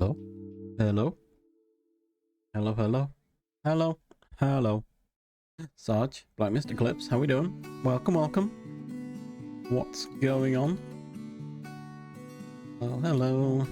Hello? Hello? Hello, hello? Hello? Hello? Sarge, Black Mr. Clips, how we doing? Welcome, welcome. What's going on? Oh, hello.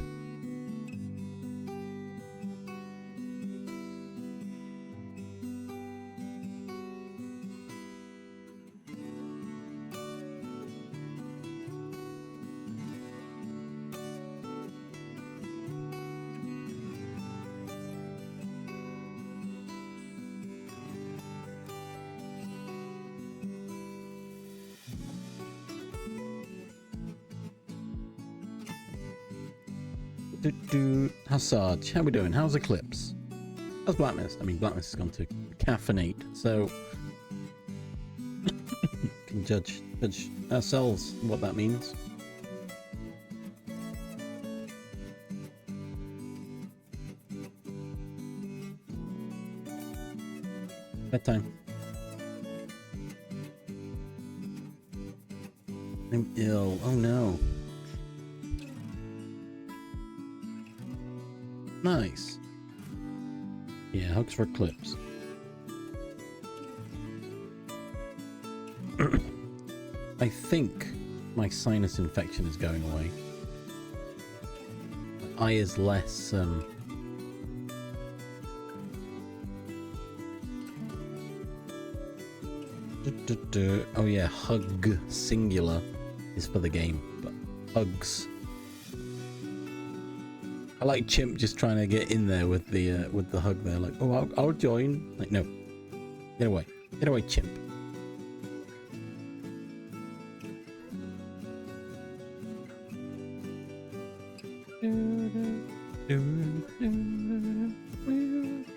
How's Sarge? How we doing? How's Eclipse? How's Black Mist? I mean, Black Mist has gone to caffeinate, so can judge ourselves what that means. Bedtime. I'm ill. Oh no. Nice. Yeah, hugs for Eclipse. I think my sinus infection is going away. My eye is less oh yeah, hug singular is for the game, but hugs. I like Chimp just trying to get in there with the hug there, like, oh, I'll join. Like, no, get away, Chimp.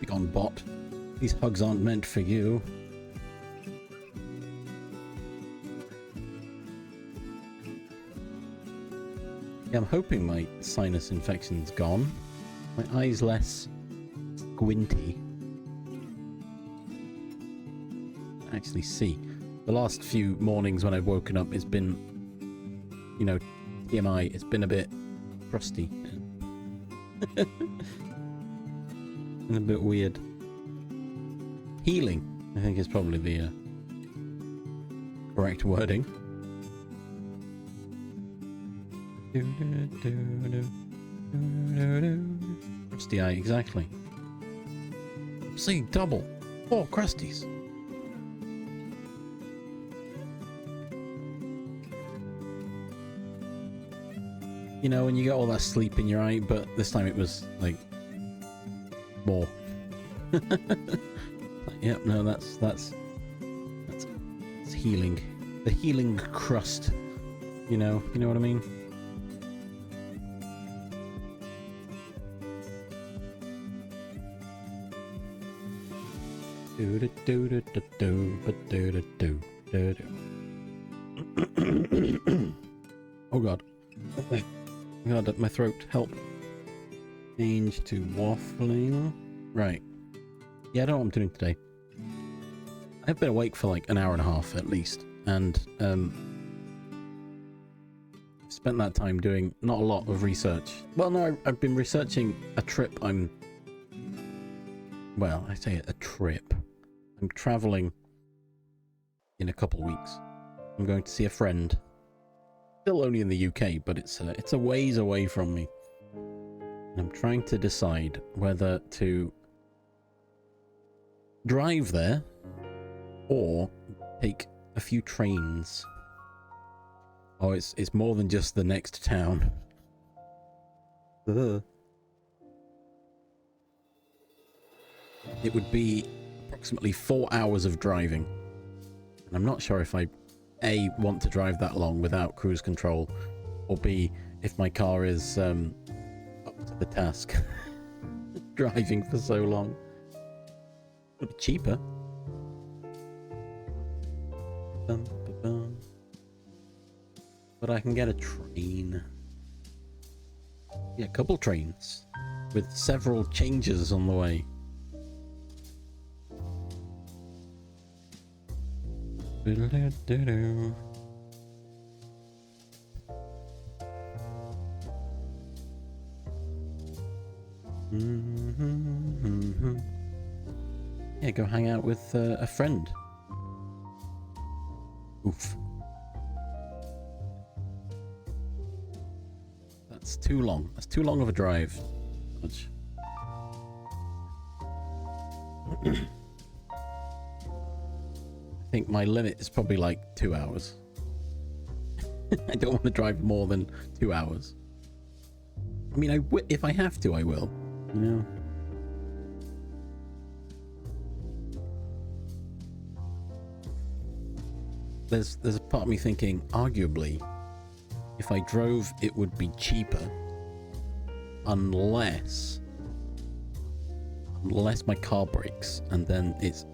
Be gone, bot. These hugs aren't meant for you. Yeah, I'm hoping my sinus infection's gone. My eye's less squinty. I actually see. The last few mornings when I've woken up, it's been, you know, TMI, it's been a bit crusty. And a bit weird. Healing, I think, is probably the correct wording. Crusty eye, exactly. See, double. 4 crusties. You know, when you get all that sleep in your eye, but this time it was, like, more. Like, yep, no, that's healing. The healing crust. You know what I mean? Oh god. God, my throat, help. Change to waffling. Right. Yeah, I don't know what I'm doing today. I've been awake for like an hour and a half at least, and spent that time doing not a lot of research. Well, no, I've been researching a trip I say a trip. I'm traveling in a couple of weeks. I'm going to see a friend. Still only in the UK, but it's a ways away from me. And I'm trying to decide whether to drive there or take a few trains. Oh, it's more than just the next town. It would be approximately 4 hours of driving. And I'm not sure if I, A, want to drive that long without cruise control, or B, if my car is up to the task. Driving for so long. Would be cheaper. But I can get a train. Yeah, a couple trains. With several changes on the way. Yeah, go hang out with a friend. Oof. That's too long. That's too long of a drive. I think my limit is probably like 2 hours. I don't want to drive more than 2 hours. I mean, if I have to, I will. You know. There's a part of me thinking, arguably, if I drove, it would be cheaper, unless my car breaks, and then it's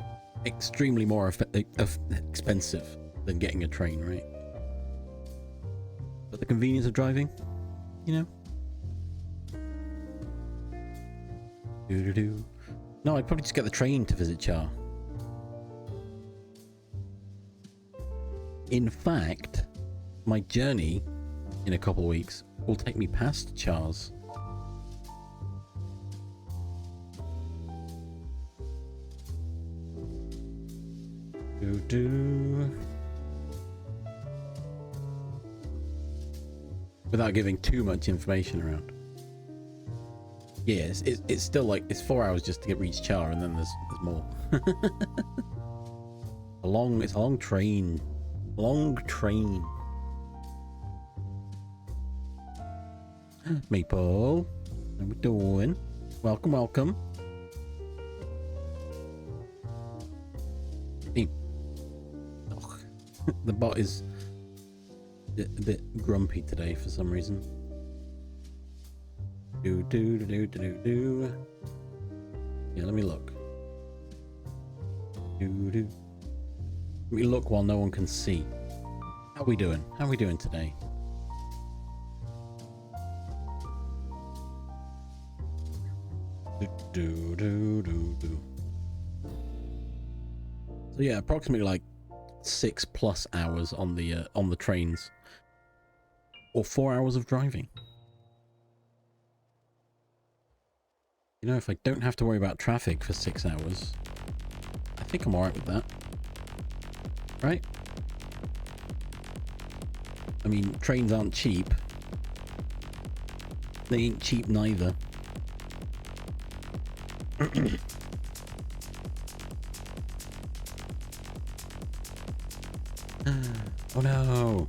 extremely more expensive than getting a train, right? But the convenience of driving, you know. No, I'd probably just get the train to visit Char. In fact, my journey in a couple of weeks will take me past Char's. Without giving too much information around. Yes, it's still like it's 4 hours just to reach Char, and then there's more. It's a long train. Long train. Maple, how we doing? Welcome, welcome. Oh, the bot is a bit grumpy today for some reason. Yeah, let me look. Let me look while no one can see. How are we doing? How are we doing today? So yeah, approximately like 6+ hours on the trains, or 4 hours of driving. You know, if I don't have to worry about traffic for 6 hours, I think I'm alright with that. Right? I mean, trains aren't cheap. They ain't cheap neither. Oh no!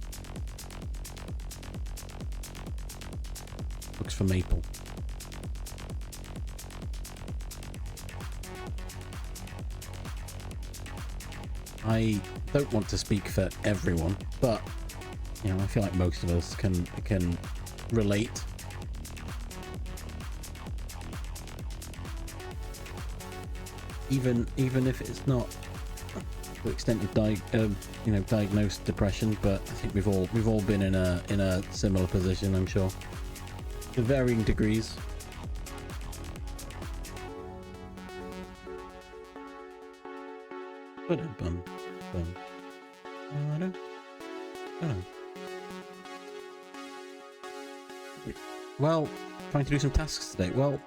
Looks for Maple. I don't want to speak for everyone, but you know, I feel like most of us can relate. Even if it's not to the extent of diagnosed depression, but I think we've all been in a similar position, I'm sure, to varying degrees. Well, trying to do some tasks today. Well,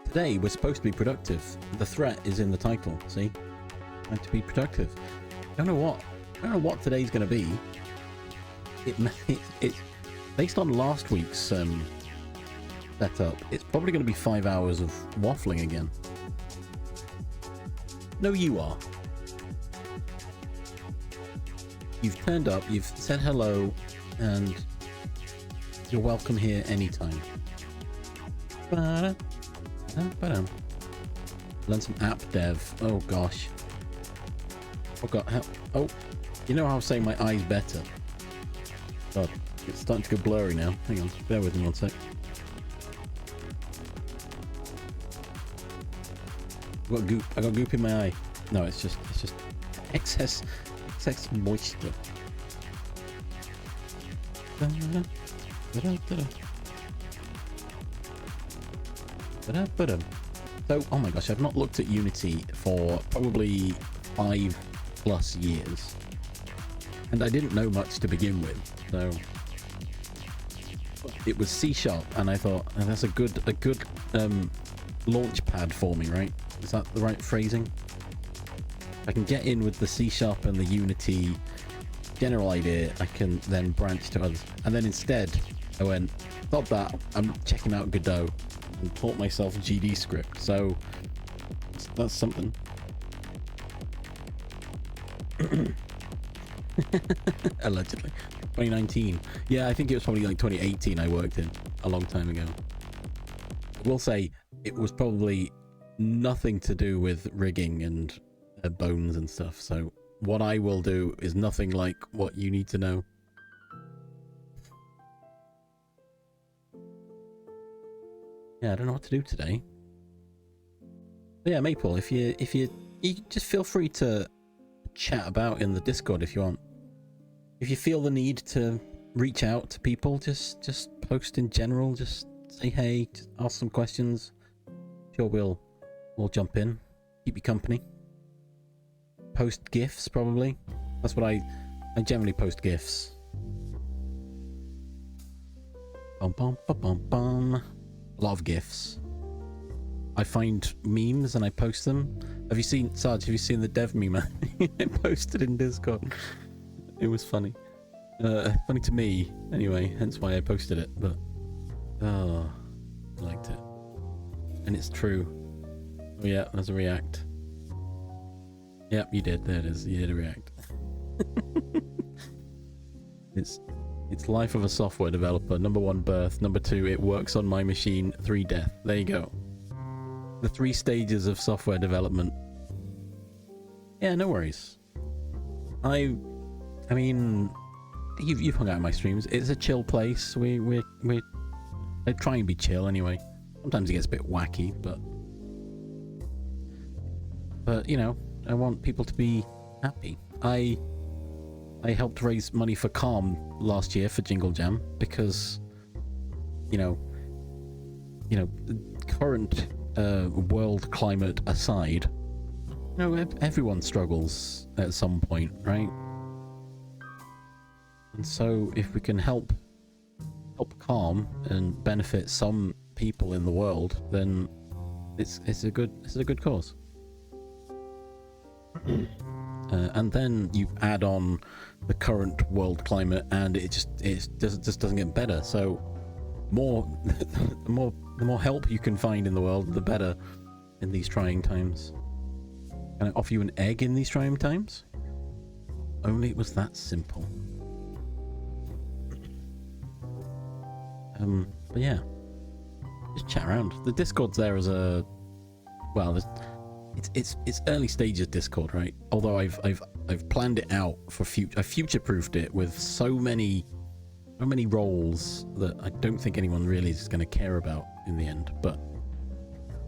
today we're supposed to be productive. The threat is in the title. See, trying to be productive. I don't know what today's going to be. It's based on last week's setup. It's probably going to be 5 hours of waffling again. No, you are. You've turned up, you've said hello, and you're welcome here anytime. Learn some app dev. Oh gosh. Oh god. Oh, you know how I was saying my eyes better? God, it's starting to go blurry now. Hang on, bear with me one sec. I got goop in my eye. No, it's just excess moisture. So, oh my gosh, I've not looked at Unity for probably 5+ years, and I didn't know much to begin with. So it was C#, and I thought, oh, that's a good launch pad for me, right? Is that the right phrasing? I can get in with the C# and the Unity general idea, I can then branch to others. And then instead, I went, not that, I'm checking out Godot and taught myself GD script. So that's something. Allegedly. 2019. Yeah, I think it was probably like 2018 I worked in, a long time ago. I will say, it was probably nothing to do with rigging and bones and stuff, so what I will do is nothing like what you need to know. Yeah, I don't know what to do today. But yeah, Maple, if you just feel free to chat about in the Discord if you want. If you feel the need to reach out to people, just post in general, just say hey, just ask some questions. Sure, we'll jump in, keep you company. Post GIFs, probably. That's what I generally post GIFs. Bum bum bum bum bum. A lot of GIFs. I find memes and I post them. Have you seen, Sarge, have you seen the dev meme I posted in Discord? It was funny. Funny to me, anyway, hence why I posted it, but oh, I liked it. And it's true. Oh yeah, there's a react. Yep, you did. There it is. You did a react. It's life of a software developer. Number 1, birth. Number 2, it works on my machine. 3, death. There you go. The 3 stages of software development. Yeah, no worries. I mean, you've hung out in my streams. It's a chill place. I try and be chill anyway. Sometimes it gets a bit wacky, but you know, I want people to be happy. I helped raise money for Calm last year for Jingle Jam because, you know, current world climate aside, you know, everyone struggles at some point, right? And so if we can help Calm and benefit some people in the world, then it's a good cause. And then you add on the current world climate, and it just doesn't get better. So the more help you can find in the world, the better in these trying times. Can I offer you an egg in these trying times? Only it was that simple. But yeah, just chat around. The Discord's there as a, well, it's early stages Discord, right? Although I've planned it out for future. I future-proofed it with so many roles that I don't think anyone really is going to care about in the end. But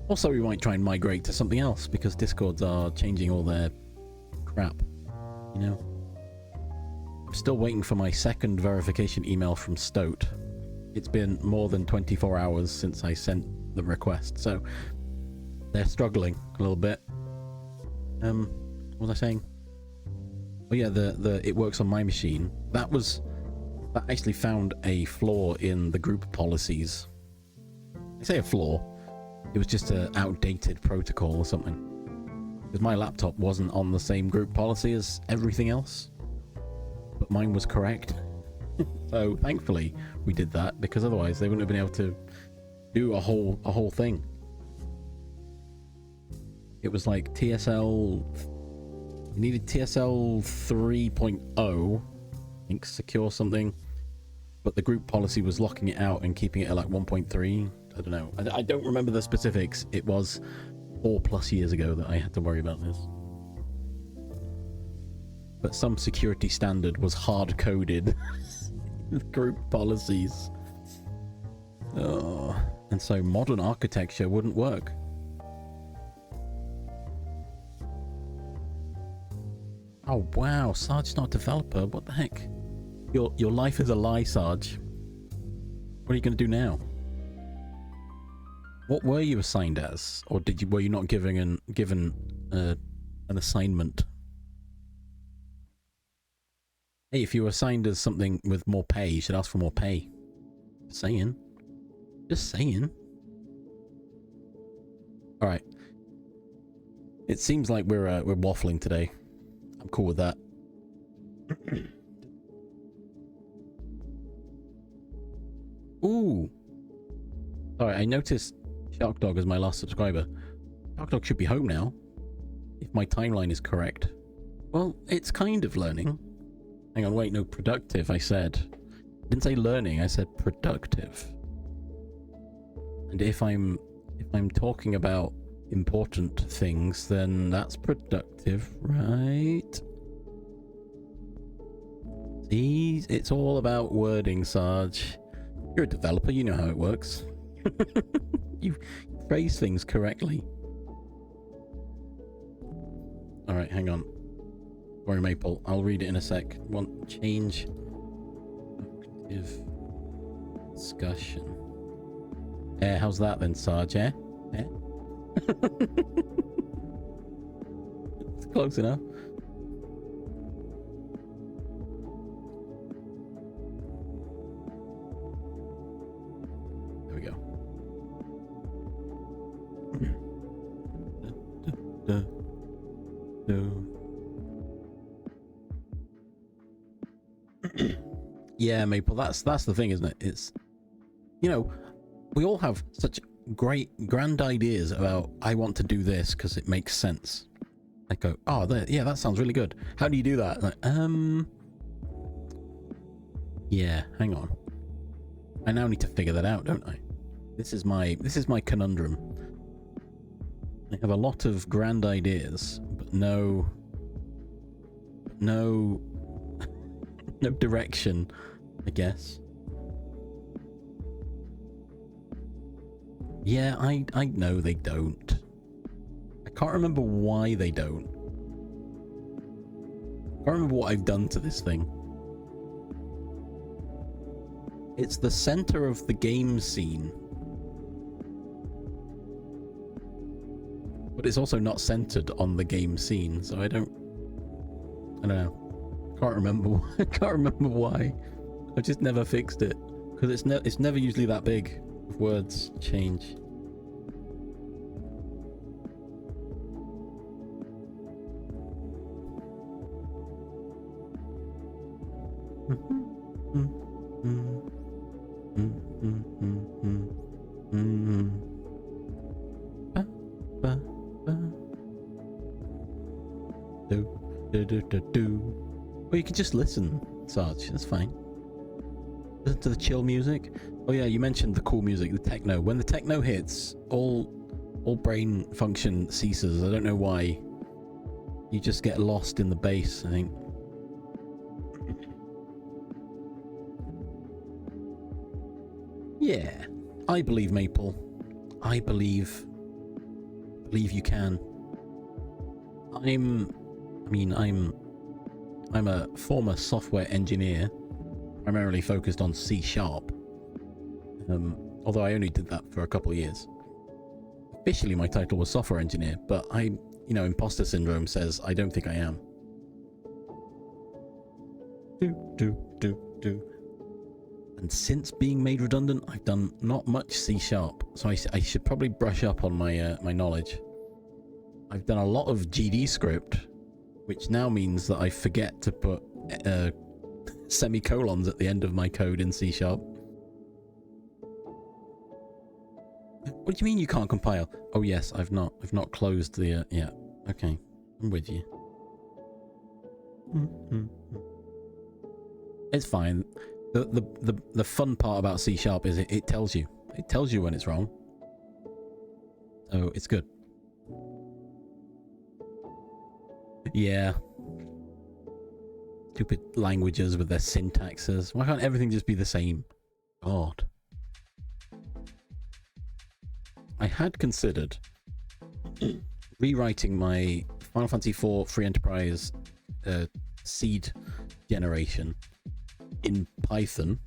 also we might try and migrate to something else because Discords are changing all their crap, you know. I'm still waiting for my second verification email from Stoat. It's been more than 24 hours since I sent the request, so they're struggling a little bit. What was I saying? Oh yeah, the it works on my machine. That actually found a flaw in the group policies. I say a flaw. It was just an outdated protocol or something. Because my laptop wasn't on the same group policy as everything else, but mine was correct. So thankfully we did that, because otherwise they wouldn't have been able to do a whole thing. It was like TSL, you needed TSL 3.0, I think, secure something, but the group policy was locking it out and keeping it at like 1.3. I don't know. I don't remember the specifics. It was 4+ years ago that I had to worry about this. But some security standard was hard-coded in the group policies. Oh, and so modern architecture wouldn't work. Oh wow, Sarge's not a developer. What the heck? Your life is a lie, Sarge. What are you going to do now? What were you assigned as, or were you not given an assignment? Hey, if you were assigned as something with more pay, you should ask for more pay. Just saying. All right. It seems like we're waffling today. I'm cool with that. Ooh. Sorry, I noticed Shark Dog as my last subscriber. Shark Dog should be home now, if my timeline is correct. Well, it's kind of learning. Hang on, wait, no, productive, I said. I didn't say learning, I said productive. And if I'm talking about important things, then that's productive, right? See, it's all about wording, Sarge. You're a developer, you know how it works. You phrase things correctly. Alright, hang on. Sorry, Maple. I'll read it in a sec. Want change active discussion. How's that then, Sarge? Eh? It's close enough. There we go. Yeah, Maple, that's the thing, isn't it? It's, you know, we all have such grand ideas about, I want to do this because it makes sense. I go, oh, yeah, that sounds really good. How do you do that? Like, yeah, hang on. I now need to figure that out, don't I? This is my conundrum. I have a lot of grand ideas, but no direction, I guess. Yeah, I know they don't. I can't remember why they don't. I can't remember what I've done to this thing. It's the center of the game scene. But it's also not centered on the game scene, so I don't know. Can't remember. I can't remember why. I've just never fixed it because it's never usually that big. If words change. Or you can just listen, Sarge. That's fine. Listen to the chill music. Oh yeah, you mentioned the cool music, the techno. When the techno hits, all brain function ceases. I don't know why. You just get lost in the bass, I think. Yeah, I believe, Maple. I believe you can. I'm a former software engineer, primarily focused on C#. Although I only did that for a couple of years. Officially, my title was software engineer, but imposter syndrome says I don't think I am. And since being made redundant, I've done not much C#, so I should probably brush up on my my knowledge. I've done a lot of GD script, which now means that I forget to put semicolons at the end of my code in C#. What do you mean you can't compile? Oh yes, I've not closed the yeah. Okay, I'm with you. It's fine. The fun part about C# is it tells you. It tells you when it's wrong. So it's good. Yeah. Stupid languages with their syntaxes. Why can't everything just be the same? God. I had considered rewriting my Final Fantasy IV Free Enterprise seed generation in Python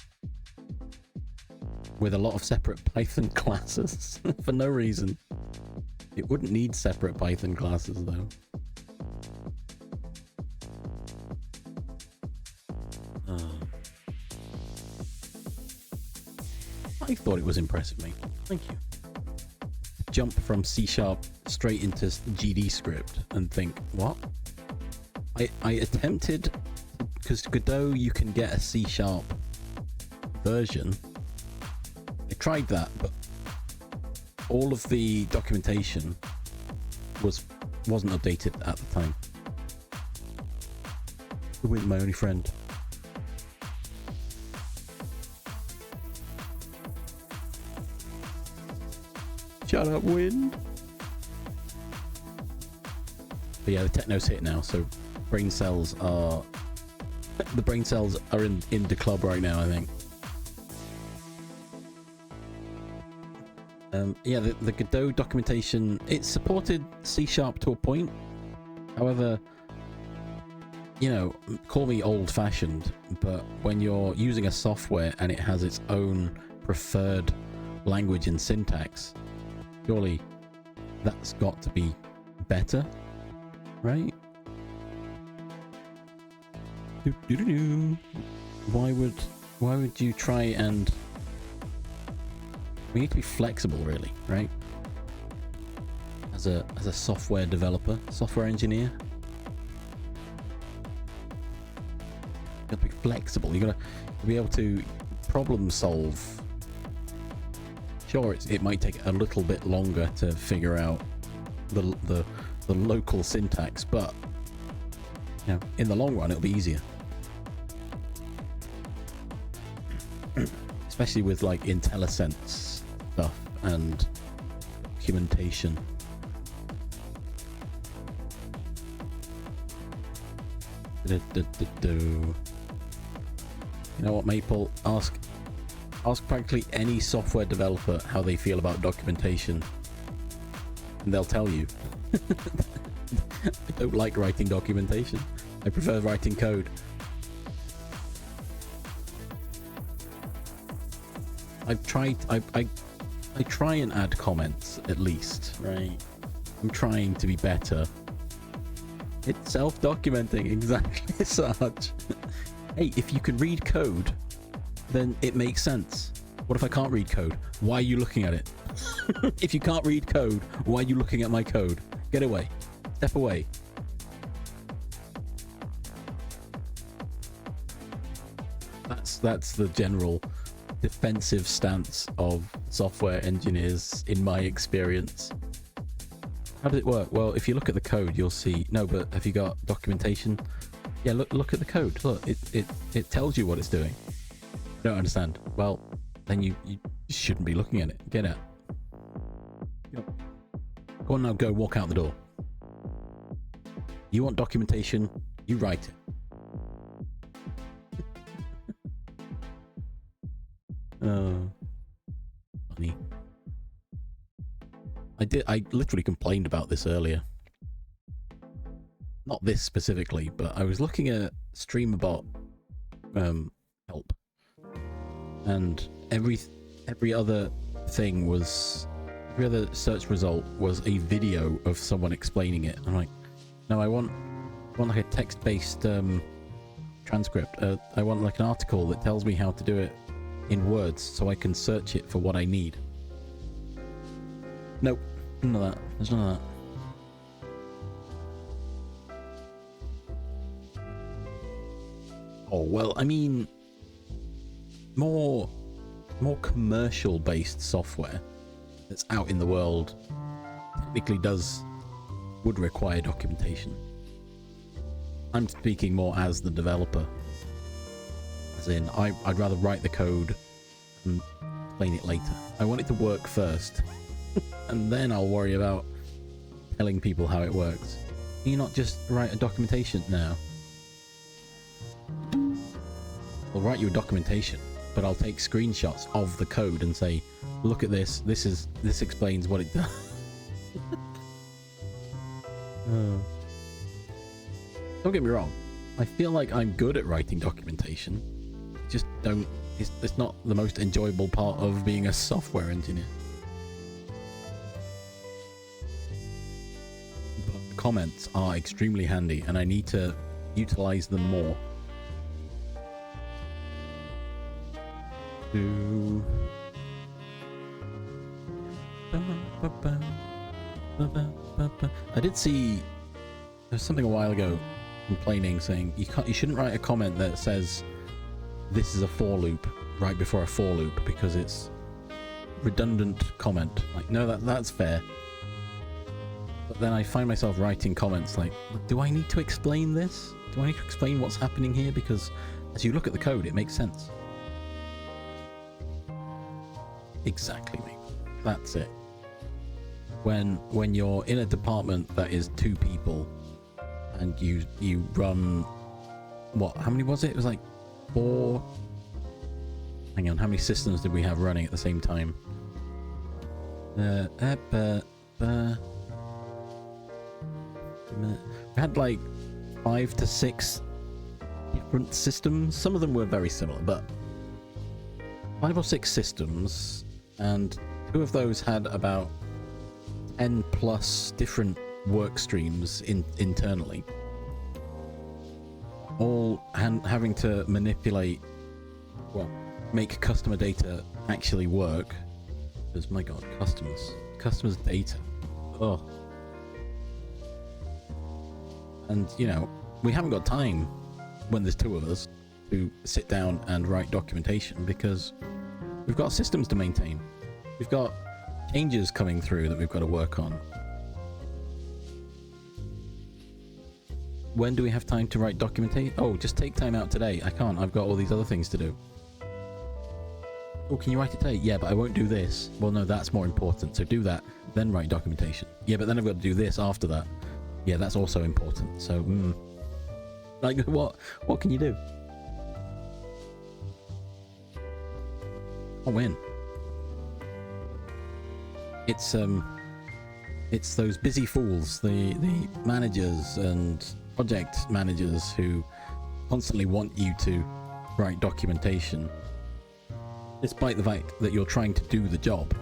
with a lot of separate Python classes for no reason. It wouldn't need separate Python classes though. I thought it was impressive, mate. Thank you. jump from C# straight into GD script and think, what? I attempted, because Godot you can get a C# version. I tried that, but all of the documentation wasn't updated at the time. The wind, my only friend. Shut up, wind. But yeah, the techno's hit now, so the brain cells are in the club right now, I think. Yeah, the Godot documentation, it supported C# to a point. However, you know, call me old-fashioned, but when you're using a software and it has its own preferred language and syntax, surely that's got to be better, right? Why would you try and... We need to be flexible, really, right? As a software developer, software engineer, you got to be flexible. You got to be able to problem solve. Sure, it might take a little bit longer to figure out the local syntax, but you know, in the long run, it'll be easier. Especially with like IntelliSense stuff and documentation. You know what, Maple? Ask practically any software developer how they feel about documentation, and they'll tell you. I don't like writing documentation. I prefer writing code. I try and add comments at least, right? I'm trying to be better. It's self-documenting, exactly, Sarge. Hey, if you can read code, then it makes sense. What if I can't read code? Why are you looking at it? If you can't read code, why are you looking at my code? Get away. Step away. That's the general defensive stance of software engineers in my experience. How does it work? Well, if you look at the code, you'll see. No, but have you got documentation? Yeah, look at the code. Look, it tells you what it's doing. You don't understand. Well, then you shouldn't be looking at it. Get out. Go on now, go walk out the door. You want documentation? You write it. Oh, funny. I literally complained about this earlier. Not this specifically, but I was looking at StreamerBot help, and every other thing was, every other search result was a video of someone explaining it. I'm like, no, I want like a text-based transcript. I want like an article that tells me how to do it in words so I can search it for what I need. Nope, none of that. There's none of that. Oh, well, I mean, more commercial based software that's out in the world technically would require documentation. I'm speaking more as the developer. As in, I'd rather write the code and explain it later. I want it to work first, and then I'll worry about telling people how it works. Can you not just write a documentation now? I'll write you a documentation, but I'll take screenshots of the code and say, look at this. This explains what it does. Don't get me wrong. I feel like I'm good at writing documentation. Just don't. It's not the most enjoyable part of being a software engineer. But comments are extremely handy, and I need to utilize them more. I did see there's something a while ago complaining saying you shouldn't write a comment that says this is a for loop right before a for loop because it's redundant comment. Like, no, that's fair. But then I find myself writing comments like, do I need to explain this? Do I need to explain what's happening here? Because as you look at the code, it makes sense. Exactly, mate. That's it. When you're in a department that is 2 people and you run what? How many was it? It was like 4. Hang on, how many systems did we have running at the same time? We had like 5 to 6 different systems. Some of them were very similar, but 5 or 6 systems, and 2 of those had about 10 plus different work streams internally, all having to manipulate, well, make customer data actually work. Because my god, customers data, oh. And you know, we haven't got time when there's 2 of us to sit down and write documentation because we've got systems to maintain. We've got changes coming through that we've got to work on. When do we have time to write documentation? Oh, just take time out today. I can't. I've got all these other things to do. Oh, can you write it today? Yeah, but I won't do this. Well, no, that's more important. So do that, then write documentation. Yeah, but then I've got to do this after that. Yeah, that's also important. So, like, what can you do? I'll win. It's those busy fools, the managers and project managers who constantly want you to write documentation, despite the fact that you're trying to do the job.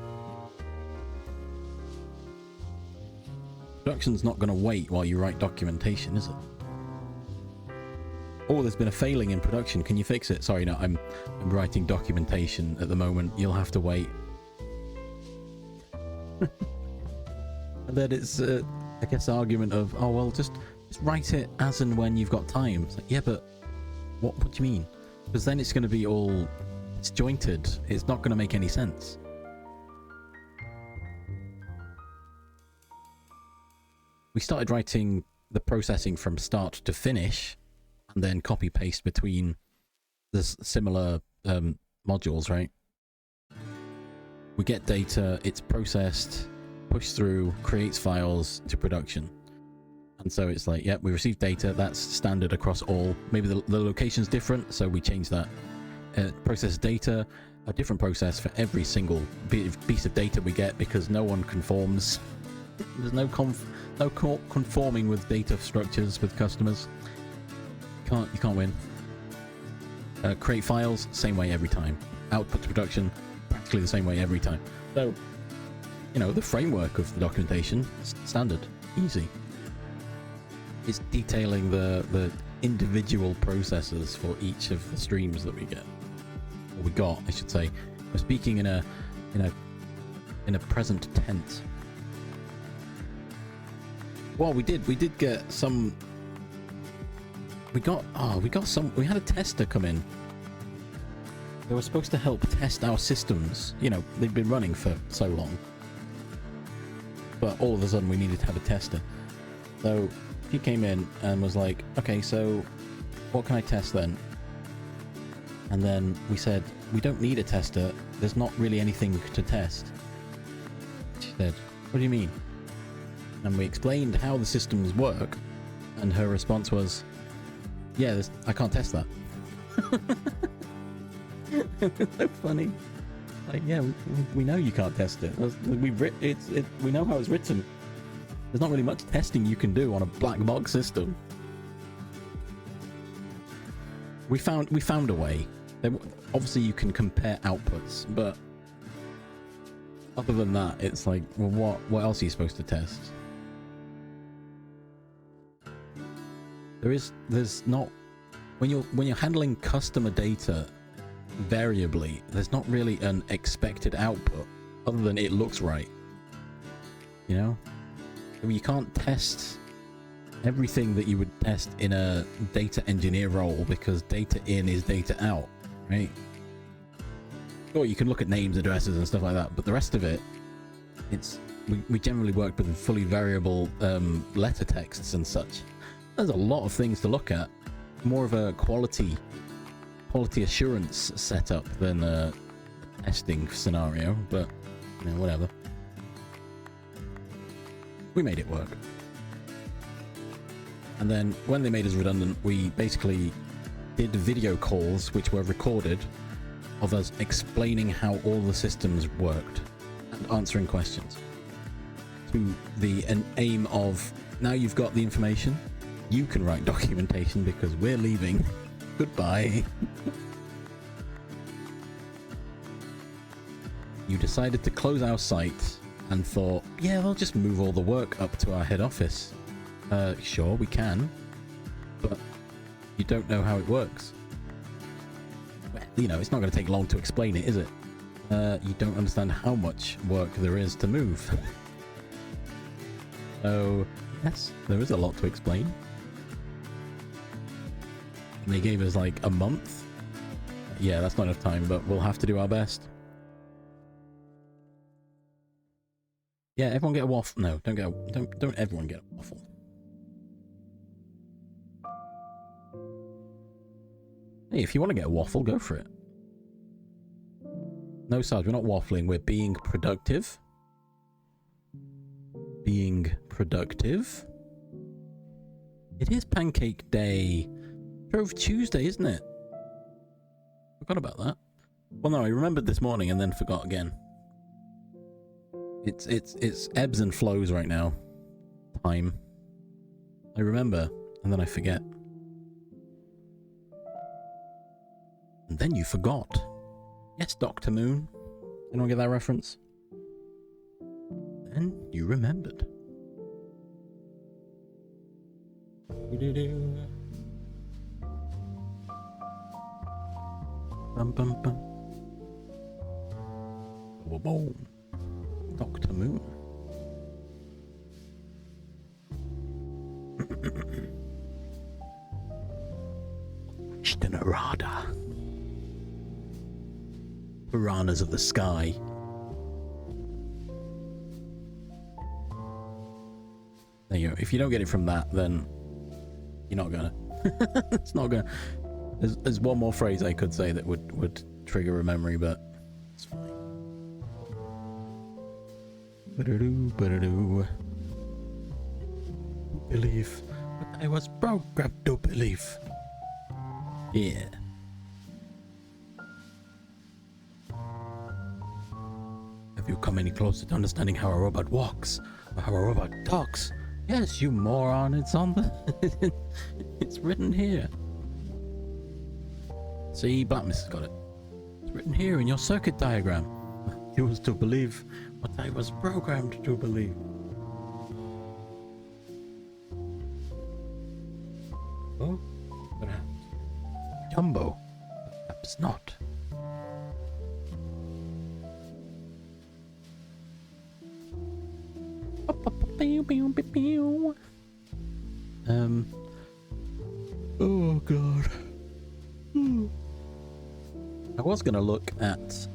Production's not going to wait while you write documentation, is it? Oh, there's been a failing in production. Can you fix it? Sorry, no, I'm writing documentation at the moment. You'll have to wait. And then it's, I guess, the argument of, oh, well, just write it as and when you've got time. It's like, yeah, but what do you mean? Because then it's going to be all disjointed. It's not going to make any sense. We started writing the processing from start to finish and then copy paste between the similar modules, right? We get data, it's processed, pushed through, creates files to production. And so it's like, yeah, we received data, that's standard across all. Maybe the location's different, so we change that. Process data, a different process for every single piece of data we get because no one conforms. There's no conforming with data structures with customers. You can't win. Create files, same way every time. Output to production, practically the same way every time. So, you know, the framework of the documentation, standard, easy. It's detailing the individual processes for each of the streams that we get. Or we got, I should say. We're speaking in a present tense. Well, we did get some. We had a tester come in. They were supposed to help test our systems. You know, they've been running for so long. But all of a sudden we needed to have a tester. So he came in and was like, okay, so what can I test then? And then we said, we don't need a tester. There's not really anything to test. She said, what do you mean? And we explained how the systems work. And her response was, yeah, I can't test that. It's so funny. Like, yeah, we know you can't test it. We know how it's written. There's not really much testing you can do on a black box system. We found a way. Obviously, you can compare outputs, but other than that, it's like, well, what else are you supposed to test? There's not, when you're handling customer data variably, there's not really an expected output other than it looks right. You know? I mean, you can't test everything that you would test in a data engineer role because data in is data out, right? Or you can look at names, addresses, and stuff like that, but the rest of it, we generally work with fully variable letter texts and such. There's a lot of things to look at. More of a quality assurance setup than a testing scenario, but you know, whatever. We made it work. And then when they made us redundant, we basically did video calls which were recorded of us explaining how all the systems worked and answering questions, to an aim of, now you've got the information, you can write documentation because we're leaving. Goodbye. You decided to close our site and thought, yeah, we'll just move all the work up to our head office. Sure, we can, but you don't know how it works. Well, you know, it's not going to take long to explain it, is it? You don't understand how much work there is to move. So, yes, there is a lot to explain. And they gave us like a month. Yeah, that's not enough time, but we'll have to do our best. Yeah, everyone get a waffle. No, don't everyone get a waffle. Hey, if you want to get a waffle, go for it. No, Sarge, we're not waffling. We're being productive. Being productive. It is Pancake Day. Drove Tuesday, isn't it? Forgot about that. Well, no, I remembered this morning and then forgot again. It's ebbs and flows right now. Time. I remember and then I forget. And then you forgot. Yes, Dr. Moon. Anyone get that reference? Then you remembered. Bum bum bum. Boom boom. Dr. Moon. Narada. Piranhas of the sky. There you go. If you don't get it from that, then you're not gonna. It's not gonna. There's one more phrase I could say that would trigger a memory, but it's fine. Ba-da-doo. Believe what I was programmed to believe. Yeah. Have you come any closer to understanding how a robot walks or how a robot talks? Yes, you moron. It's on the. It's written here. See, Blackmist has got it. It's written here in your circuit diagram. You was to believe what I was programmed to believe. Oh, perhaps. Jumbo. Perhaps not. Oh god. I was gonna look at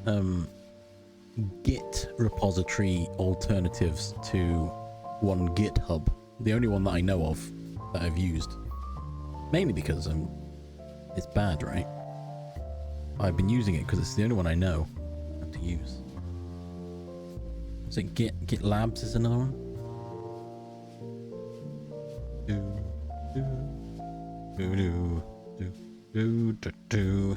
Git repository alternatives to one GitHub, the only one that I know of that I've used, mainly because it's bad, right? I've been using it because it's the only one I know how to use. Is it Git Labs is another one? Do.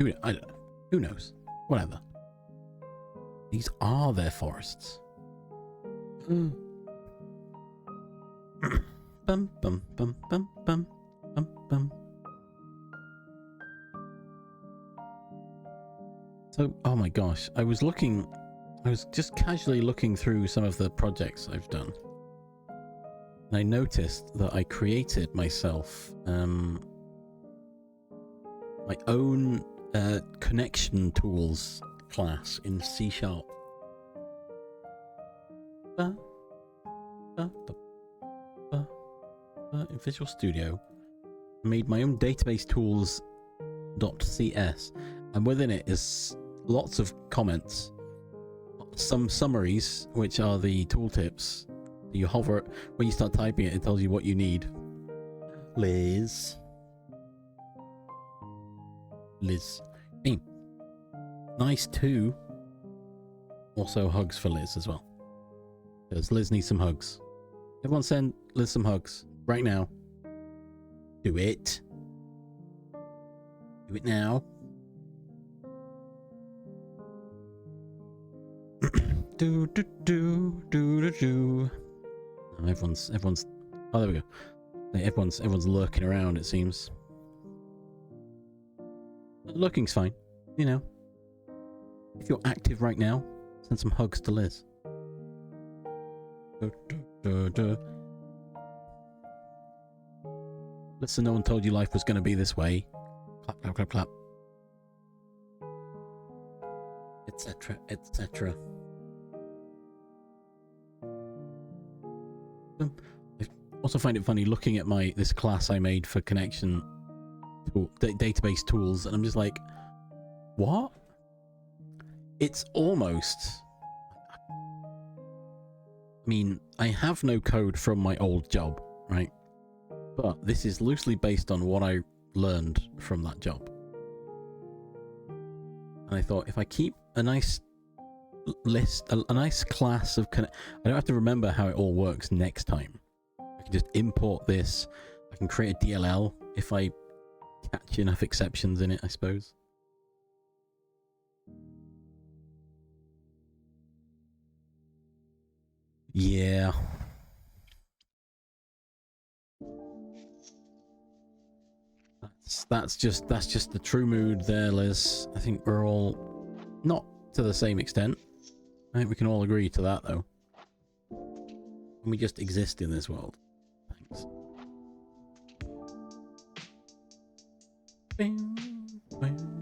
I don't know. Who knows? Whatever. These are their forests. Bum bum bum bum bum bum bum. So, oh my gosh, I was just casually looking through some of the projects I've done. And I noticed that I created myself my own connection tools class in C#. In Visual Studio, I made my own database tools.cs, and within it is lots of comments, some summaries, which are the tooltips. You hover it, when you start typing it, it tells you what you need. Liz. Hey. Nice too. Also hugs for Liz as well. Because Liz needs some hugs. Everyone send Liz some hugs. Right now. Do it. Do it now. do do do do do do. Oh, everyone's. Oh, there we go. Everyone's lurking around. It seems. Lurking's fine. You know. If you're active right now, send some hugs to Liz. Listen, no one told you life was going to be this way. Clap, clap, clap, clap. Etc. Etc. I also find it funny looking at this class I made for connection database tools, and I'm just like, what? It's almost... I mean, I have no code from my old job, right? But this is loosely based on what I learned from that job. And I thought, if I keep a nice list, a nice class of... I don't have to remember how it all works next time. I can just import this. I can create a DLL if I catch enough exceptions in it, I suppose. Yeah. That's just the true mood there, Liz. I think we're all not to the same extent. I think we can all agree to that, though. And we just exist in this world. Thanks. Bam, bam,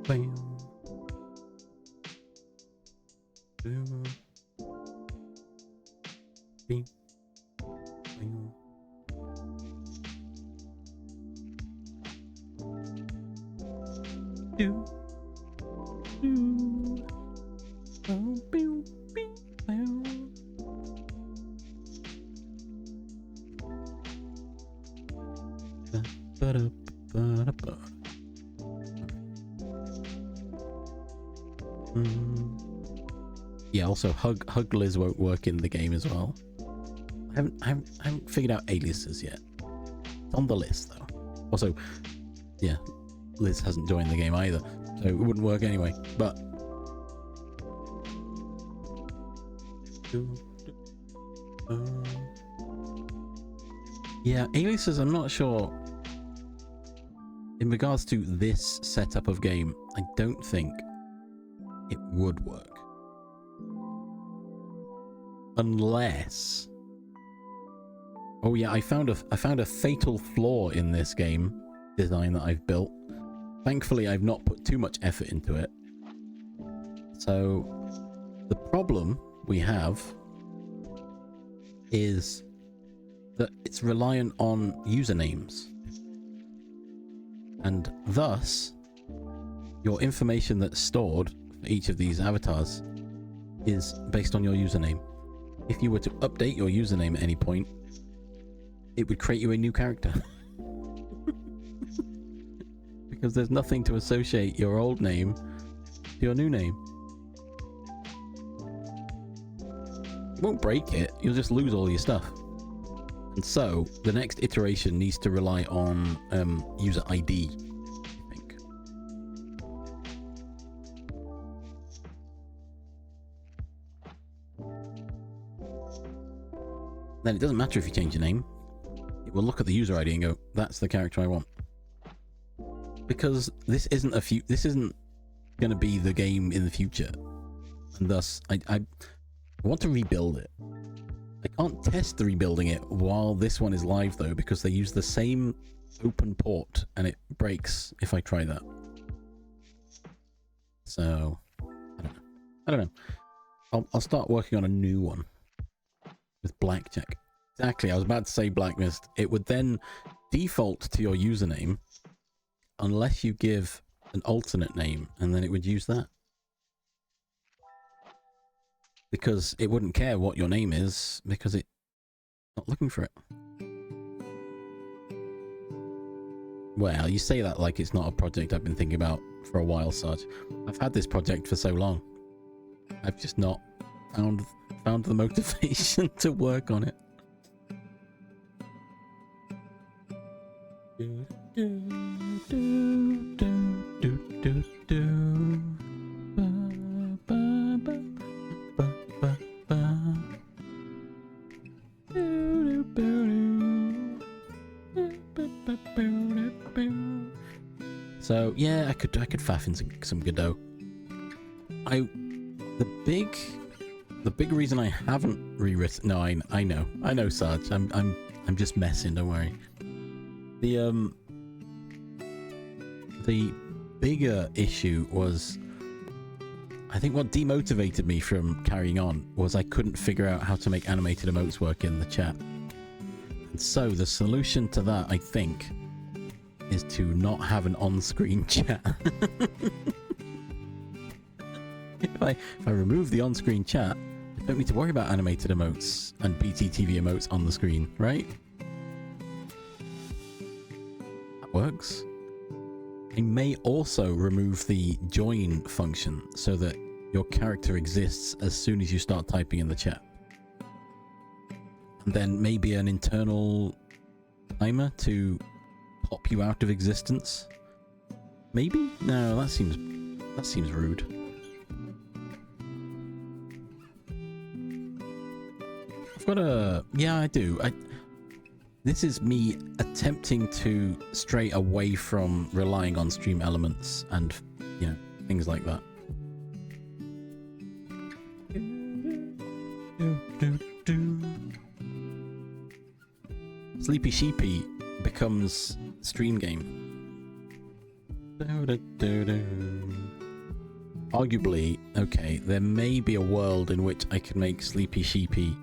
bam. Boom. Beep. Boom. Do. Do. Oh, boom, beep, boom. Ba-da-ba-da-ba. Yeah, also hug Liz won't work in the game as well. I haven't figured out aliases yet. It's on the list though. Also, yeah, Liz hasn't joined the game either, so it wouldn't work anyway. But yeah, aliases, I'm not sure. In regards to this setup of game, I don't think it would work. Unless... Oh yeah, I found a fatal flaw in this game design that I've built. Thankfully, I've not put too much effort into it. So, the problem we have is that it's reliant on usernames. And thus, your information that's stored for each of these avatars is based on your username. If you were to update your username at any point, it would create you a new character. Because there's nothing to associate your old name to your new name. It won't break it, you'll just lose all your stuff. And so the next iteration needs to rely on user ID, I think. Then it doesn't matter if you change your name. It will look at the user ID and go, that's the character I want. Because this isn't going to be the game in the future. And thus, I want to rebuild it. I can't test the rebuilding it while this one is live though, because they use the same open port and it breaks if I try that. So, I don't know. I'll start working on a new one with blackjack. Exactly, I was about to say blacklist. It would then default to your username unless you give an alternate name, and then it would use that. Because it wouldn't care what your name is, because it's not looking for it. Well, you say that like it's not a project I've been thinking about for a while, Sarge. I've had this project for so long. I've just not found the motivation to work on it. So yeah, I could faff in some Godot. The big reason I haven't rewritten. No, I know, Sarge. I'm just messing. Don't worry. The bigger issue was, I think what demotivated me from carrying on was I couldn't figure out how to make animated emotes work in the chat. And so the solution to that, I think, is to not have an on-screen chat. If I remove the on-screen chat, I don't need to worry about animated emotes and BTTV emotes on the screen, right? That works. I may also remove the join function so that your character exists as soon as you start typing in the chat. And then maybe an internal timer to pop you out of existence. Maybe? No, that seems rude. I've got a... Yeah, I do. This is me attempting to stray away from relying on stream elements and, you know, things like that. Sleepy Sheepy becomes stream game. Arguably, okay, there may be a world in which I could make Sleepy Sheepy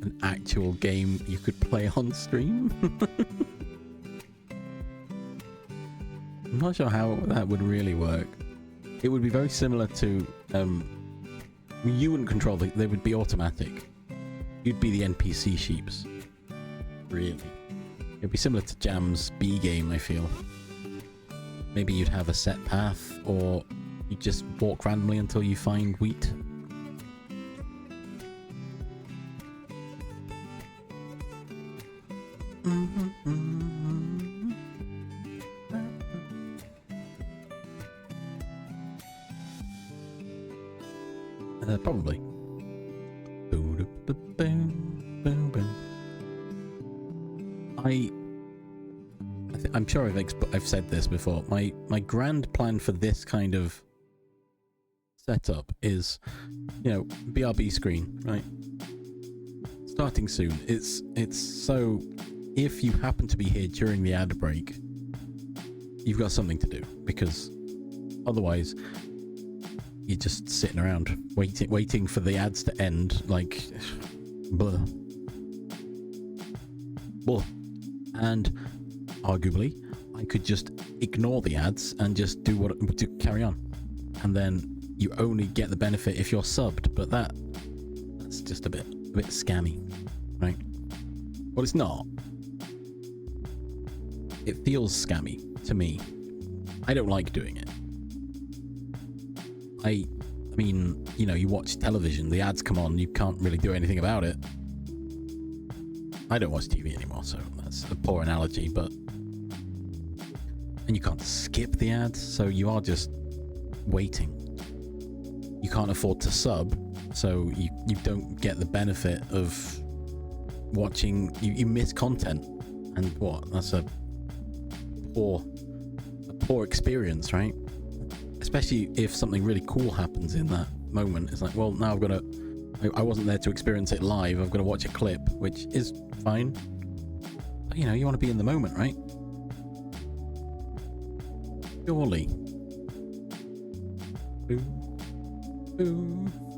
an actual game you could play on stream. I'm not sure how that would really work. It would be very similar to you wouldn't control they would be automatic. You'd be the NPC sheeps. Really. It'd be similar to Jam's B game, I feel. Maybe you'd have a set path, or you just walk randomly until you find wheat. Probably. I'm sure I've said this before. My grand plan for this kind of setup is, you know, BRB screen, right? Starting soon. It's so if you happen to be here during the ad break, you've got something to do, because otherwise you're just sitting around waiting for the ads to end, like blah. Blah. And arguably I could just ignore the ads and just do carry on, and then you only get the benefit if you're subbed, but that's just a bit scammy, right? Well, it's not. It feels scammy to me. I don't like doing it. I mean, you know, you watch television, the ads come on, you can't really do anything about it. I don't watch TV anymore, so that's a poor analogy, but... And you can't skip the ads, so you are just waiting. You can't afford to sub, so you don't get the benefit of watching... You miss content. And what? That's a poor experience, right? Especially if something really cool happens in that moment. It's like, well, now I've got to... I wasn't there to experience it live. I've got to watch a clip, which is fine. But, you know, you want to be in the moment, right? Surely.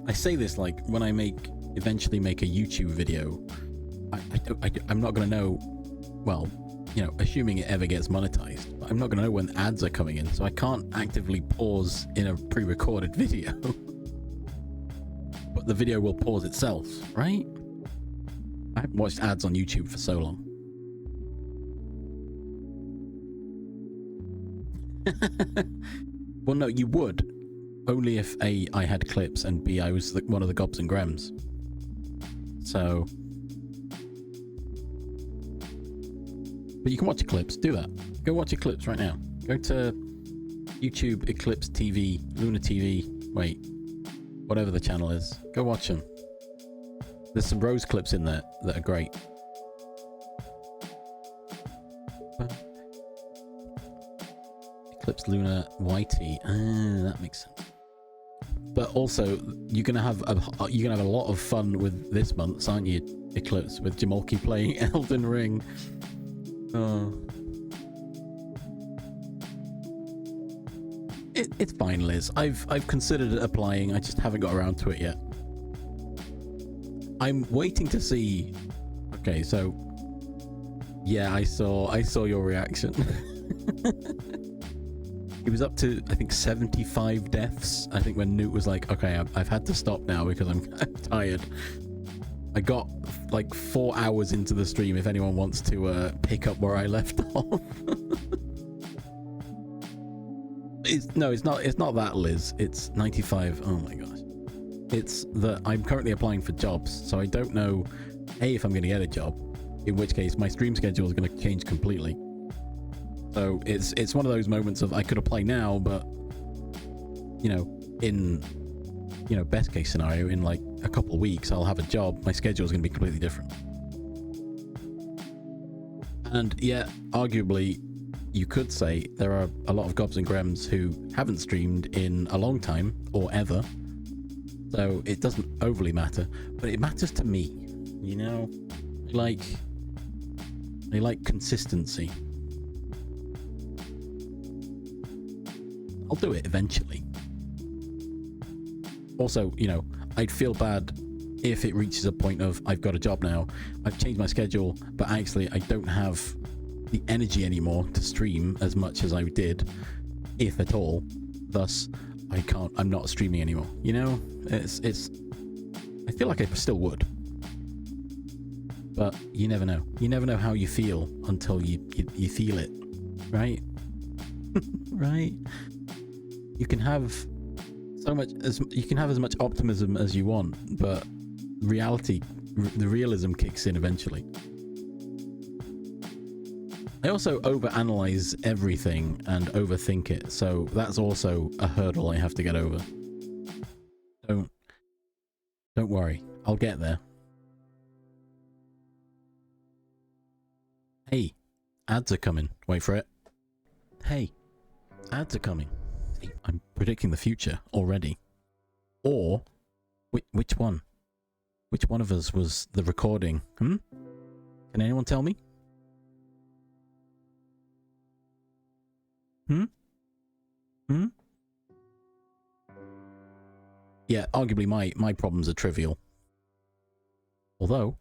I say this like when I eventually make a YouTube video, I'm not going to know, well, you know, assuming it ever gets monetized, but I'm not going to know when ads are coming in, so I can't actively pause in a pre-recorded video. But the video will pause itself, right? I haven't watched ads on YouTube for so long. Well, no, you would. Only if A, I had clips, and B, I was one of the gobs and grems. So... But you can watch your clips, do that. Go watch your clips right now. Go to YouTube, Eclipse TV, Luna TV, wait, whatever the channel is. Go watch them. There's some Rose clips in there that are great. Eclipse Luna YT. That makes sense. But also, you're gonna have a lot of fun with this month's, aren't you, Eclipse, with Jamalki playing Elden Ring. Oh. It's fine, Liz. I've considered applying. I just haven't got around to it yet. I'm waiting to see. Okay, so yeah, I saw your reaction. He was up to, I think, 75 deaths. I think when Newt was like, okay, I've had to stop now because I'm tired. I got like 4 hours into the stream if anyone wants to pick up where I left off. It's not that, Liz. It's 95. Oh my gosh. It's that I'm currently applying for jobs, so I don't know A, if I'm going to get a job, in which case my stream schedule is going to change completely. So it's one of those moments of I could apply now, but you know, in best case scenario, in like a couple of weeks I'll have a job. My schedule is going to be completely different. And yeah, arguably you could say there are a lot of gobs and grems who haven't streamed in a long time or ever, so it doesn't overly matter, but it matters to me, you know. They like consistency. I'll do it eventually. Also, you know, I'd feel bad if it reaches a point of I've got a job now, I've changed my schedule, but actually I don't have the energy anymore to stream as much as I did, if at all. Thus, I'm not streaming anymore. You know, I feel like I still would. But you never know. You never know how you feel until you feel it, right? Right? You can have as much optimism as you want, but the realism kicks in eventually. I also overanalyze everything and overthink it, so that's also a hurdle I have to get over. Don't worry, I'll get there. Hey, ads are coming. Wait for it. Hey, ads are coming. See, I'm predicting the future already. Or, which one? Which one of us was the recording? Can anyone tell me? Yeah, arguably my problems are trivial. Although,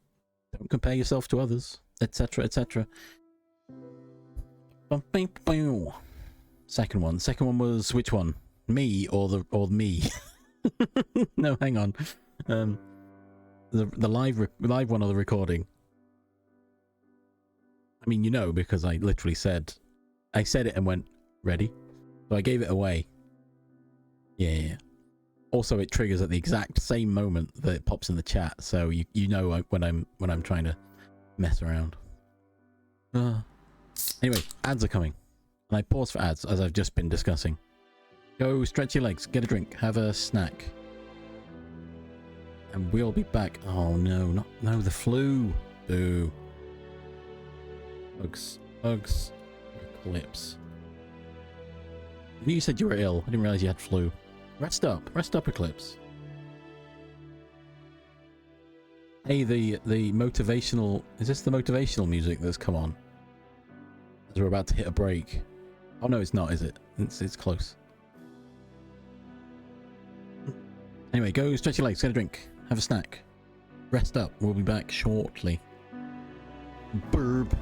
don't compare yourself to others, etc., etc. Second one was which one? Me or me? No, hang on. The live one or the recording? I mean, you know, because I literally said it and went ready, so I gave it away. Yeah. Also, it triggers at the exact same moment that it pops in the chat, so you know when I'm trying to mess around. Anyway, ads are coming. And I pause for ads, as I've just been discussing. Go stretch your legs, get a drink, have a snack. And we'll be back. Oh no, no, the flu. Boo. Bugs. Eclipse. You said you were ill. I didn't realize you had flu. Rest up, Eclipse. Hey, the motivational... Is this the motivational music that's come on? As we're about to hit a break. Oh no, it's not, is it? It's close. Anyway, go stretch your legs, get a drink, have a snack. Rest up, we'll be back shortly. Burp.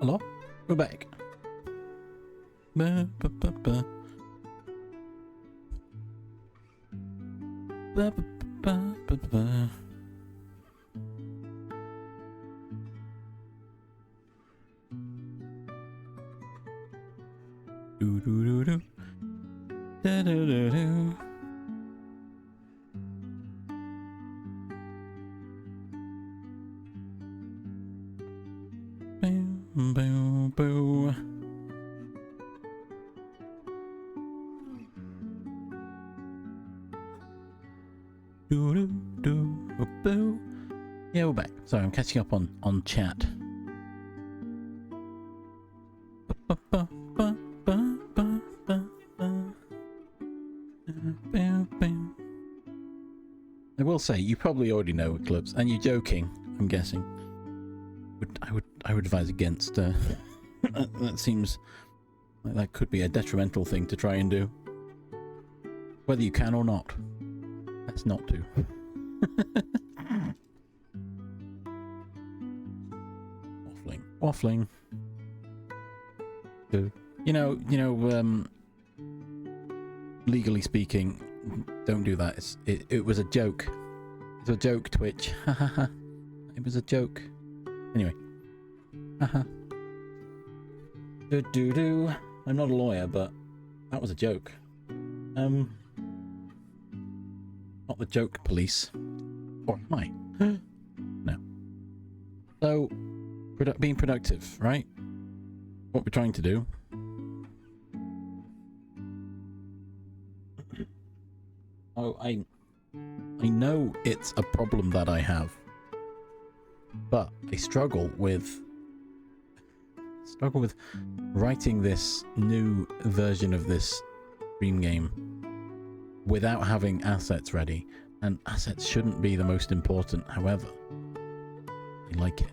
Hello? We're back. Ba, ba, ba, ba. Ba, ba, ba, ba, ba. Do do do do. Da do do do. Boom, boom, boom. Do do do boo. Yeah, we're back. Sorry, I'm catching up on chat. Ba, ba, ba, ba, ba, ba, ba. Ba, ba. I will say, you probably already know Eclipse, and you're joking, I'm guessing. I would advise against. That seems like that could be a detrimental thing to try and do. Whether you can or not. Best not to. Waffling. You know, legally speaking, don't do that. It was a joke. It's a joke, Twitch. Hahaha. It was a joke. Anyway. Haha. Do. I'm not a lawyer, but that was a joke. Not the joke police. Or am I? No. So, being productive, right? What we're trying to do. Oh, I know it's a problem that I have, but I struggle with writing this new version of this stream game without having assets ready, and assets shouldn't be the most important. However, I like it.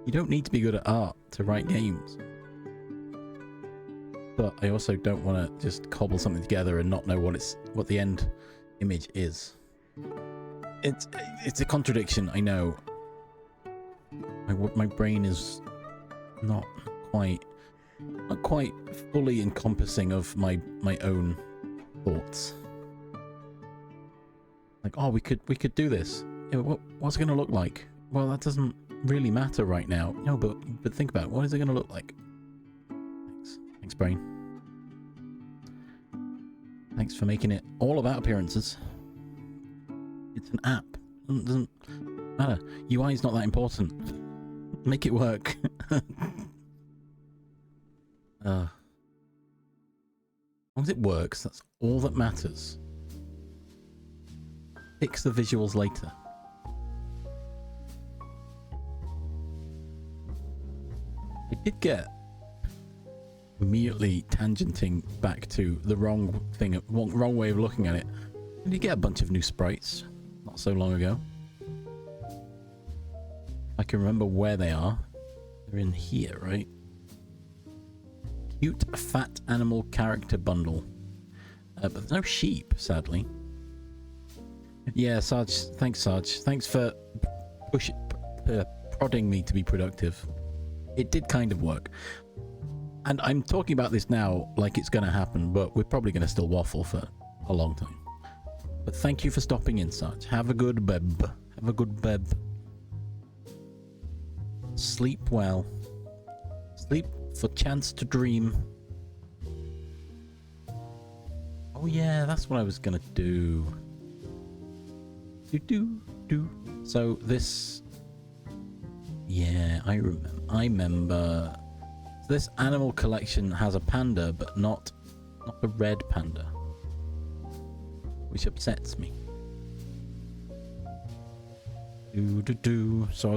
You don't need to be good at art to write games. But I also don't want to just cobble something together and not know what the end image is. It's a contradiction, I know. My brain is not quite fully encompassing of my own thoughts. Like, oh, we could do this. Yeah, what's it going to look like? Well, that doesn't really matter right now. No, but think about it. What is it going to look like? Thanks, brain. Thanks for making it all about appearances. It's an app. It doesn't matter. UI is not that important. Make it work. As long as it works, that's all that matters. Fix the visuals later. I did get immediately tangenting back to the wrong way of looking at it. I did get a bunch of new sprites not so long ago. I can remember where they are. They're in here, right? Cute fat animal character bundle. But there's no sheep, sadly. Yeah, Sarge. Thanks, Sarge. Thanks for prodding me to be productive. It did kind of work. And I'm talking about this now like it's going to happen, but we're probably going to still waffle for a long time. But thank you for stopping in, Sarge. Have a good beb. Have a good beb. Sleep well. Sleep for chance to dream. Oh yeah, that's what I was going to do. Do. So this... Yeah, I remember. So this animal collection has a panda, but not a red panda, which upsets me. So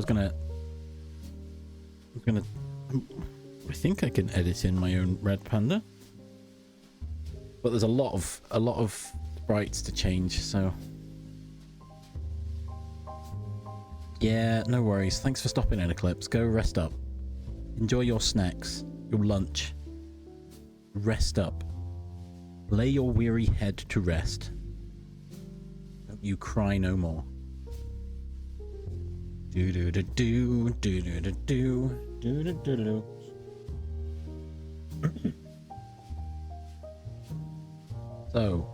I think I can edit in my own red panda, but there's a lot of sprites to change. So yeah, no worries. Thanks for stopping in, Eclipse. Go rest up. Enjoy your snacks, your lunch. Rest up. Lay your weary head to rest. Don't you cry no more. Do do do do do do do do do do do. So,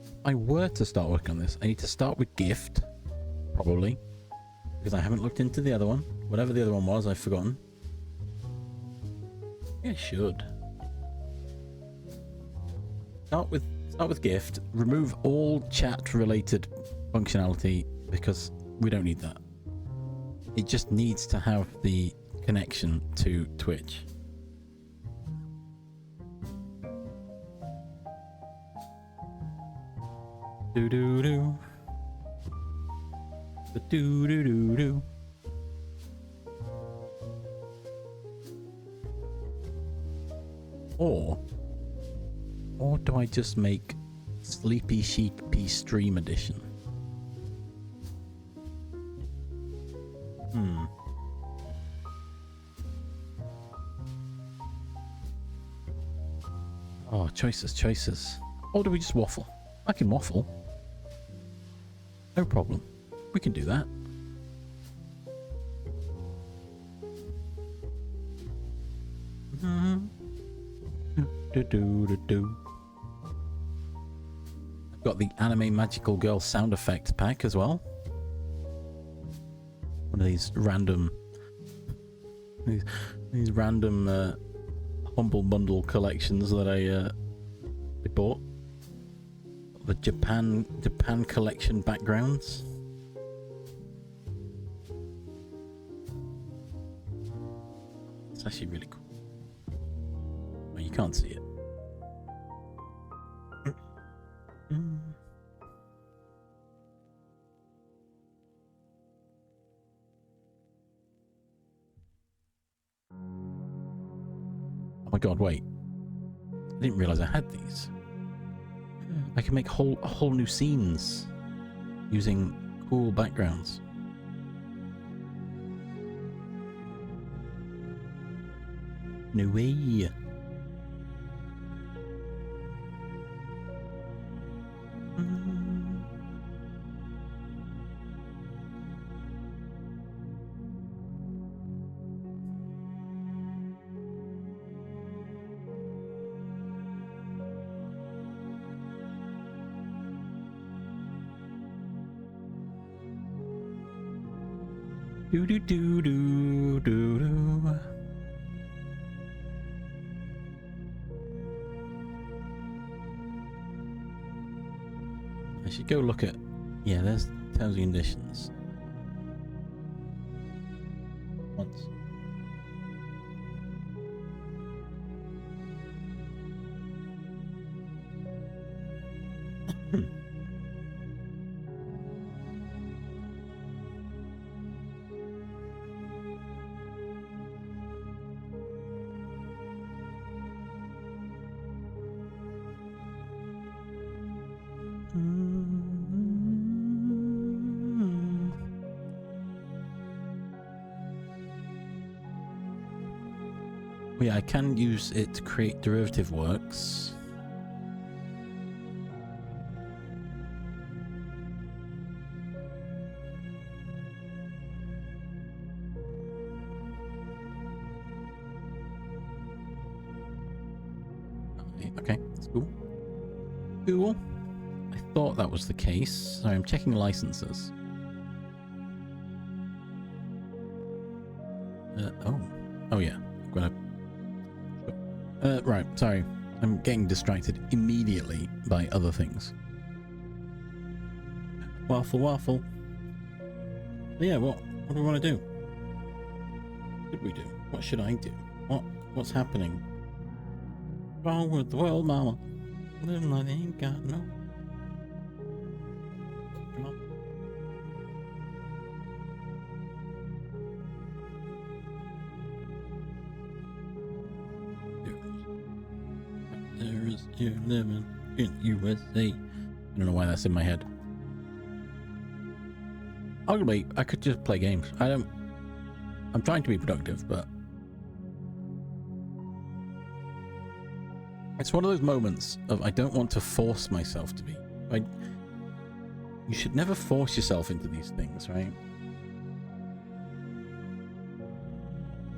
if I were to start working on this, I need to start with gift, probably, because I haven't looked into the other one. Whatever the other one was, I've forgotten. Yeah, I should. Start with gift. Remove all chat-related functionality because we don't need that. It just needs to have the connection to Twitch. Do do do. Do do do do. Or do I just make Sleepy Sheepy Stream Edition? Oh, choices. Or do we just waffle? I can waffle. No problem. We can do that. I've got the anime magical girl sound effects pack as well. One of these random humble bundle collections that I bought. The Japan collection backgrounds. It's actually really cool. Well, you can't see it. Oh my god, wait. I didn't realize I had these. I can make whole new scenes using cool backgrounds. No way. Do do do do do do. I should go look at. Yeah, there's terms and conditions. Once. Yeah, I can use it to create derivative works. Okay, that's cool. Cool. I thought that was the case. Sorry, I'm checking licenses. Oh yeah. I'm gonna. Right, sorry. I'm getting distracted immediately by other things. Waffle. But yeah, what do we want to do? What should we do? What should I do? What's happening? Wrong with the world, mama. Living like they ain't got no. You're living in USA. I don't know why that's in my head. Arguably, I could just play games. I'm trying to be productive, but it's one of those moments of I don't want to force myself to be. You should never force yourself into these things, right?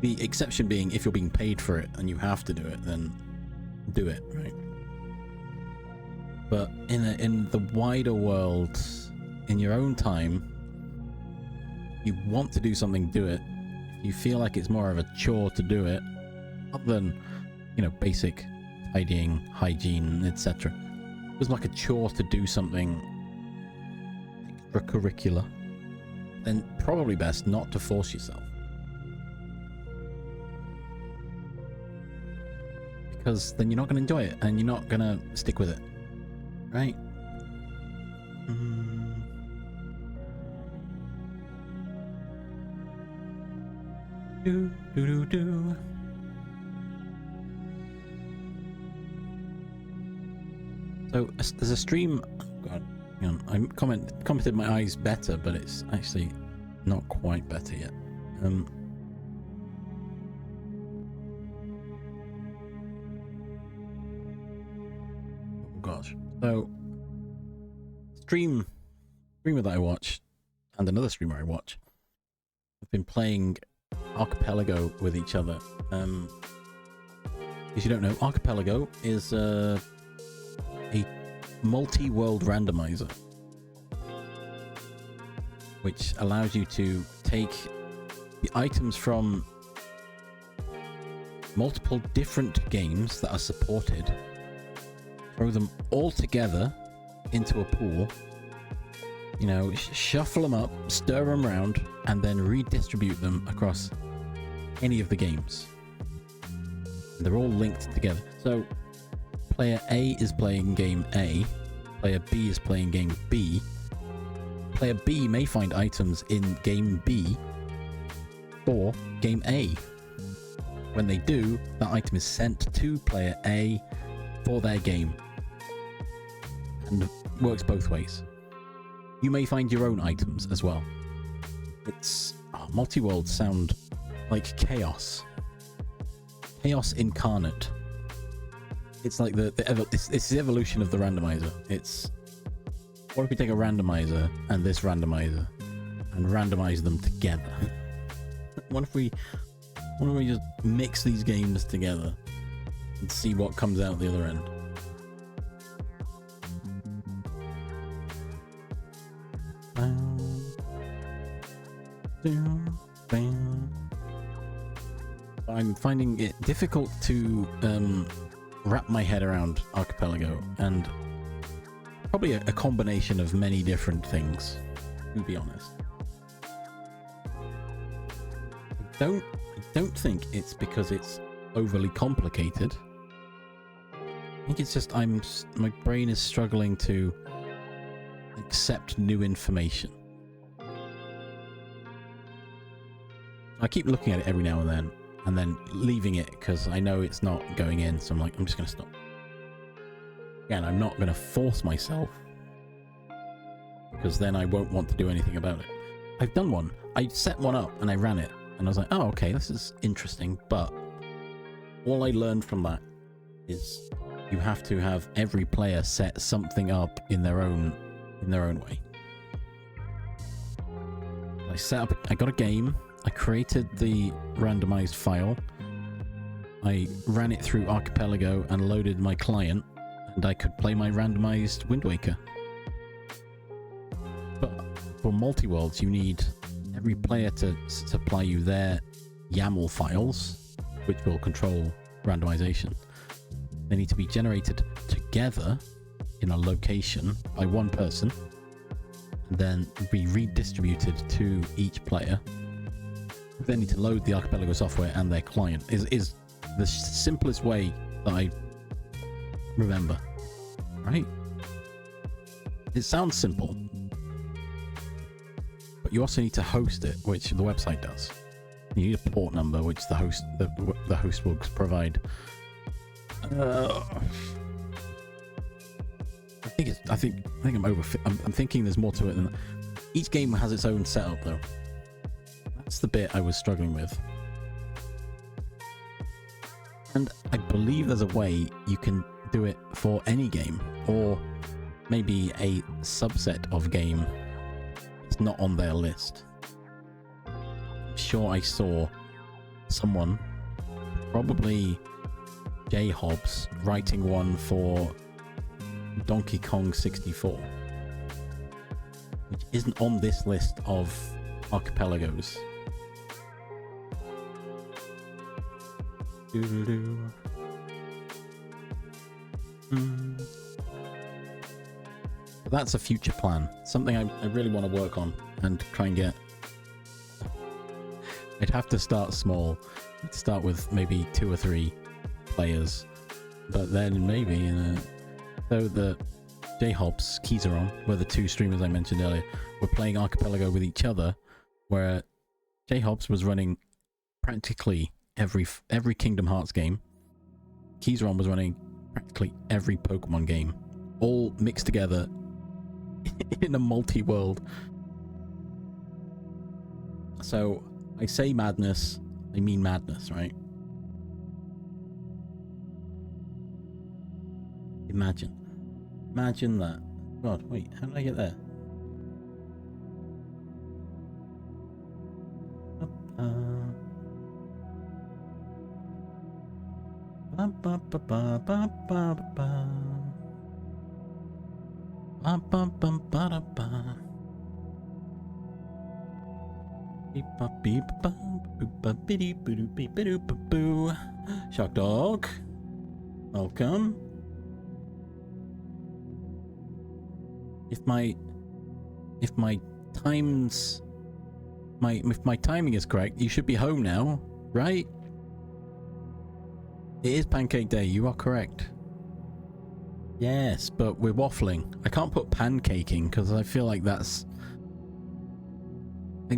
The exception being if you're being paid for it and you have to do it, then do it, right? But in the wider world, in your own time, you want to do something, do it. If you feel like it's more of a chore to do it, other than, you know, basic tidying, hygiene, etc. It was like a chore to do something extracurricular, then probably best not to force yourself. Because then you're not going to enjoy it and you're not going to stick with it. Right? Do, do, do, do. So there's a stream. Oh God, hang on. I commented my eyes better, but it's actually not quite better yet. Oh gosh. So streamer that I watch and another streamer I watch have been playing Archipelago with each other. If you don't know, Archipelago is a multi-world randomizer which allows you to take the items from multiple different games that are supported, throw them all together into a pool, you know, shuffle them up, stir them around, and then redistribute them across any of the games. And they're all linked together. So player A is playing game A, player B is playing game B. Player B may find items in game B for game A. When they do, that item is sent to player A for their game. And works both ways. You may find your own items as well. It's multi-world sound like chaos. Chaos incarnate. It's like it's the evolution of the randomizer. It's, what if we take a randomizer and this randomizer and randomize them together? What if we just mix these games together and see what comes out the other end? I'm finding it difficult to wrap my head around Archipelago, and probably a combination of many different things, to be honest. I don't think it's because it's overly complicated. I think it's just my brain is struggling to accept new information. I keep looking at it every now and then leaving it because I know it's not going in, so I'm just going to stop. Again, I'm not going to force myself, because then I won't want to do anything about it. I've done one. I set one up and I ran it, and I was like, oh, okay, this is interesting, but all I learned from that is you have to have every player set something up in their own way. I got a game. I created the randomized file. I ran it through Archipelago and loaded my client, and I could play my randomized Wind Waker. But for multi-worlds, you need every player to supply you their YAML files, which will control randomization. They need to be generated together in a location by one person, and then be redistributed to each player. They need to load the Archipelago software and their client. Is the simplest way that I remember, right? It sounds simple, but you also need to host it, which the website does. You need a port number, which the host will provide. I think I'm thinking there's more to it than that. Each game has its own setup, though. That's the bit I was struggling with. And I believe there's a way you can do it for any game, or maybe a subset of game that's not on their list. I'm sure I saw someone, probably J Hobbs, writing one for Donkey Kong 64, which isn't on this list of archipelagos. Doo-doo-doo. But that's a future plan. Something I really want to work on and try and get. I'd have to start small. I'd start with maybe 2 or 3 players. But then maybe so the J-Hobbs, Kizaron, were the 2 streamers I mentioned earlier, were playing Archipelago with each other, where J-Hobbs was running practically every Kingdom Hearts game. Kizaron was running practically every Pokemon game, all mixed together in a multi-world. So I say madness, I mean madness, right? Imagine that. God, wait, how did I get there? Shock Dog, welcome. If my timing is correct, you should be home now, right? It is Pancake Day, you are correct. Yes, but we're waffling. I can't put pancaking because I feel like that's...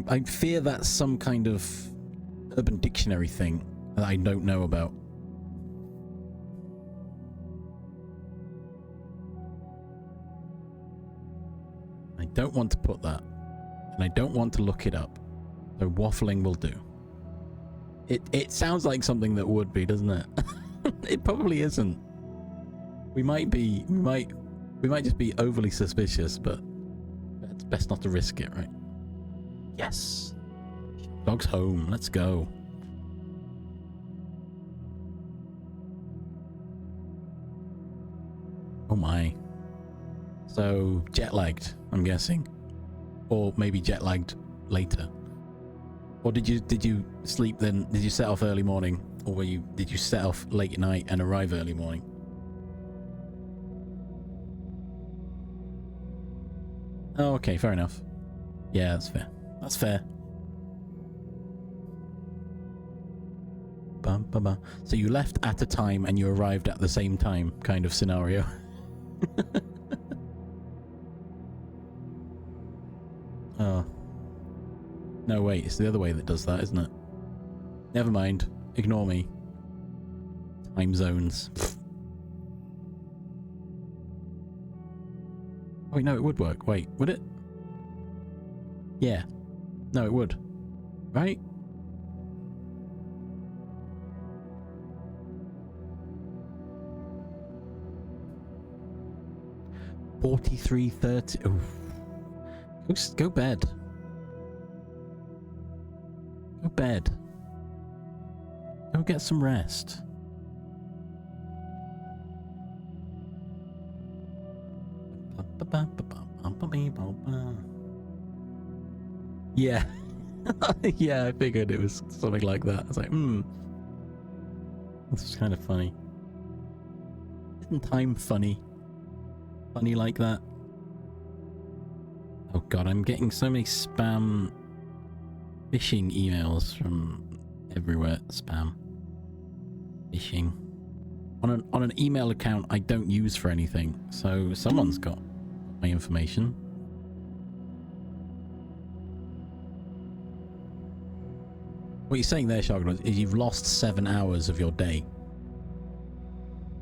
I fear that's some kind of Urban Dictionary thing that I don't know about. I don't want to put that. And I don't want to look it up. So waffling will do. It sounds like something that would be, doesn't it? It probably isn't. We might just be overly suspicious, but it's best not to risk it, right? Yes. Dog's home. Let's go. Oh my. So jet lagged, I'm guessing. Or maybe jet lagged later. Or did you sleep then? Did you set off early morning? Or did you set off late at night and arrive early morning? Oh, okay, fair enough. Yeah, that's fair. That's fair. Bum, bum, bum. So you left at a time and you arrived at the same time, kind of scenario. Oh. No, wait, it's the other way that does that, isn't it? Never mind. Ignore me. Time zones. Wait, no, it would work. Wait, would it? Yeah. No, it would. Right? $43.30. Oof. Go bed. Go bed. Go get some rest. Yeah. Yeah, I figured it was something like that. I was like, this is kind of funny. Isn't time funny? Funny like that? Oh god, I'm getting so many spam phishing emails from everywhere. Spam. Phishing. On an email account I don't use for anything, so someone's got my information. What you're saying there, Shargon, is you've lost 7 hours of your day.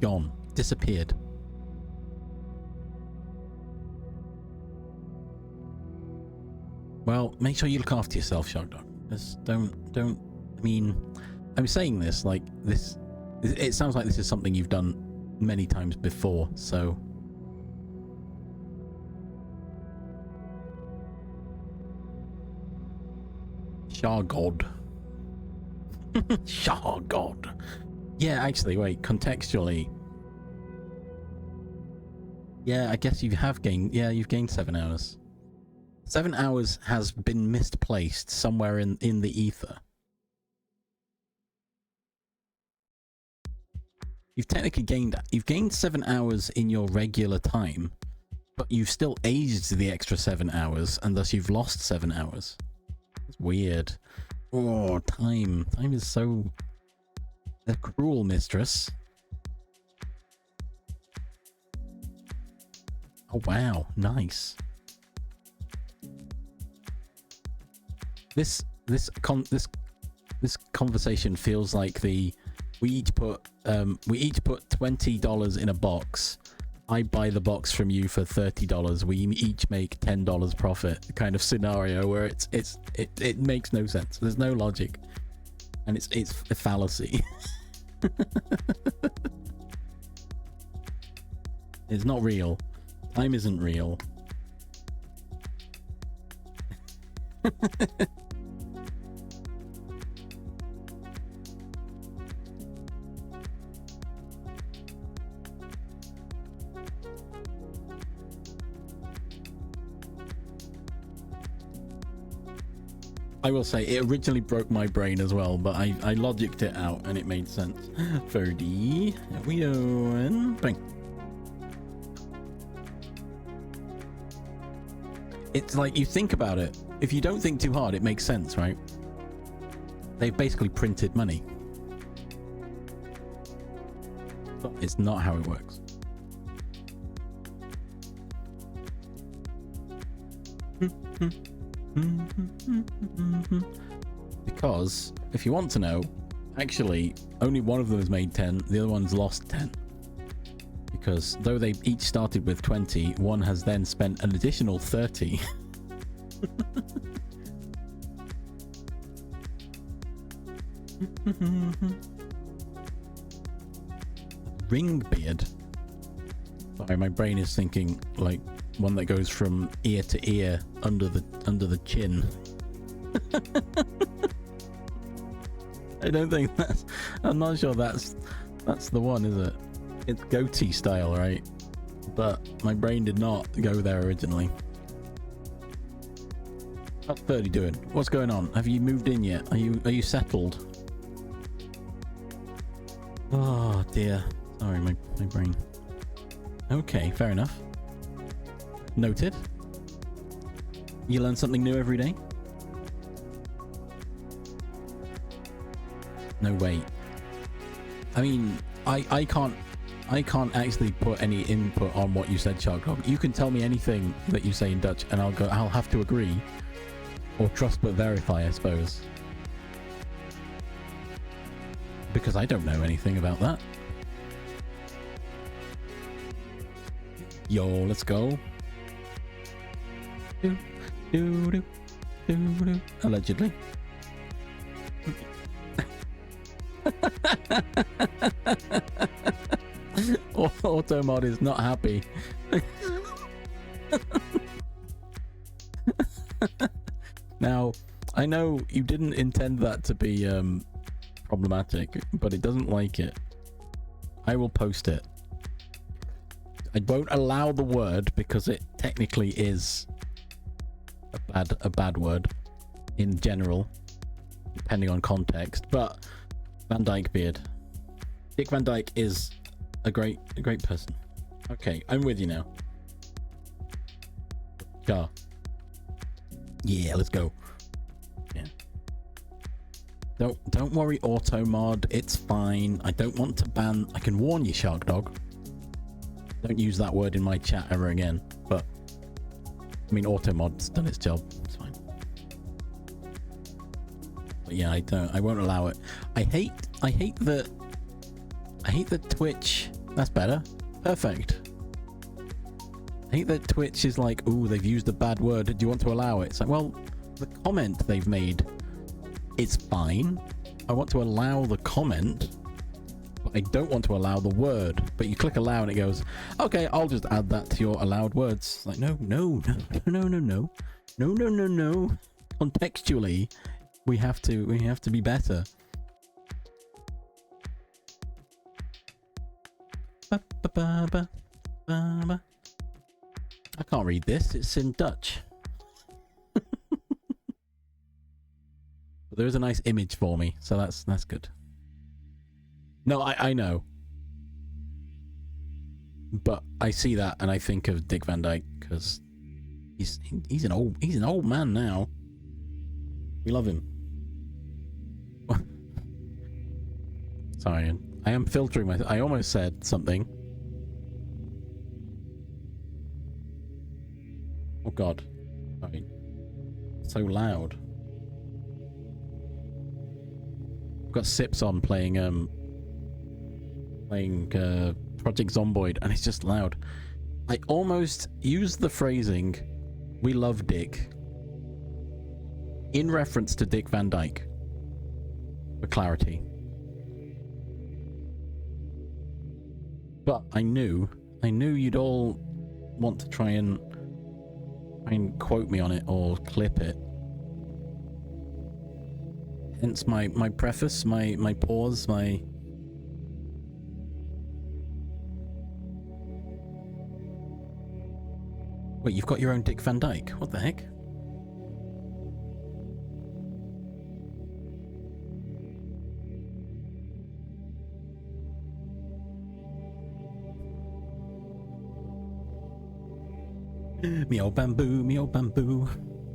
Gone. Disappeared. Well, make sure you look after yourself, Sharkdog. Just don't, I mean, I'm saying this like this, it sounds like this is something you've done many times before, so. Shargod. Oh, God. Yeah, actually, wait, contextually. Yeah, I guess you have gained... Yeah, you've gained 7 hours. 7 hours has been misplaced somewhere in the ether. You've technically gained 7 hours in your regular time, but you've still aged the extra 7 hours, and thus you've lost 7 hours. It's weird. Oh, time. Time is so... a cruel mistress. Oh, wow. Nice. This conversation feels like we each put $20 in a box. I buy the box from you for $30. We each make $10 profit kind of scenario where it makes no sense. There's no logic, and it's a fallacy. It's not real. Time isn't real. I will say, it originally broke my brain as well, but I logicked it out and it made sense. 30. There we go. And bang. It's like, you think about it. If you don't think too hard, it makes sense, right? They've basically printed money. But it's not how it works. Because, if you want to know, actually, only one of them has made 10, the other one's lost 10. Because though they each started with 20, one has then spent an additional 30. Ring beard. Sorry, my brain is thinking like one that goes from ear to ear under the chin. I don't think that's... I'm not sure that's the one, is it? It's goatee style, right? But my brain did not go there originally. How's 30 doing? What's going on? Have you moved in yet? Are you settled? Oh dear. Sorry, my brain. Okay, fair enough. Noted. You learn something new every day? No, wait. I mean, I can't actually put any input on what you said, Sharkdog. You can tell me anything that you say in Dutch and I'll have to agree. Or trust but verify, I suppose. Because I don't know anything about that. Yo, let's go. Allegedly. Automod is not happy. Now, I know you didn't intend that to be problematic, but it doesn't like it. I will post it. I won't allow the word because it technically is a bad word in general, depending on context. But Van Dyke beard. Dick Van Dyke is a great person. Okay, I'm with you now. Go. Yeah, let's go. Yeah. Don't worry, Automod. It's fine. I don't want to ban. I can warn you, Sharkdog. Don't use that word in my chat ever again. But I mean, Automod's done its job. It's fine. But yeah, I won't allow it. I hate the Twitch. That's better. Perfect. I hate that Twitch is like, ooh, they've used a bad word. Do you want to allow it? It's like, well, the comment they've made is fine. I want to allow the comment, but I don't want to allow the word. But you click allow and it goes, okay, I'll just add that to your allowed words. It's like, no. Contextually, we have to be better. ba, ba, ba, ba, ba, ba. I can't read this. It's in Dutch. But there is a nice image for me, so that's good. No, I know. But I see that and I think of Dick Van Dyke because he's an old man now. We love him. Sorry, I am filtering my. I almost said something. Oh God! Sorry. So loud. I've got Sips on playing Project Zomboid, and it's just loud. I almost used the phrasing "we love Dick" in reference to Dick Van Dyke for clarity. But I knew you'd all want to try and quote me on it or clip it. Hence my preface, my pause, my... Wait, you've got your own Dick Van Dyke? What the heck? Me old bamboo, me old bamboo.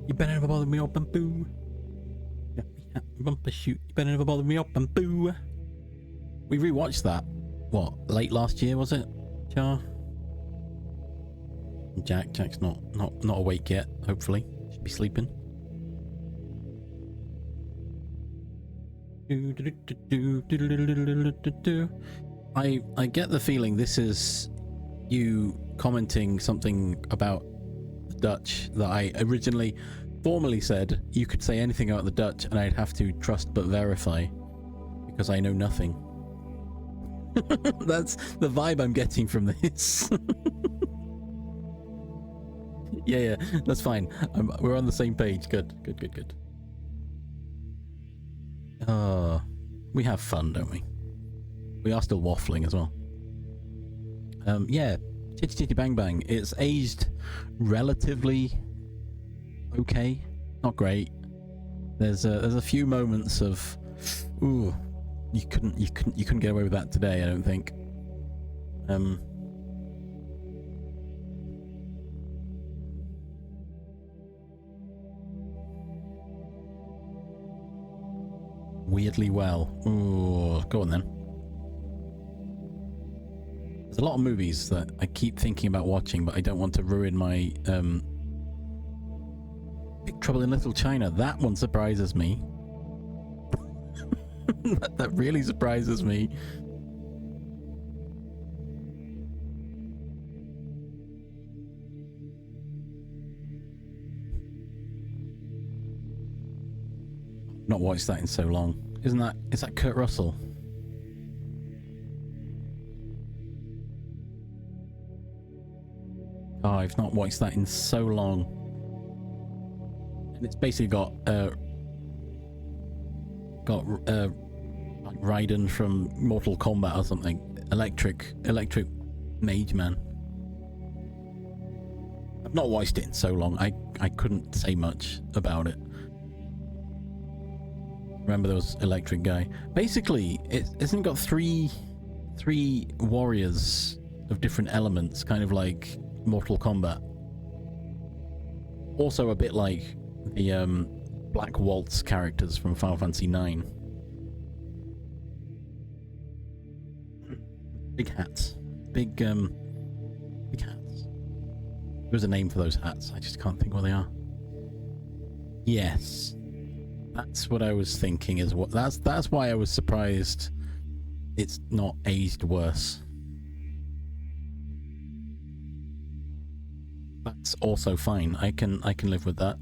You better never bother me old bamboo. Bumper shoot, you better never bother me old bamboo. We rewatched that, what, late last year was it, Char? Jack's not awake yet, hopefully. Should be sleeping. I get the feeling this is you commenting something about the Dutch that I originally formally said you could say anything about the Dutch and I'd have to trust but verify because I know nothing. That's the vibe I'm getting from this. Yeah, that's fine. We're on the same page. Good. We have fun, don't we? We are still waffling as well. Yeah, Chitty Chitty Bang Bang. It's aged relatively okay, not great. There's a few moments of, ooh, you couldn't get away with that today, I don't think. Weirdly well. Ooh, go on then. There's a lot of movies that I keep thinking about watching, but I don't want to ruin my Big Trouble in Little China. That one surprises me. that really surprises me. Not watched that in so long. Is that Kurt Russell? Oh, I've not watched that in so long. And it's basically got like Raiden from Mortal Kombat or something. Electric Mage Man. I've not watched it in so long. I couldn't say much about it. Remember there was Electric Guy. Basically, isn't got three warriors of different elements, kind of like Mortal Kombat. Also a bit like the Black Waltz characters from Final Fantasy IX. Big hats. Big hats. There's a name for those hats. I just can't think what they are. Yes. That's what I was thinking is what that's why I was surprised it's not aged worse. That's also fine. I can live with that.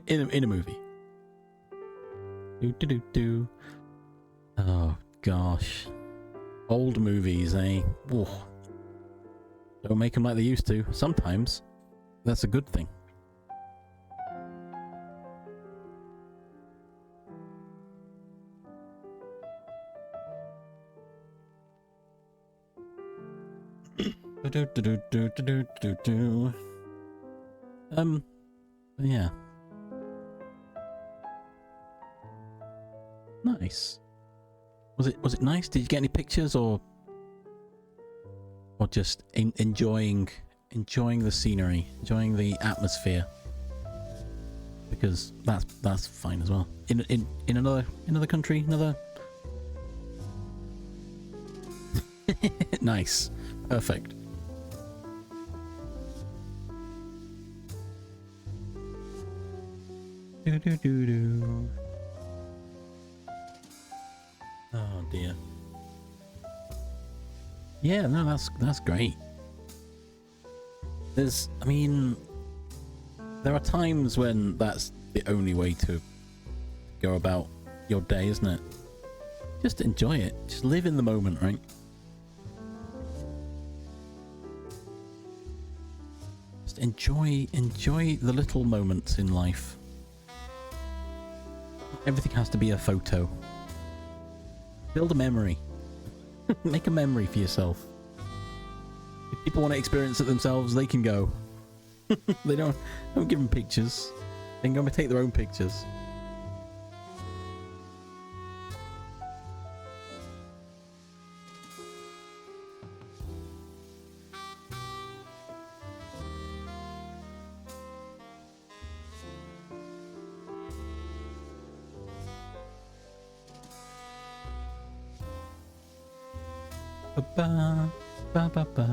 in a movie. Oh gosh. Old movies, eh? Ooh. Don't make them like they used to. Sometimes that's a good thing. Yeah. Nice. Was it nice? Did you get any pictures or just enjoying the scenery, enjoying the atmosphere? Because that's fine as well. In another country, another. Nice. Perfect. Oh dear. Yeah, no, that's great. I mean, there are times when that's the only way to go about your day, isn't it? Just enjoy it. Just live in the moment, right? Just enjoy the little moments in life. Everything has to be a photo. Build a memory. Make a memory for yourself. If people want to experience it themselves, they can go. They don't give them pictures. They can go and take their own pictures. Ba ba ba ba.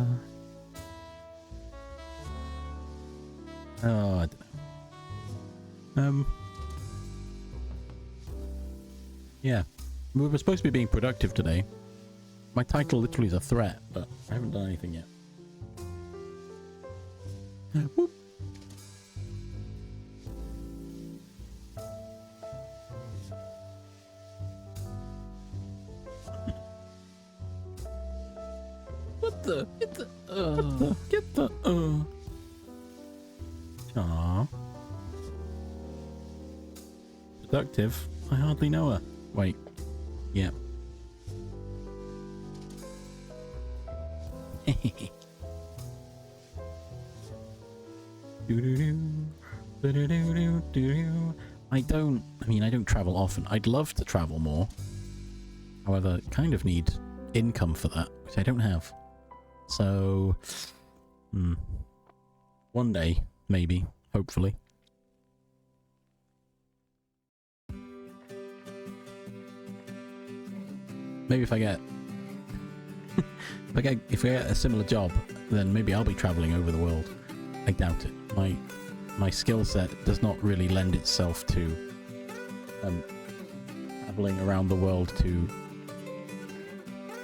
Oh, I don't know. Yeah, we were supposed to be being productive today. My title literally is a threat, but I haven't done anything yet. Whoop. Get the Aww. Productive? I hardly know her. Wait. Yeah. I don't travel often. I'd love to travel more. However, kind of need income for that, which I don't have. So, one day, maybe, hopefully. Maybe if I get if I get a similar job, then maybe I'll be traveling over the world. I doubt it. My skill set does not really lend itself to traveling around the world to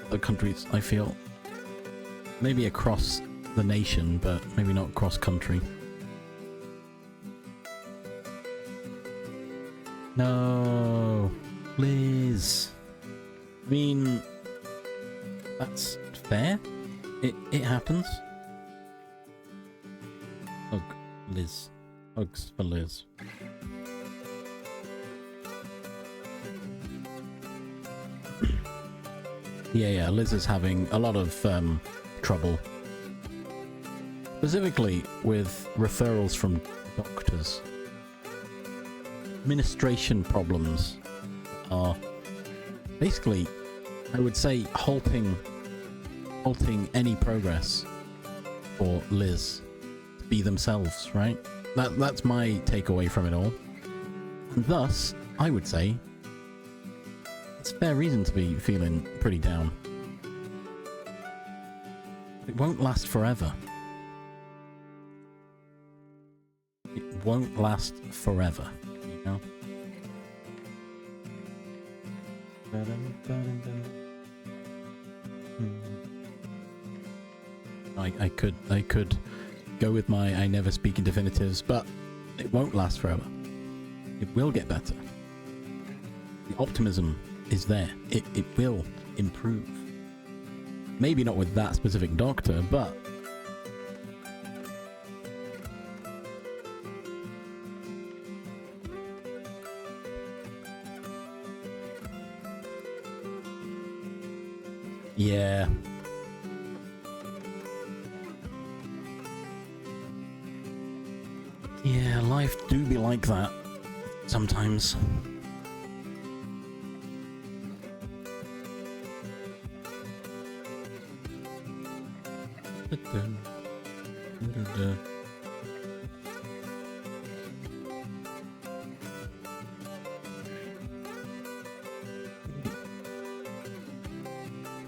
other countries, I feel. Maybe across the nation, but maybe not cross country. No, Liz. I mean, that's fair. It happens. Hug, Liz. Hugs for Liz. Yeah, Liz is having a lot of trouble. Specifically with referrals from doctors. Administration problems are basically, I would say, halting any progress for Liz to be themselves, right? That's my takeaway from it all. And thus, I would say, it's a fair reason to be feeling pretty down. It won't last forever. It won't last forever, you know? I could go with my I never speak in definitives, but it won't last forever. It will get better. The optimism is there. It will improve. Maybe not with that specific doctor, but yeah. Yeah, life do be like that sometimes. I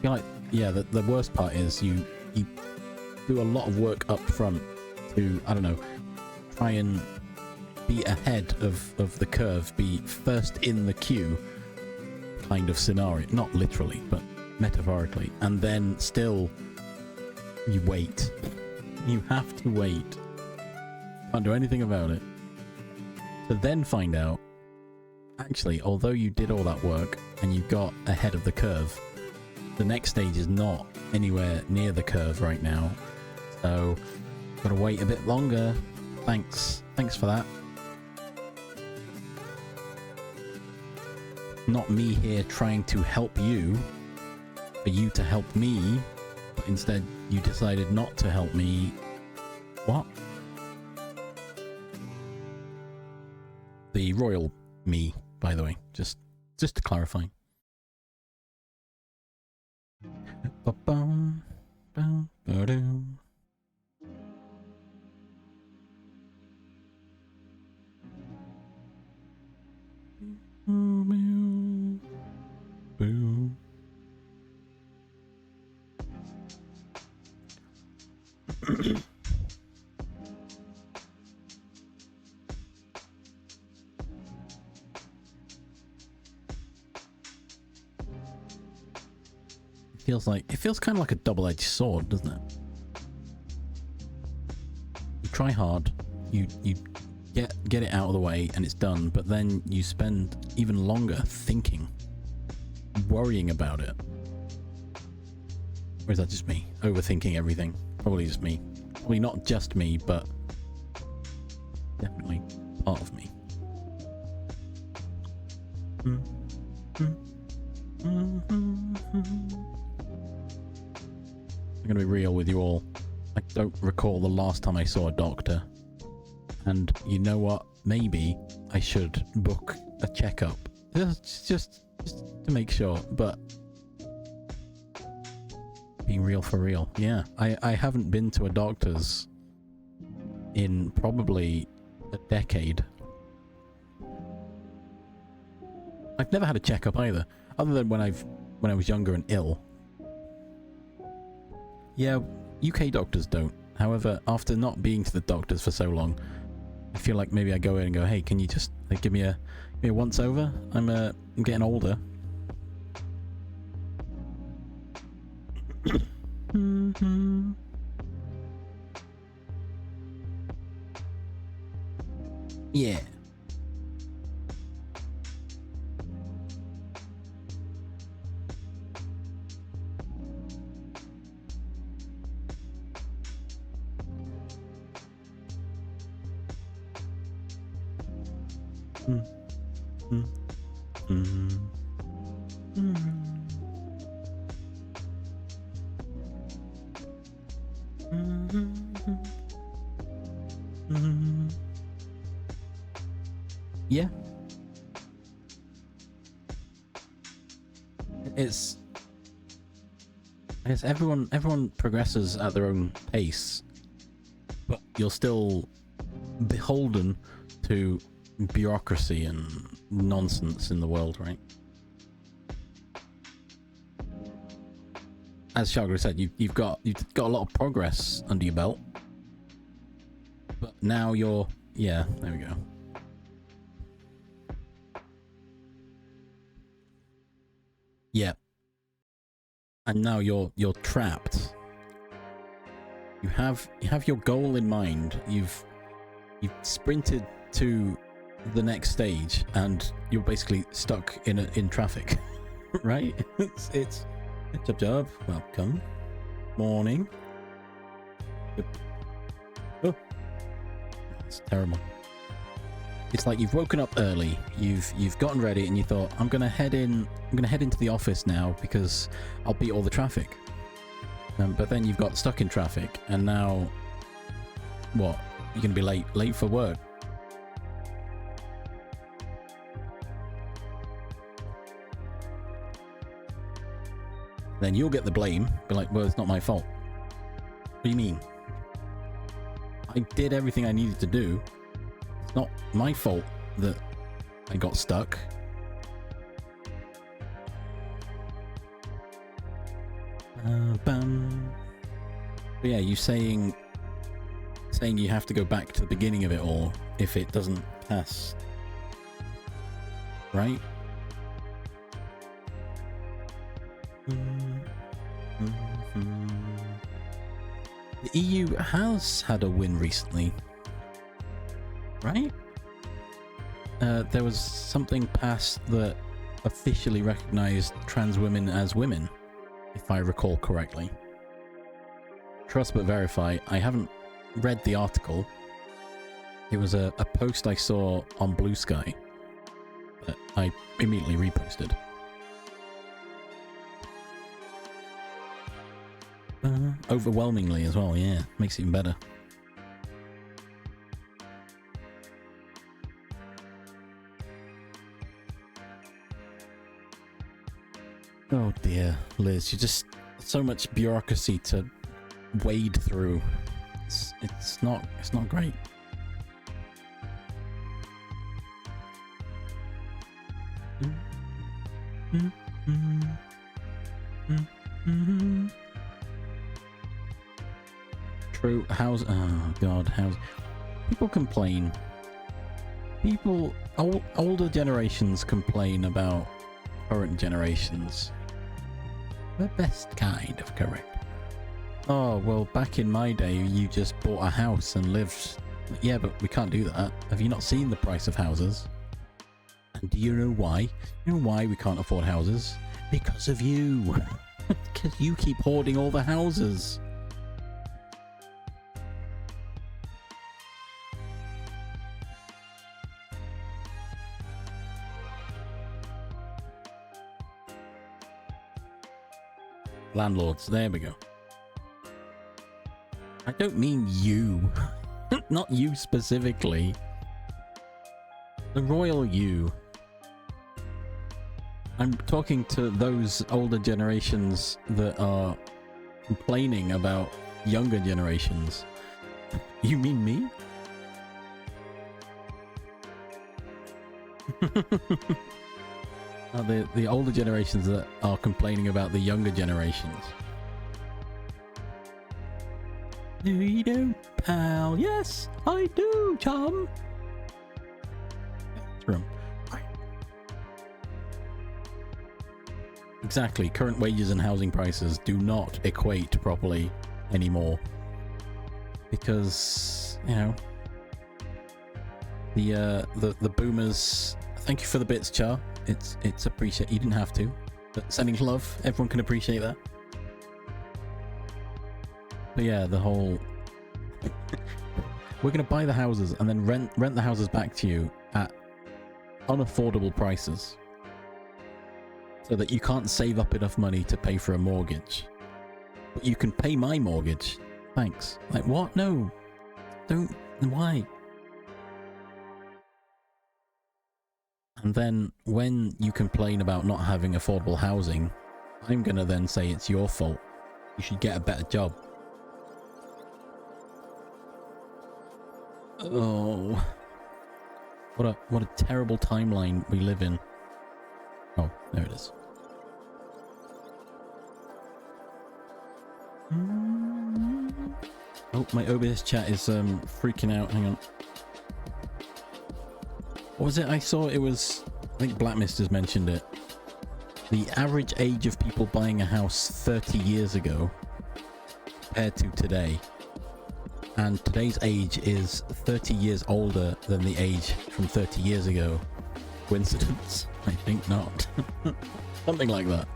feel like, yeah, the worst part is you do a lot of work up front to, I don't know, try and be ahead of the curve, be first in the queue kind of scenario. Not literally, but metaphorically. And then still, you wait. You have to wait. Can't do anything about it. To then find out, actually, although you did all that work and you got ahead of the curve, the next stage is not anywhere near the curve right now. So, gotta wait a bit longer. Thanks for that. Not me here trying to help you, for you to help me, but instead you decided not to help me. What? The royal me, by the way, just to clarify. Ba-bum, bum, ba-dum. Boo. It feels kind of like a double-edged sword, doesn't it? You try hard, you get it out of the way and it's done, but then you spend even longer thinking, worrying about it. Or is that just me overthinking everything? Probably just me. Probably not just me, but definitely part of me. I'm gonna be real with you all. I don't recall the last time I saw a doctor. And you know what? Maybe I should book a checkup. Just to make sure, but being real for real. Yeah, I haven't been to a doctor's in probably a decade. I've never had a checkup either, other than when I was younger and ill. Yeah, UK doctors don't. However, after not being to the doctors for so long, I feel like maybe I go in and go, hey, can you just give me a once over? I'm getting older. Yeah. Yeah. It's, I guess everyone progresses at their own pace, but you're still beholden to bureaucracy and nonsense in the world, right? As Shagra said, you've got a lot of progress under your belt, but now you're, yeah, there we go. Yeah. And now you're trapped. You have your goal in mind. You've sprinted to the next stage, and you're basically stuck in traffic, right? It's job. Welcome. Morning. Yep. Oh, that's terrible. It's like you've woken up early, you've gotten ready, and you thought, I'm gonna head into the office now because I'll beat all the traffic. But then you've got stuck in traffic, and now what? You're gonna be late for work. Then you'll get the blame. Be like, well, it's not my fault. What do you mean? I did everything I needed to do. It's not my fault that I got stuck. But yeah, you saying you have to go back to the beginning of it all if it doesn't pass, right? The EU has had a win recently, right? There was something passed that officially recognized trans women as women, if I recall correctly. Trust but verify. I haven't read the article. It was a post I saw on Blue Sky that I immediately reposted. Overwhelmingly as well, yeah. Makes it even better. Oh dear, Liz, you're just so much bureaucracy to wade through. It's not great. True. Oh god, how's people complain? Older generations complain about current generations. The best kind of correct. Oh, well, back in my day, you just bought a house and lived. Yeah, but we can't do that. Have you not seen the price of houses? And do you know why? You know why we can't afford houses? Because of you. Because you keep hoarding all the houses. Landlords, there we go. I don't mean you. Not you specifically. The royal you. I'm talking to those older generations that are complaining about younger generations. You mean me? The older generations that are complaining about the younger generations. No, you don't, pal. Yes, I do, chum. Room. Exactly. Current wages and housing prices do not equate properly anymore. Because, you know, the boomers. Thank you for the bits, Char. It's appreciate. You didn't have to, but sending love. Everyone can appreciate that. But yeah, the whole we're gonna buy the houses and then rent the houses back to you at unaffordable prices, so that you can't save up enough money to pay for a mortgage, but you can pay my mortgage. Thanks. Like what? No, don't. Why? And then when you complain about not having affordable housing, I'm gonna then say it's your fault. You should get a better job. Oh, what a terrible timeline we live in. Oh, there it is. Oh, my OBS chat is freaking out. Hang on. What was it I saw? It was, I think Black Mist has mentioned it. The average age of people buying a house 30 years ago compared to today. And today's age is 30 years older than the age from 30 years ago. Coincidence? I think not. Something like that.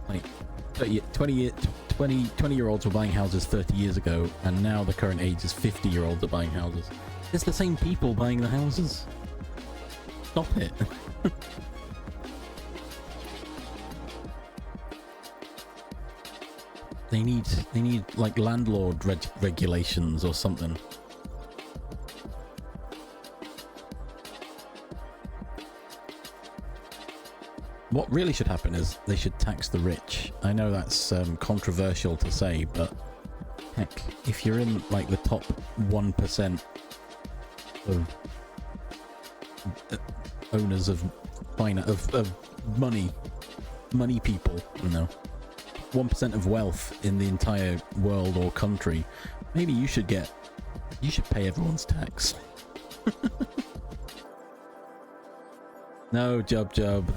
Like, 20-year-olds were buying houses 30 years ago, and now the current age is 50-year-olds are buying houses. It's the same people buying the houses. Stop it. They need like landlord regulations or something. What really should happen is they should tax the rich. I know that's controversial to say, but heck, if you're in like the top 1% of owners of money people, you know, 1% of wealth in the entire world or country, maybe you should pay everyone's tax. No, Jub,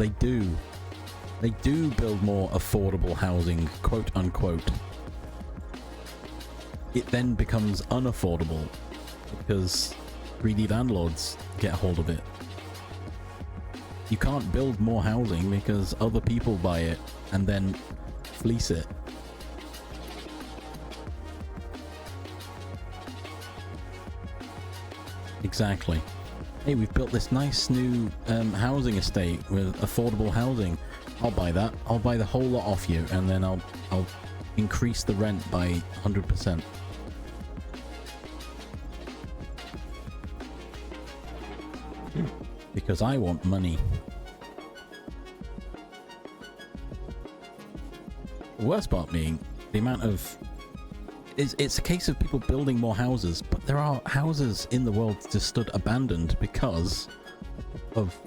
they do build more affordable housing, quote unquote. It then becomes unaffordable because greedy landlords get a hold of it. You can't build more housing because other people buy it and then fleece it. Exactly. Hey, we've built this nice new housing estate with affordable housing. I'll buy that. I'll buy the whole lot off you, and then I'll increase the rent by 100%. Because I want money. The worst part being the amount of... It's a case of people building more houses, but there are houses in the world just stood abandoned because of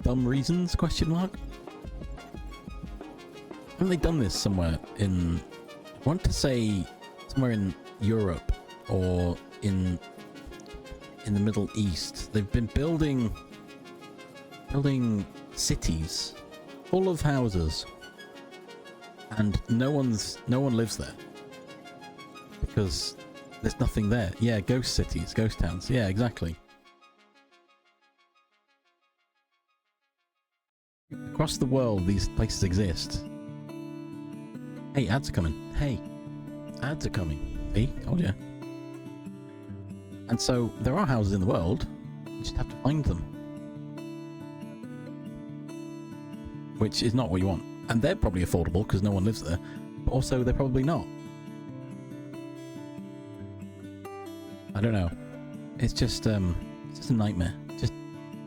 dumb reasons, question mark? Haven't they done this somewhere in... I want to say somewhere in Europe or in the Middle East. They've been building cities full of houses, and no one lives there because there's nothing there. Yeah, ghost cities, ghost towns. Yeah, exactly. Across the world, these places exist. Hey, ads are coming. Hey, ads are coming. See, told ya. And so there are houses in the world. You just have to find them, which is not what you want. And they're probably affordable because no one lives there, but also they're probably not. I don't know. It's just a nightmare. Just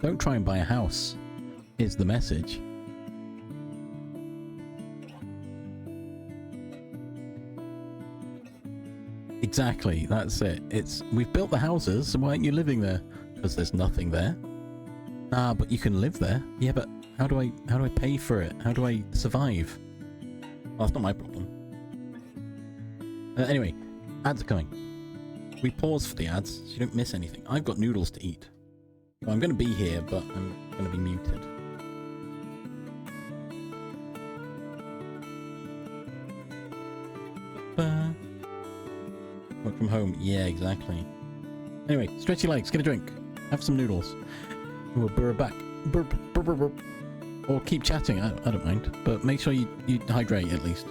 don't try and buy a house, is the message. Exactly, that's it. We've built the houses, so why aren't you living there? Because there's nothing there. Ah, but you can live there. Yeah, but how do I pay for it? How do I survive? Well, that's not my problem. Anyway, ads are coming. We pause for the ads so you don't miss anything. I've got noodles to eat. Well, I'm going to be here, but I'm going to be muted. Work from home. Yeah, exactly. Anyway, stretch your legs, get a drink, have some noodles. We'll burr back. Burp, burp, burp, burp. Or keep chatting, I don't mind. But make sure you hydrate at least.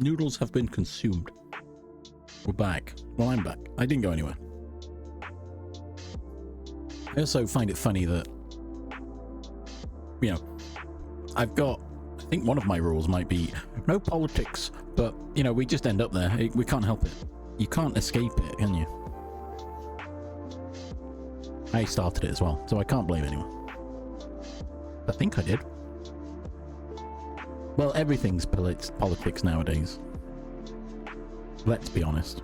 Noodles have been consumed. We're back. Well, I'm back. I didn't go anywhere. I also find it funny that, you know, I've got, I think one of my rules might be no politics, but, you know, we just end up there. We can't help it. You can't escape it, can you? I started it as well, so I can't blame anyone. I think I did. Well, everything's politics nowadays. Let's be honest.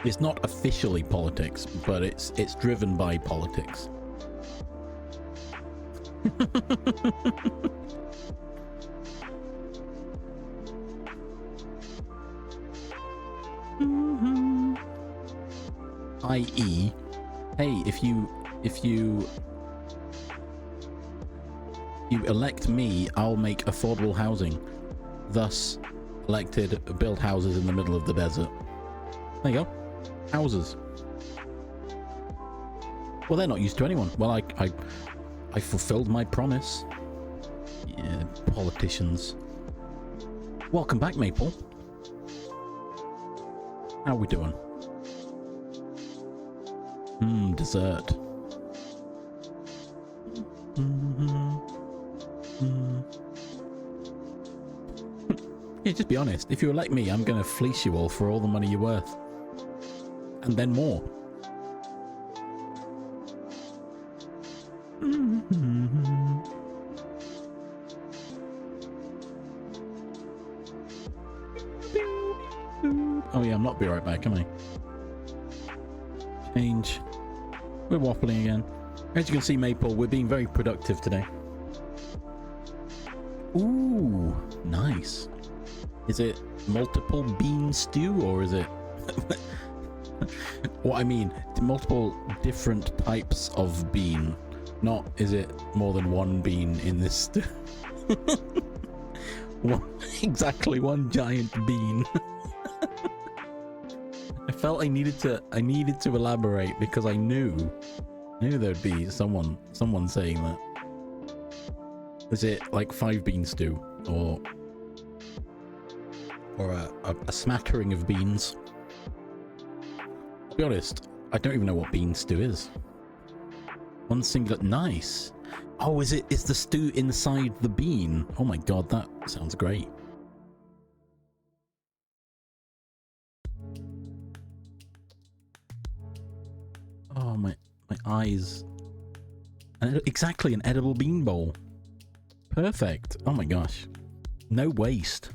It's not officially politics, but it's driven by politics. I.e., hey, if you elect me, I'll make affordable housing. Thus, elected build houses in the middle of the desert. There you go. Houses. Well, they're not used to anyone. Well, I fulfilled my promise. Yeah, politicians. Welcome back, Maple. How we doing? Dessert. Yeah, just be honest. If you elect me, I'm gonna fleece you all for all the money you're worth. And then more. Oh yeah, I'm not be right back, am I? Change. We're waffling again. As you can see, Maple, we're being very productive today. Ooh, nice. Is it multiple bean stew, or is it... What I mean, multiple different types of bean. Not, is it more than one bean in this stew? Exactly one giant bean. I felt I needed to elaborate because I knew there'd be someone saying that. Is it like 5 bean stew, or a smattering of beans? To be honest, I don't even know what bean stew is. One singular. Nice. Oh, is the stew inside the bean? Oh my god, that sounds great. Oh, my eyes. Exactly, an edible bean bowl. Perfect. Oh my gosh. No waste.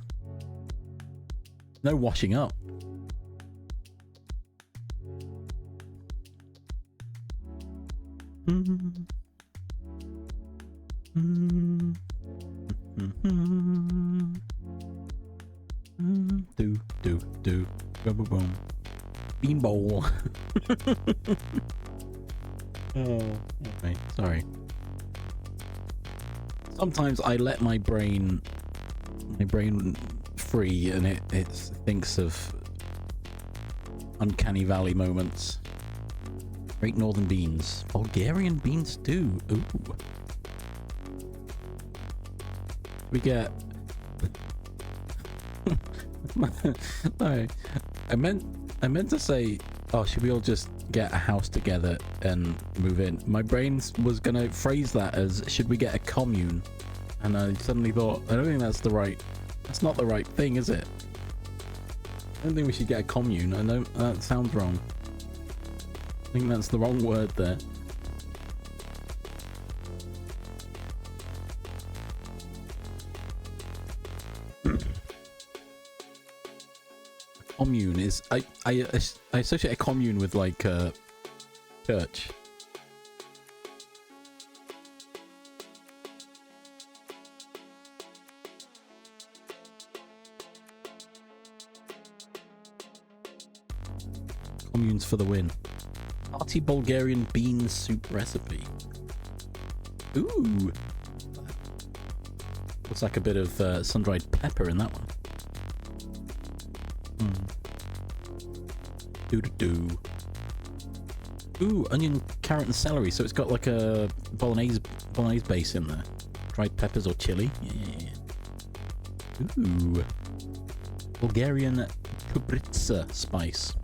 No washing up. Do. Boom, boom, boom. Bean bowl. Oh, okay. Sorry. Sometimes I let my brain free, and it thinks of uncanny valley moments. Great Northern beans. Bulgarian bean stew. Ooh. We get... No, I meant to say, oh, should we all just get a house together and move in? My brain was gonna phrase that as, should we get a commune? And I suddenly thought, I don't think that's not the right thing, is it? I don't think we should get a commune. I know that sounds wrong. I think that's the wrong word there. Commune is... I associate a commune with, like, church. Communes for the win. Hearty Bulgarian bean soup recipe. Ooh! Looks like a bit of sun-dried pepper in that one. Do. Ooh, onion, carrot, and celery. So it's got like a bolognese base in there. Dried peppers or chili. Yeah. Ooh. Bulgarian Kubritsa spice.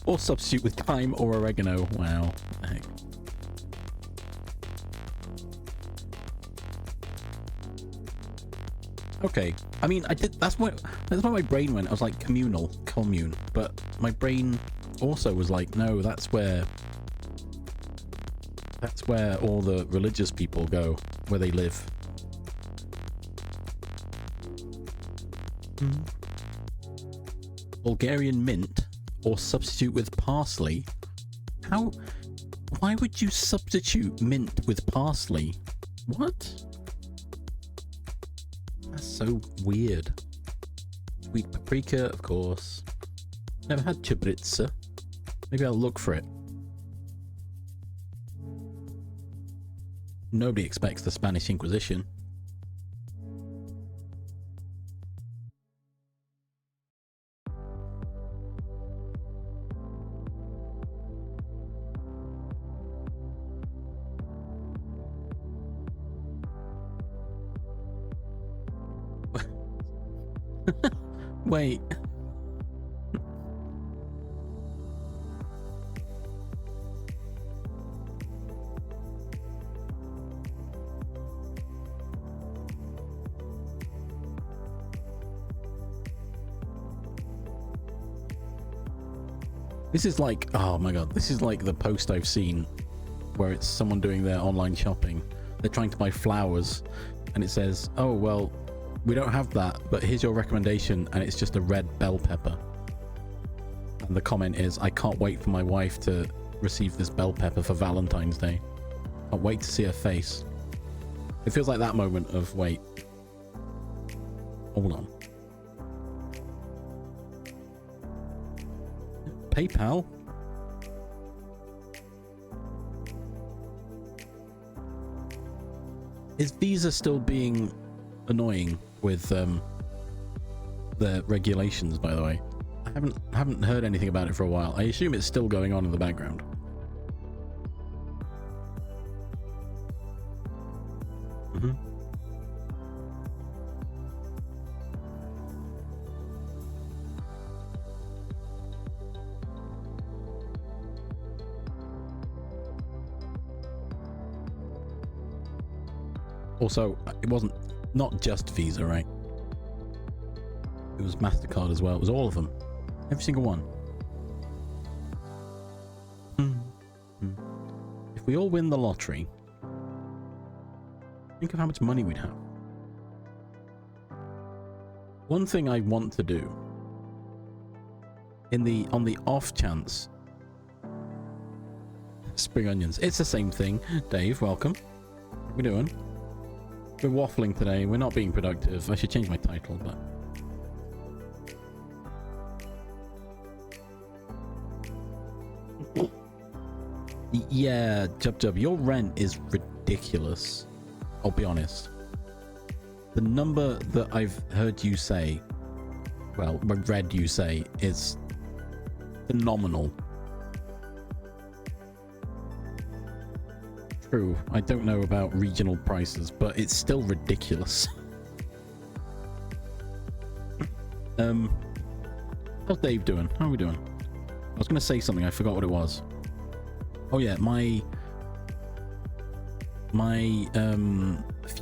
Or substitute with thyme or oregano. Wow. What the heck? Okay. I mean, that's where my brain went. I was like, commune. But my brain also was like, no, that's where all the religious people go, where they live. Bulgarian mint or substitute with parsley. Why would you substitute mint with parsley? What? That's so weird. Sweet paprika, of course. Never had chibritsa. Maybe I'll look for it. Nobody expects the Spanish Inquisition. Wait. This is like, oh my god, this is like the post I've seen where it's someone doing their online shopping. They're trying to buy flowers and it says, oh, well, we don't have that, but here's your recommendation, and it's just a red bell pepper. And the comment is, I can't wait for my wife to receive this bell pepper for Valentine's Day. Can't wait to see her face. It feels like that moment of, wait. Hold on. PayPal? Is Visa still being annoying with the regulations, by the way? I haven't heard anything about it for a while. I assume it's still going on in the background. Also, it wasn't not just Visa, right? It was MasterCard as well. It was all of them. Every single one. If we all win the lottery, think of how much money we'd have. One thing I want to do on the off chance. Spring onions. It's the same thing. Dave, welcome. What are we doing? We're waffling today. We're not being productive. I should change my title, but... Yeah, Jub, your rent is ridiculous. I'll be honest. The number that I've heard you say, well, read you say, is phenomenal. True, I don't know about regional prices, but it's still ridiculous. How's Dave doing? How are we doing? I was going to say something, I forgot what it was. Oh yeah, my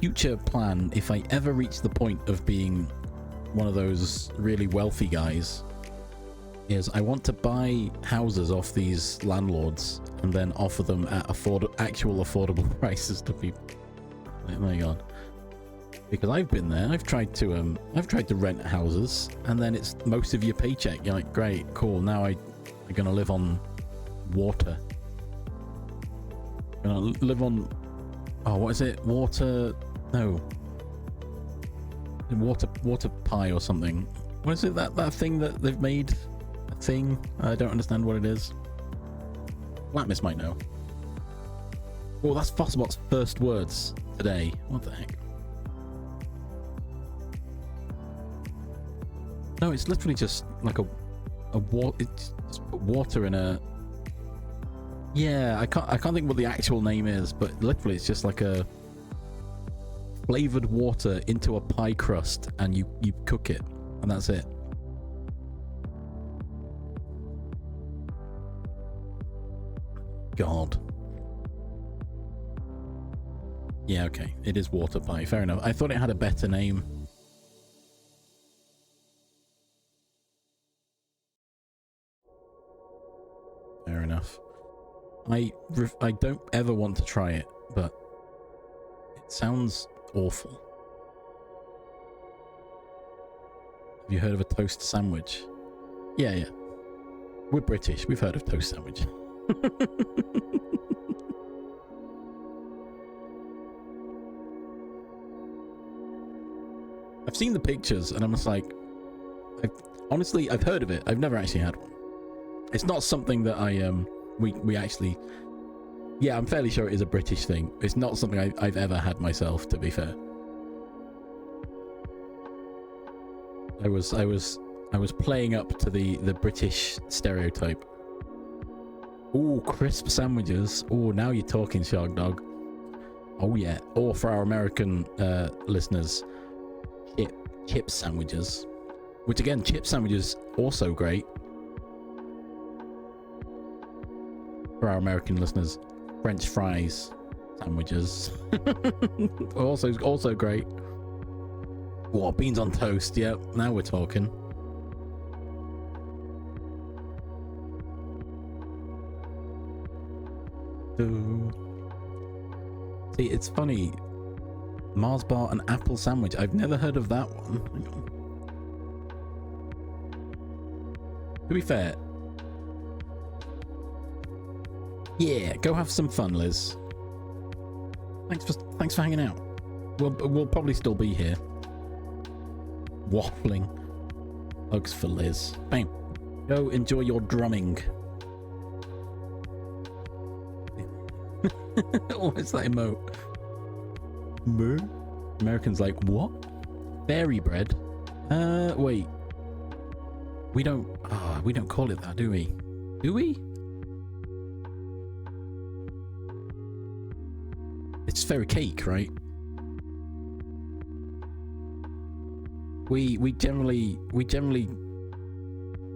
future plan, if I ever reach the point of being one of those really wealthy guys, is I want to buy houses off these landlords and then offer them at actual affordable prices to people. Oh my god. Because I've been there. I've tried to rent houses, and then it's most of your paycheck. You're like, great, cool. Now I'm gonna live on water. I'm gonna live on, oh, what is it? Water pie or something. What is it? That thing that they've made a thing? I don't understand what it is. Latmis might know. Oh, that's Fossbot's first words today. What the heck? No, it's literally just like it's just put water in a... Yeah, I can't think what the actual name is, but literally it's just like a flavored water into a pie crust and you cook it, and that's it. God. Yeah, okay. It is water pie. Fair enough. I thought it had a better name. Fair enough. I don't ever want to try it, but it sounds awful. Have you heard of a toast sandwich? Yeah, yeah. We're British. We've heard of toast sandwich. I've seen the pictures and I'm just like, honestly, I've heard of it. I've never actually had one. It's not something that we actually, yeah, I'm fairly sure it is a British thing. It's not something I've ever had myself, to be fair. I was playing up to the British stereotype. Ooh, crisp sandwiches. Oh, now you're talking, Shark Dog. Oh yeah. Or for our American listeners, chip sandwiches. Which again, chip sandwiches also great. For our American listeners, French fries sandwiches. also great. Oh, beans on toast. Yep, now we're talking. See, it's funny. Mars bar and apple sandwich. I've never heard of that one. Hang on. To be fair, yeah, go have some fun, Liz. Thanks for hanging out. We'll probably still be here. Waffling. Hugs for Liz. Bam. Go enjoy your drumming. What is that emote? Moo? Americans like, what? Fairy bread? Wait. We don't call it that, do we? Do we? It's fairy cake, right? We generally,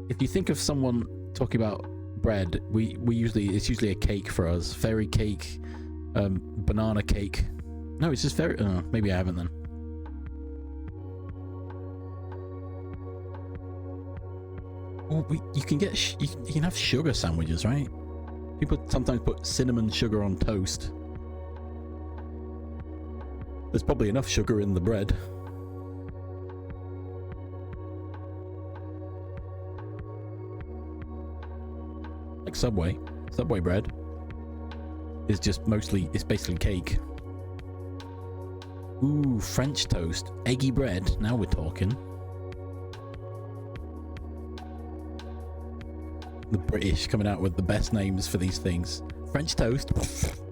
if you think of someone talking about bread, it's usually a cake for us. Fairy cake, banana cake. No, it's just fairy. Maybe I haven't then. Oh, you can get you can have sugar sandwiches, right? People sometimes put cinnamon sugar on toast. There's probably enough sugar in the bread. Like Subway bread is just mostly, it's basically cake. Ooh, French toast, eggy bread. Now we're talking. The British coming out with the best names for these things. French toast?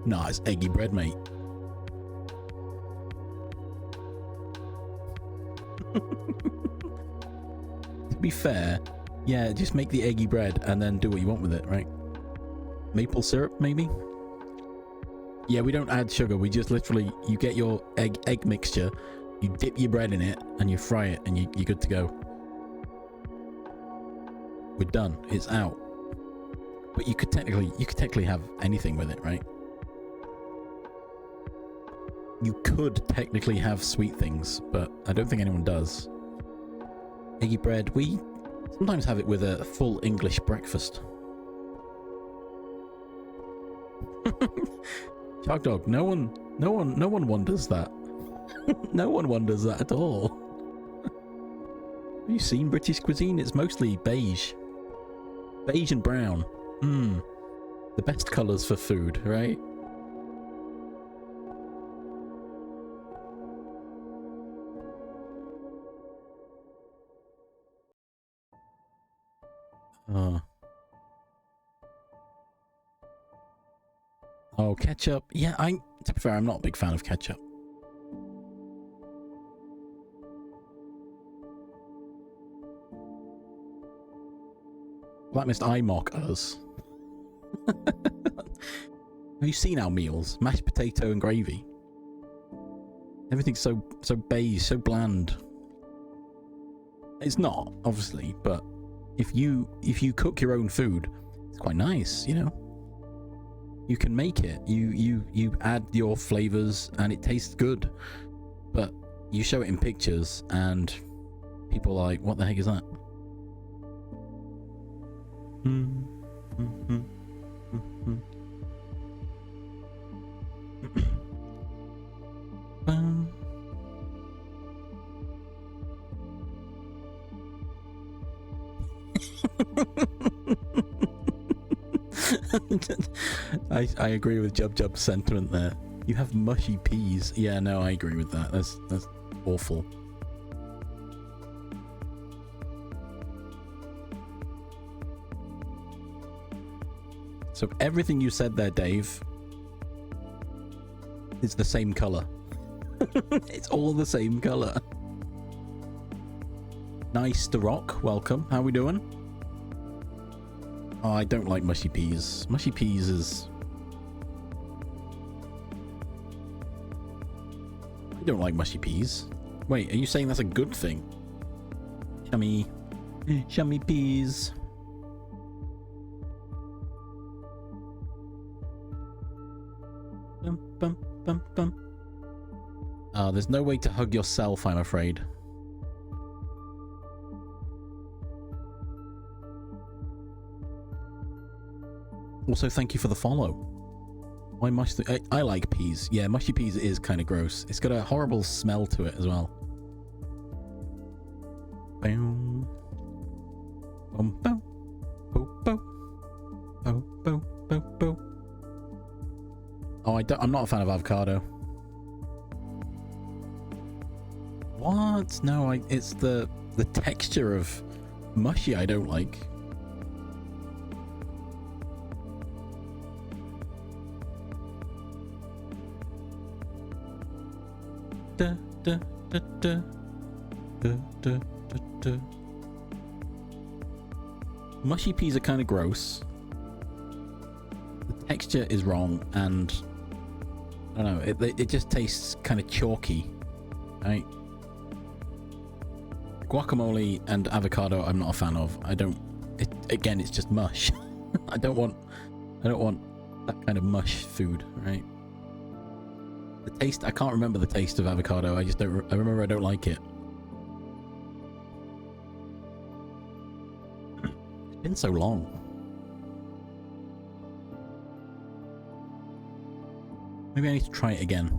Nah, it's eggy bread, mate. To be fair, yeah, just make the eggy bread and then do what you want with it, right? Maple syrup, maybe? Yeah, we don't add sugar. We just literally, you get your egg mixture, you dip your bread in it, and you fry it, and you're good to go. We're done. It's out. But you could technically have anything with it, right? You could technically have sweet things, but I don't think anyone does. Eggy bread, we sometimes have it with a full English breakfast. Shark Dog, no one wonders that. No one wonders that at all. Have you seen British cuisine? It's mostly beige. Beige and brown. The best colours for food, right? Oh, ketchup. Yeah, to be fair, I'm not a big fan of ketchup. Black Mist eye mock us. Have you seen our meals? Mashed potato and gravy. Everything's so beige, so bland. It's not, obviously, but if you cook your own food, it's quite nice, you know. You can make it. You add your flavors and it tastes good. But you show it in pictures and people are like, what the heck is that? I agree with Jub's sentiment there. You have mushy peas. Yeah, no, I agree with that. That's awful. So everything you said there, Dave, is the same color. It's all the same color. Nice to rock. Welcome. How we doing? Oh, I don't like mushy peas. Mushy peas is... I don't like mushy peas. Wait, are you saying that's a good thing? Chummy. Chummy peas. Bum, bum, bum, bum. There's no way to hug yourself, I'm afraid. Also, thank you for the follow. Why I like peas. Yeah, mushy peas is kind of gross. It's got a horrible smell to it as well. Boom. Boom, boom. Boom, boom. Boom, boom, boom, boom. Oh, I'm not a fan of avocado. What? No, it's the texture of mushy I don't like. Da, da, da, da. Da, da, da, da. Mushy peas are kind of gross. The texture is wrong, and I don't know, it just tastes kind of chalky, right? Guacamole and avocado I'm not a fan of. Again, it's just mush. I don't want that kind of mush food, right? The taste, I can't remember the taste of avocado. I remember I don't like it. It's been so long. Maybe I need to try it again.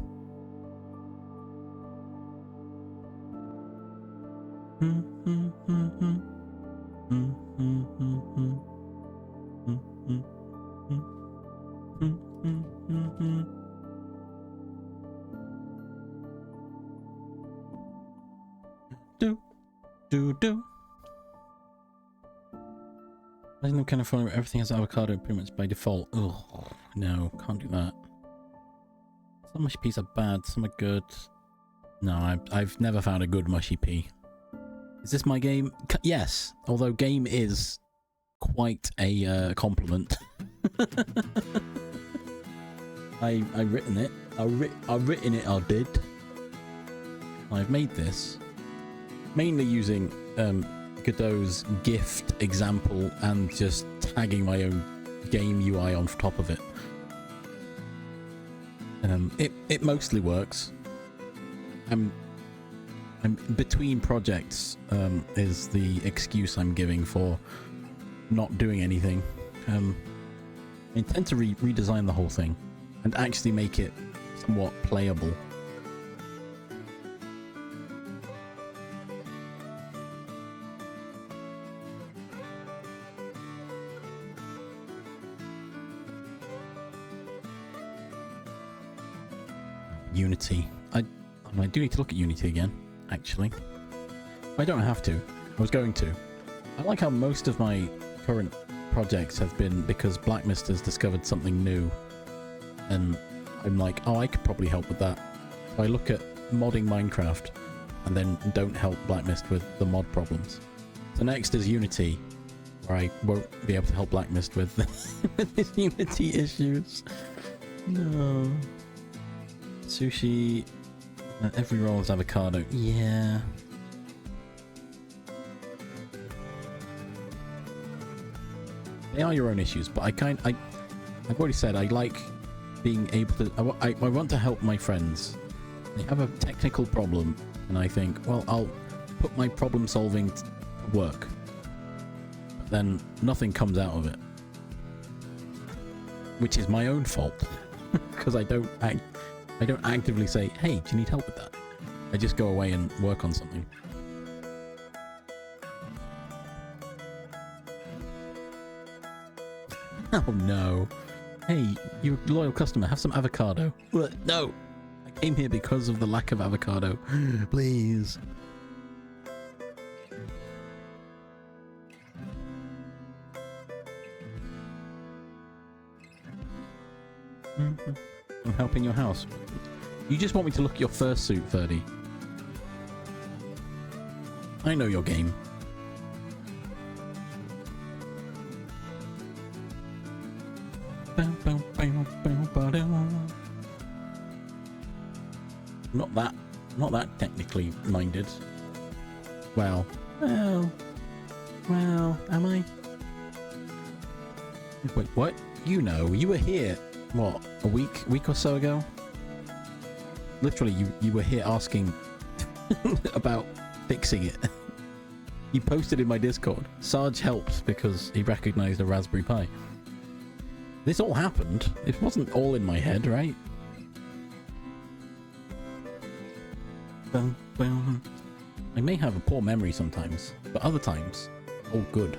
Do. Imagine them kind of funny where everything has avocado pretty much by default. Oh no, can't do that. Some mushy peas are bad, some are good. No, I've never found a good mushy pea. Is this my game? Yes, although game is quite a compliment. I've written it. I've written it. I did. I've made this mainly using Godot's gift example and just tagging my own game UI on top of it. It mostly works. I'm between projects is the excuse I'm giving for not doing anything. I intend to redesign the whole thing and actually make it somewhat playable. Unity. I do need to look at Unity again, actually. I don't have to. I was going to. I like how most of my current projects have been because Blackmist has discovered something new. And I'm like, oh, I could probably help with that. So I look at modding Minecraft and then don't help Blackmist with the mod problems. So next is Unity, where I won't be able to help Blackmist with, with his Unity issues. No. Sushi Every roll is avocado. Yeah. They are your own issues, but I've already said I like being able to... I want to help my friends. They have a technical problem, and I think, well, I'll put my problem solving to work. But then nothing comes out of it. Which is my own fault. Because I don't actively say, hey, do you need help with that? I just go away and work on something. Oh no. Hey, you're a loyal customer, have some avocado. No! I came here because of the lack of avocado. Please. I'm helping your house. You just want me to look at your fursuit, Ferdy. I know your game. Not that technically minded. Well, am I? Wait, what? You know, you were here, what, a week or so ago? Literally, you were here asking about fixing it. You posted in my Discord. Sarge helped because he recognized a Raspberry Pi. This all happened. It wasn't all in my head, right? I may have a poor memory sometimes, but other times, all good.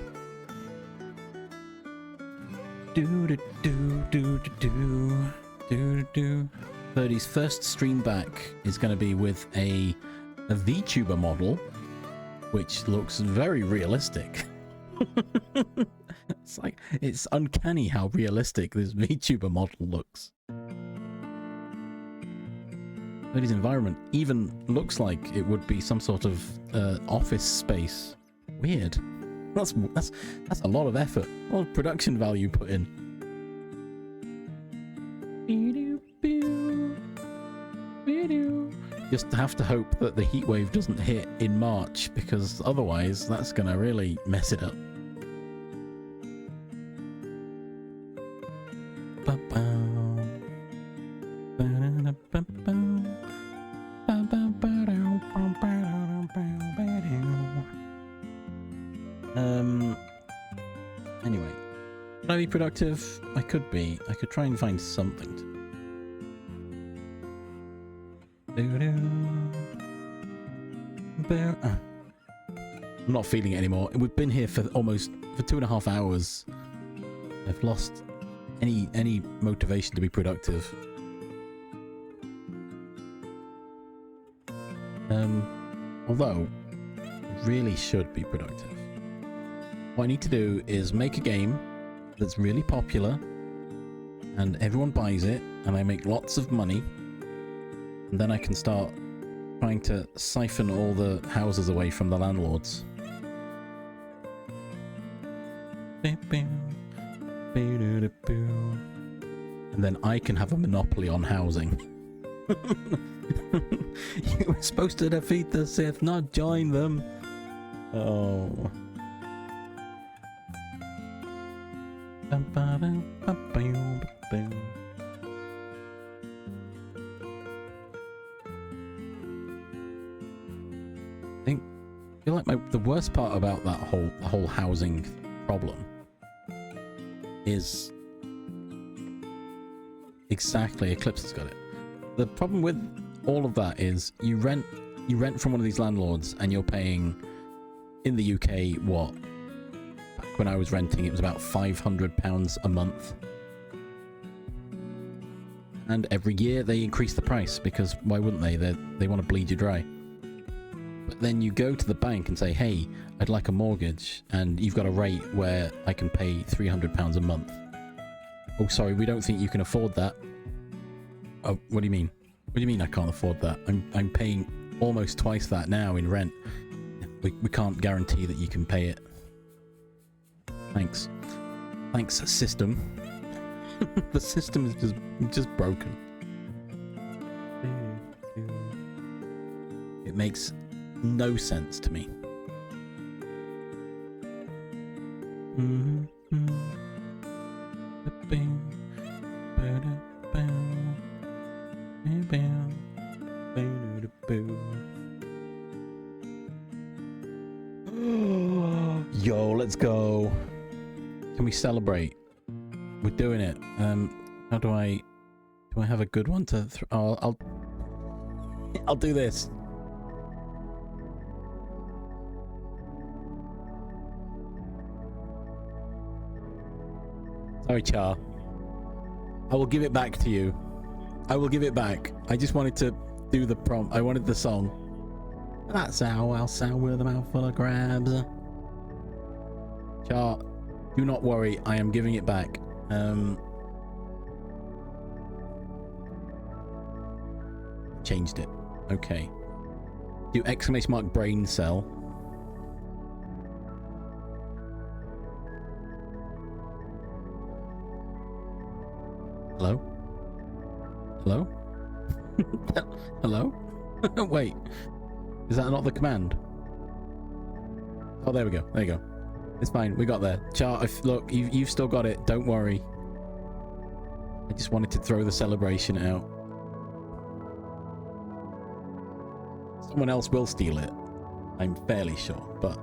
Birdie's first stream back is going to be with a VTuber model, which looks very realistic. It's uncanny how realistic this VTuber model looks. Birdie's environment even looks like it would be some sort of office space. Weird. That's a lot of effort, a lot of production value put in. Just have to hope that the heat wave doesn't hit in March, because otherwise that's gonna really mess it up. Anyway, can I be productive? I could be. I could try and find something to I'm not feeling it anymore. We've been here for almost 2.5 hours. I've lost any motivation to be productive. Although I really should be productive. What I need to do is make a game that's really popular and everyone buys it and I make lots of money, and then I can start trying to siphon all the houses away from the landlords. And then I can have a monopoly on housing. You were supposed to defeat the Sith, not join them. Oh. I feel like the worst part about that whole housing problem is exactly Eclipse has got it. The problem with all of that is you rent from one of these landlords and you're paying in the UK what? Back when I was renting it was about £500 a month. And every year they increase the price because why wouldn't they? They want to bleed you dry. But then you go to the bank and say, hey, I'd like a mortgage, and you've got a rate where I can pay £300 a month. Oh, sorry, we don't think you can afford that. Oh, what do you mean? What do you mean I can't afford that? I'm paying almost twice that now in rent. We can't guarantee that you can pay it. Thanks. Thanks, system. The system is just broken. It makes no sense to me. Yo, let's go. Can we celebrate? We're doing it. How do I have a good one to I'll do this. Sorry, Char. I will give it back to you. I will give it back. I just wanted to do the prompt. I wanted the song. That's how I'll sound with a mouthful of crabs. Char, do not worry. I am giving it back. Changed it. Okay. Do exclamation mark brain cell. Hello? Hello? Hello? Wait. Is that not the command? Oh, there we go. There you go. It's fine. We got there. Char, look, you've still got it. Don't worry. I just wanted to throw the celebration out. Someone else will steal it. I'm fairly sure, but...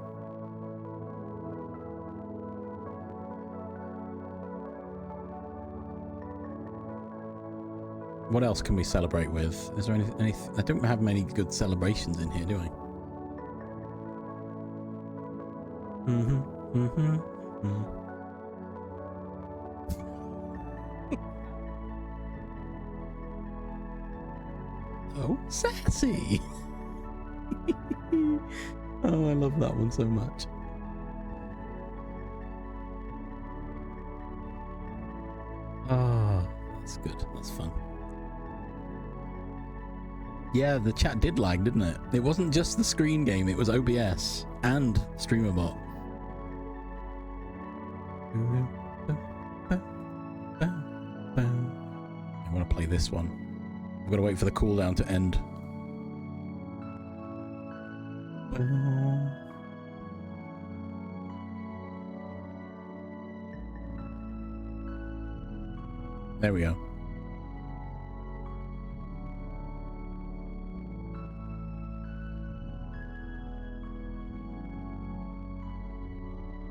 What else can we celebrate with? Is there any I don't have many good celebrations in here, do I? Oh, sassy! Oh, I love that one so much. Ah, that's good. That's fun. Yeah, the chat did lag, didn't it? It wasn't just the screen game, it was OBS and StreamerBot. I want to play this one. I've got to wait for the cooldown to end. There we go.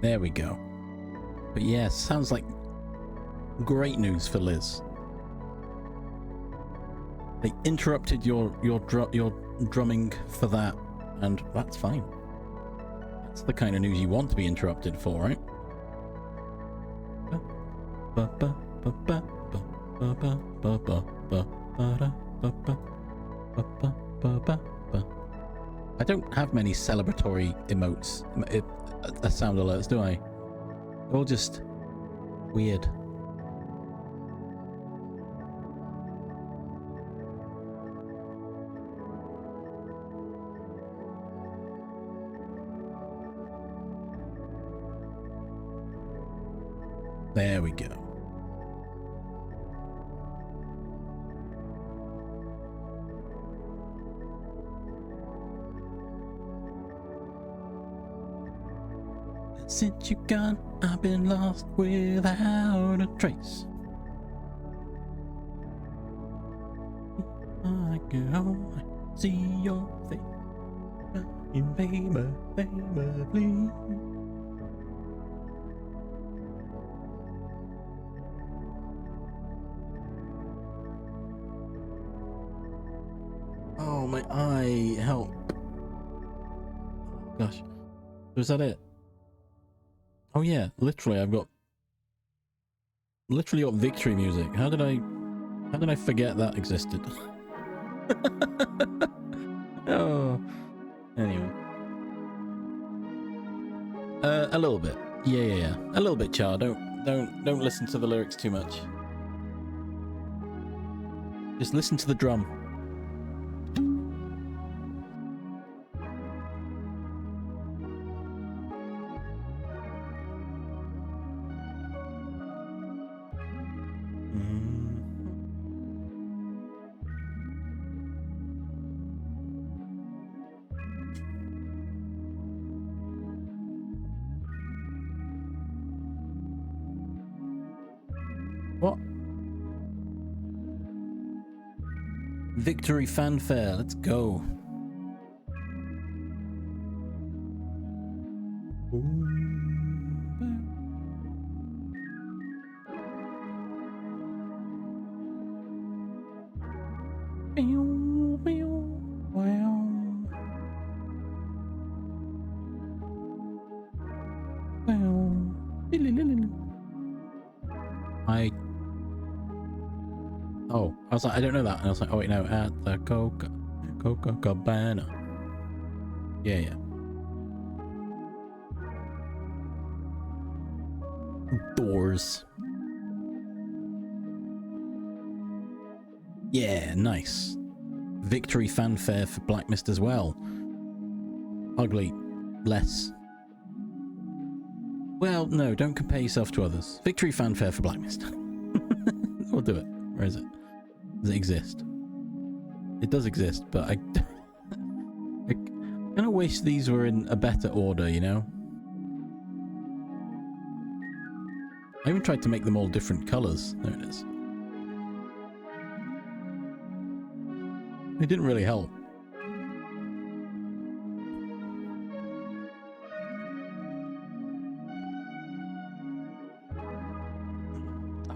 There we go. But yeah, sounds like great news for Liz. They interrupted your drumming for that, and that's fine. That's the kind of news you want to be interrupted for, right? I don't have many celebratory emotes, sound alerts, do I? They're all just weird. There we go. Since you gone, I've been lost without a trace. I get home, I see your face. Baby, baby, please. Oh, my eye, help. Gosh. Was that it? Oh yeah, literally I've got victory music. How did I forget that existed? Oh. Anyway. A little bit. Yeah. A little bit, Char. Don't listen to the lyrics too much. Just listen to the drum. Victory fanfare, let's go. I was like, I don't know that. And I was like, oh wait, no, at the Cabana. Yeah. Doors. Yeah, nice. Victory fanfare for Black Mist as well. Ugly. Less. Well, no, don't compare yourself to others. Victory fanfare for Black Mist. We'll do it. Where is it? Does it exist? It does exist, but I kind of wish these were in a better order, you know? I even tried to make them all different colours. There it is. It didn't really help.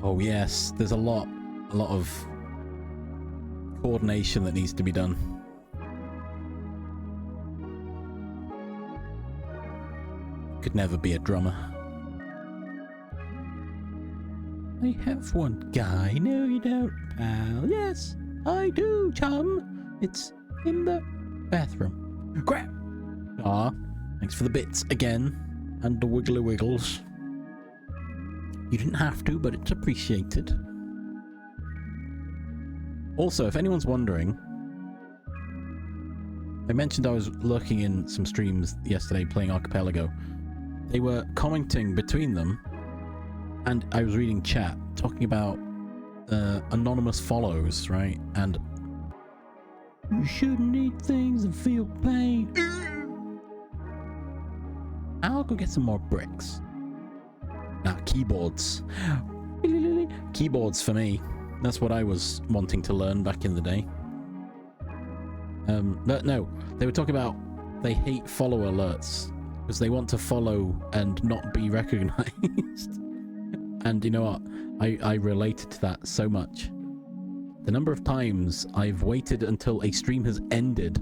Oh yes, there's a lot of coordination that needs to be done. Could never be a drummer. I have one guy. No, you don't, pal. Yes, I do, chum. It's in the bathroom. Crap. Ah, thanks for the bits again. And the wiggly wiggles. You didn't have to, but it's appreciated. Also, if anyone's wondering, I mentioned I was lurking in some streams yesterday playing Archipelago. They were commenting between them, and I was reading chat, talking about anonymous follows, right? And you shouldn't eat things and feel pain. I'll go get some more bricks. Now, keyboards. Keyboards for me. That's what I was wanting to learn back in the day. But no, they were talking about they hate follow alerts because they want to follow and not be recognized. And you know what? I related to that so much. The number of times I've waited until a stream has ended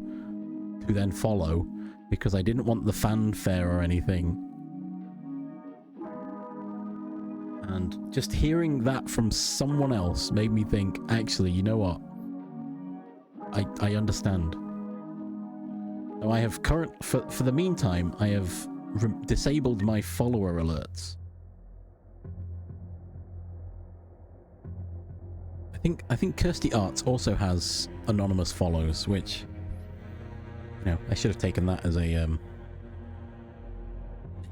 to then follow because I didn't want the fanfare or anything. And just hearing that from someone else made me think, actually, you know what? I understand. So I have for the meantime, I have disabled my follower alerts. I think Kirsty Arts also has anonymous follows, which, you know, I should have taken that as a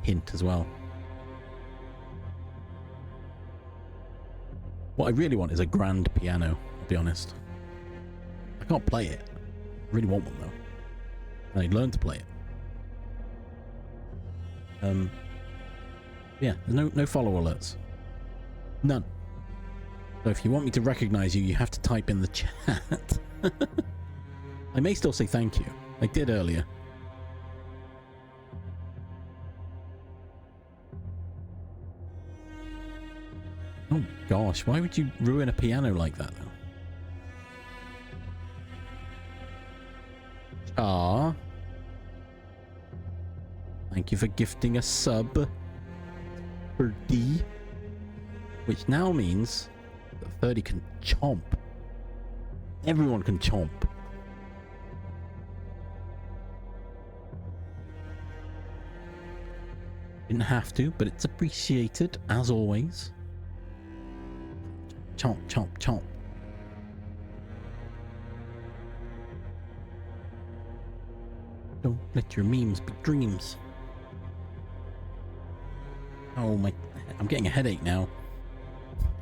hint as well. What I really want is a grand piano, to be honest. I can't play it. I really want one, though. And I'd learn to play it. Yeah, there's no follow alerts. None. So if you want me to recognize you, you have to type in the chat. I may still say thank you. I did earlier. Oh gosh, why would you ruin a piano like that, though? Ah. Thank you for gifting a sub for D. Which now means that 30 can chomp. Everyone can chomp. Didn't have to, but it's appreciated, as always. Chomp, chomp, chomp. Don't let your memes be dreams. Oh my, I'm getting a headache now.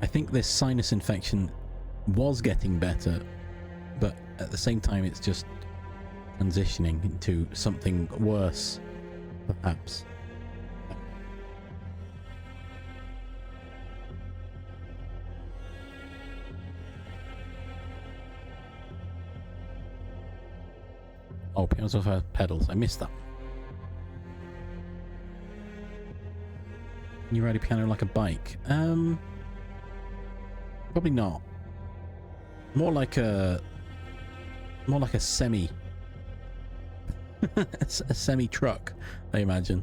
I think this sinus infection was getting better, but at the same time it's just transitioning into something worse, perhaps. Oh, pianos have pedals. I missed that. Can you ride a piano like a bike? Probably not. More like a semi a semi truck, I imagine.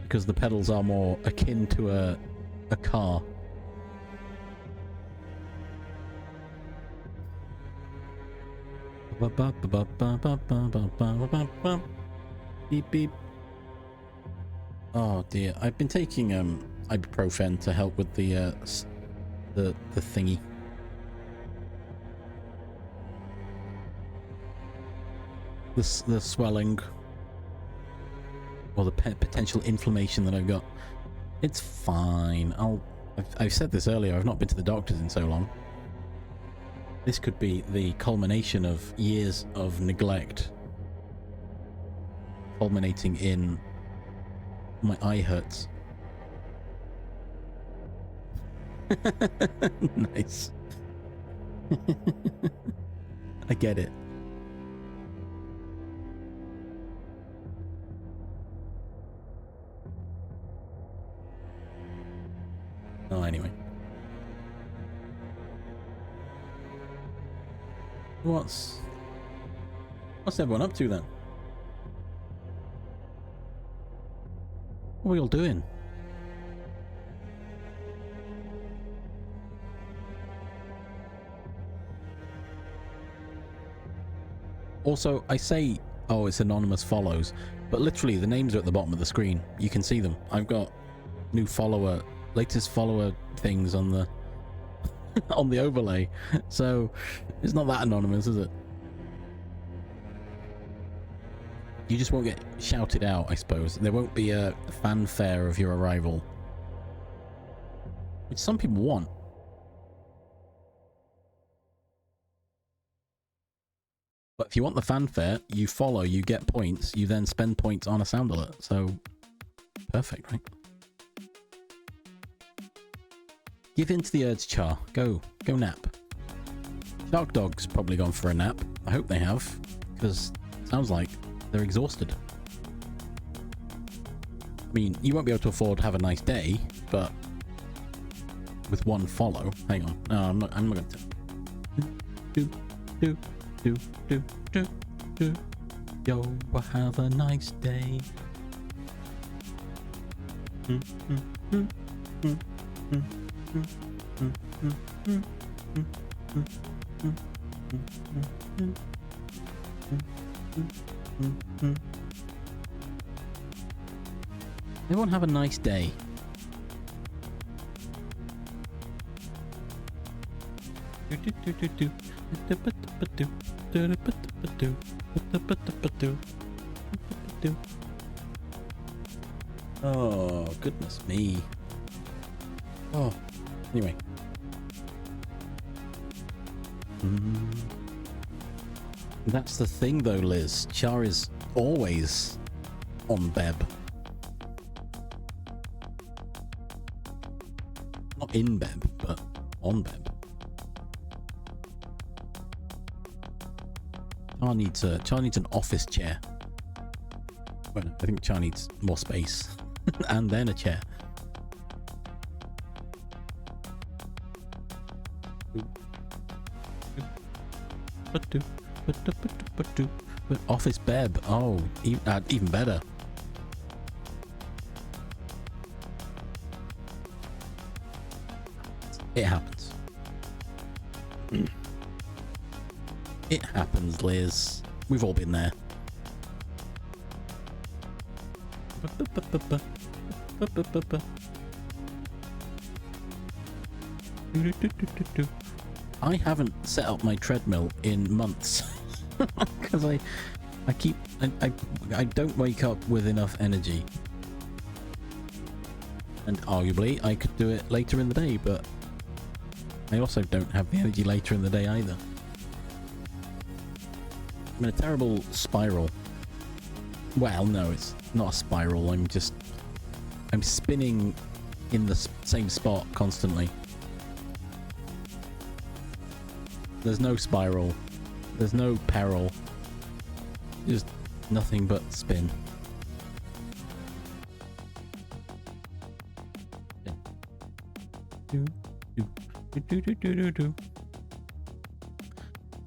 Because the pedals are more akin to a car. Beep beep. Oh dear, I've been taking ibuprofen to help with the thingy. The swelling or the potential inflammation that I've got. It's fine. I've said this earlier, I've not been to the doctors in so long. This could be the culmination of years of neglect, culminating in my eye hurts. Nice. I get it. Oh, anyway. What's everyone up to then? What are we all doing? Also, I say, oh, it's anonymous follows, but literally the names are at the bottom of the screen. You can see them. I've got latest follower things on the on the overlay, so it's not that anonymous, is it? You just won't get shouted out, I suppose. There won't be a fanfare of your arrival, which some people want. But if you want the fanfare, you follow, you get points, you then spend points on a sound alert. So perfect, right? Give in to the urge, Char. Go nap. Shark Dog's probably gone for a nap. I hope they have, because it sounds like they're exhausted. I mean, you won't be able to afford to have a nice day, but with one follow. Hang on. No, I'm not going to. Do. Yo, have a nice day. Everyone have a nice day. Oh, goodness me. Oh, anyway. That's the thing though, Liz. Char is always on Beb. Not in Beb, but on Beb. Char needs an office chair. Well, I think Char needs more space. And then a chair. Office Beb. Oh, even better. It happens. It happens, Liz. We've all been there. I haven't set up my treadmill in months because I don't wake up with enough energy, and arguably I could do it later in the day, but I also don't have the energy later in the day either. I'm in a terrible spiral. Well, no, it's not a spiral. I'm spinning in the same spot constantly. There's no spiral. There's no peril. Just nothing but spin.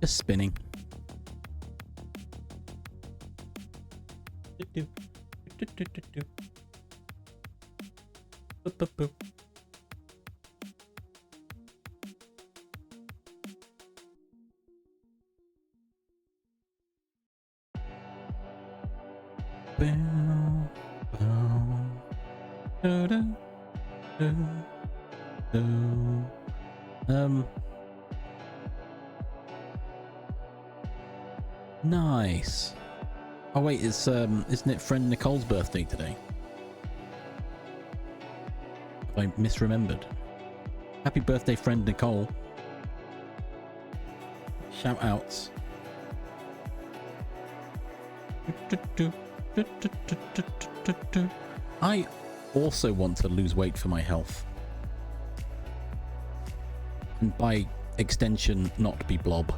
Just spinning. Nice. Oh wait, it's isn't it friend Nicole's birthday today? Have I misremembered? Happy birthday, friend Nicole. Shout outs. I also want to lose weight for my health. And by extension, not be blob.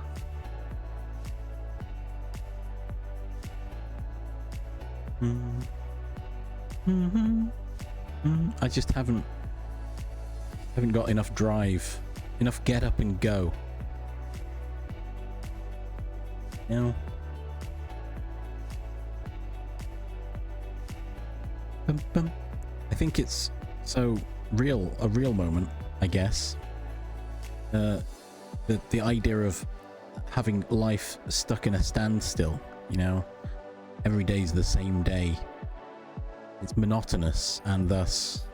I just haven't got enough drive, enough get up and go. You know? I think it's so real, a real moment, I guess. The idea of having life stuck in a standstill, you know? Every day's the same day. It's monotonous, and thus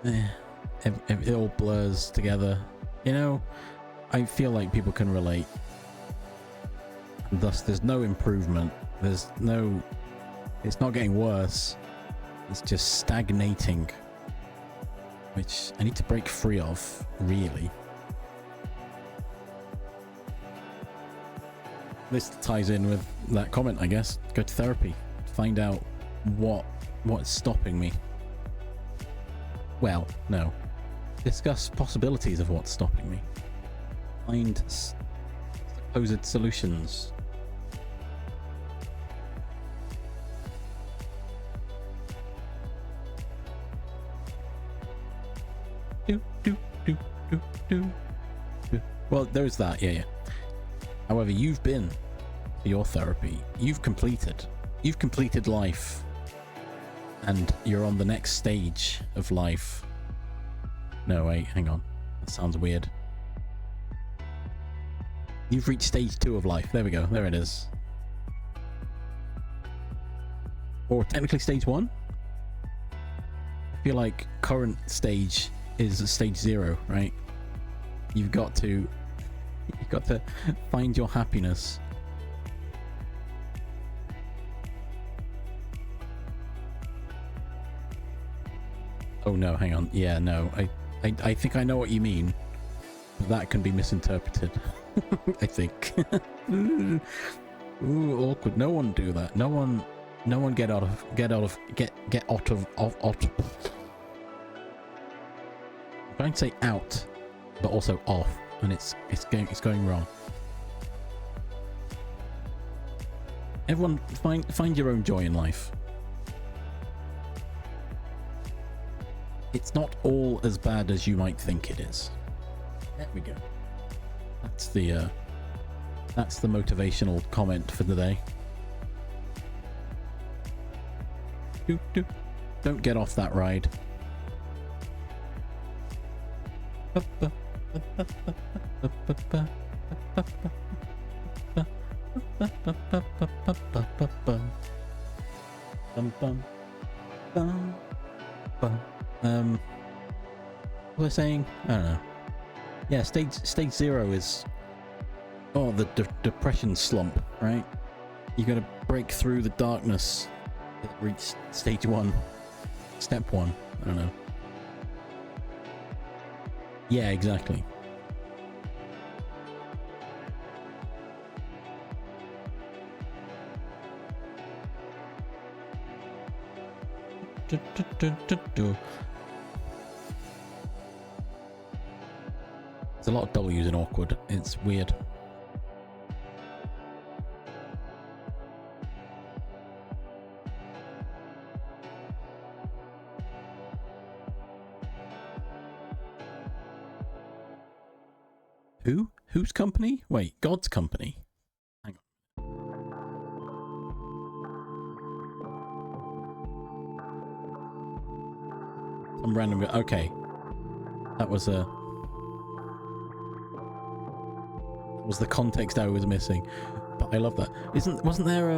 it all blurs together. You know, I feel like people can relate. And thus there's no improvement. It's not getting worse. It's just stagnating. Which I need to break free of, really. This ties in with that comment, I guess. Go to therapy. Find out what's stopping me. Well, no. Discuss possibilities of what's stopping me. Find supposed solutions. Well, there's that, yeah. However, you've been to your therapy. You've completed life. And you're on the next stage of life. No, wait, hang on. That sounds weird. You've reached stage 2 of life. There we go. There it is. Or technically stage 1? I feel like current stage is stage 0, right? You've got to find your happiness. Oh no, hang on. Yeah, no. I think I know what you mean. But that can be misinterpreted. I think. Ooh, awkward. No one do that. No one get out of I'm trying to say out, but also off, and it's going wrong. Everyone find your own joy in life. It's not all as bad as you might think it is. There we go. That's the motivational comment for the day. Don't get off that ride. What was I saying? I don't know. Yeah, stage 0 is the depression slump, right? You gotta break through the darkness to reach stage 1. Step 1. I don't know. Yeah, exactly. There's a lot of W's in awkward. It's weird. Who? Whose company? Wait, God's company? Hang on. Some random... Okay. That was a... That was the context I was missing. But I love that. Wasn't there,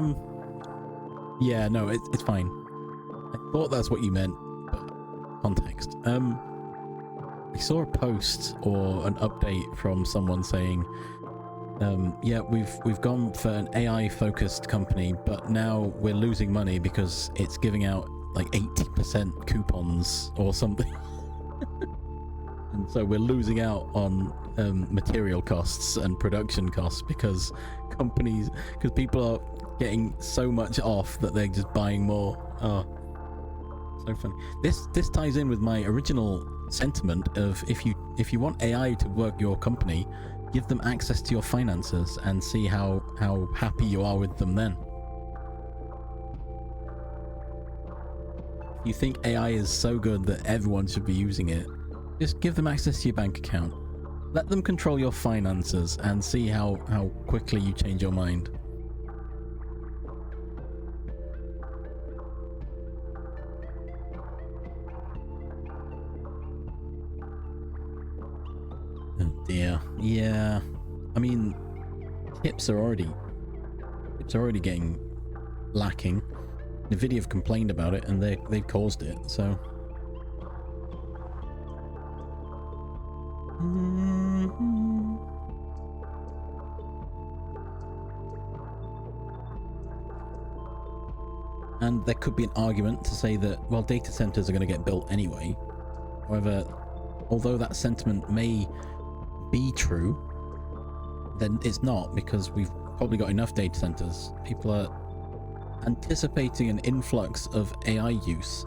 Yeah, no, it's fine. I thought that's what you meant, but context. I saw a post or an update from someone saying, yeah, we've gone for an AI focused company, but now we're losing money because it's giving out like 80% coupons or something. And so we're losing out on material costs and production costs because people are getting so much off that they're just buying more. Oh, so funny. This ties in with my original sentiment of if you want AI to work your company, give them access to your finances and see how happy you are with them then. If you think AI is so good that everyone should be using it, just give them access to your bank account. Let them control your finances and see how quickly you change your mind. Oh dear. Yeah. I mean, tips are already getting lacking. Nvidia have complained about it and they've caused it, so. And there could be an argument to say that, well, data centers are going to get built anyway. However, although that sentiment may be true, then it's not, because we've probably got enough data centers. People are anticipating an influx of AI use,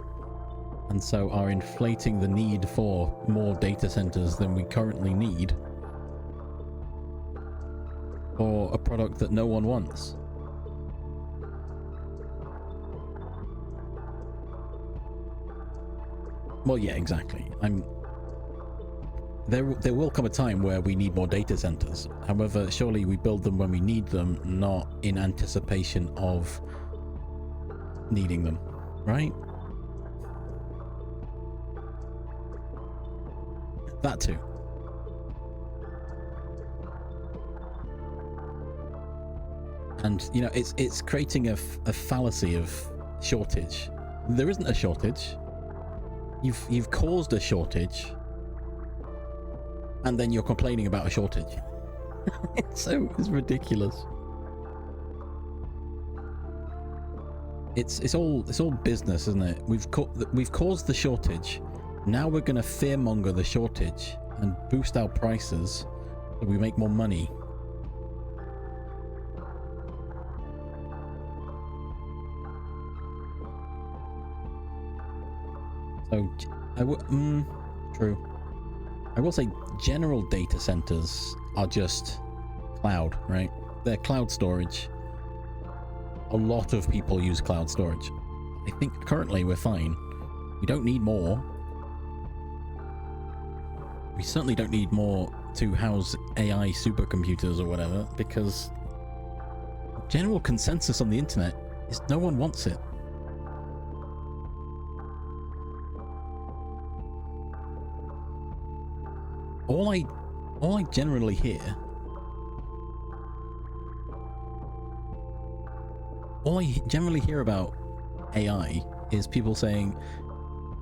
and so are inflating the need for more data centers than we currently need for a product that no one wants. Well, yeah, exactly. There will come a time where we need more data centers. However, surely we build them when we need them, not in anticipation of needing them, right? That too. And, you know, it's creating a fallacy of shortage. There isn't a shortage. You've caused a shortage, and then you're complaining about a shortage. It's ridiculous. It's all business, isn't it? We've caused the shortage. Now we're going to fearmonger the shortage and boost our prices so we make more money. So, true. I will say general data centers are just cloud, right? They're cloud storage. A lot of people use cloud storage. I think currently we're fine. We don't need more. We certainly don't need more to house AI supercomputers or whatever, because general consensus on the internet is no one wants it. All I generally hear, about AI is people saying,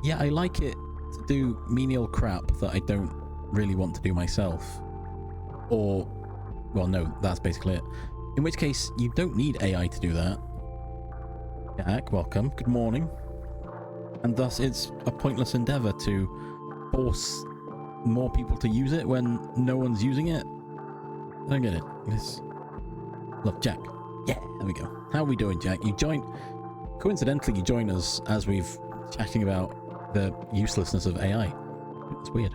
yeah, I like it to do menial crap that I don't really want to do myself. Or, well, no, that's basically it. In which case, you don't need AI to do that. Jack, welcome. Good morning. And thus, it's a pointless endeavor to force more people to use it when no one's using it. I don't get it. Look, Jack. Yeah, there we go. How are we doing, Jack? Coincidentally, you joined us as we've chatting about the uselessness of AI. It's weird.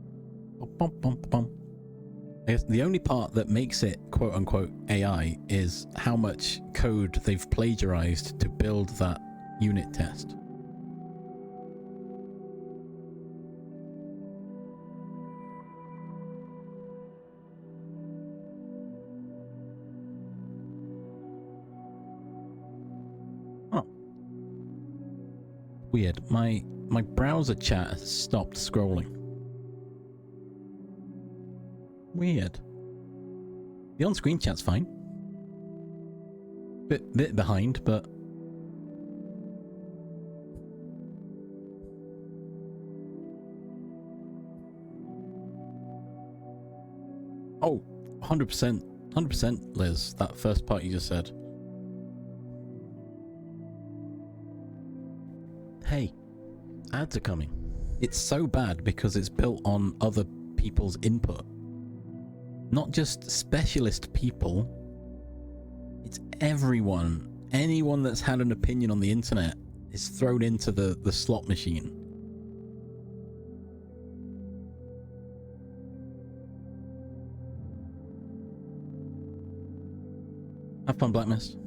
I guess the only part that makes it quote unquote AI is how much code they've plagiarized to build that unit test. Oh. Weird. My browser chat has stopped scrolling. Weird. The on-screen chat's fine. Bit behind, but oh, 100%, 100%, Liz. That first part you just said. Hey, ads are coming. It's so bad because it's built on other people's input. Not just specialist people. It's everyone. Anyone that's had an opinion on the internet is thrown into the slot machine. Have fun, Black Mist.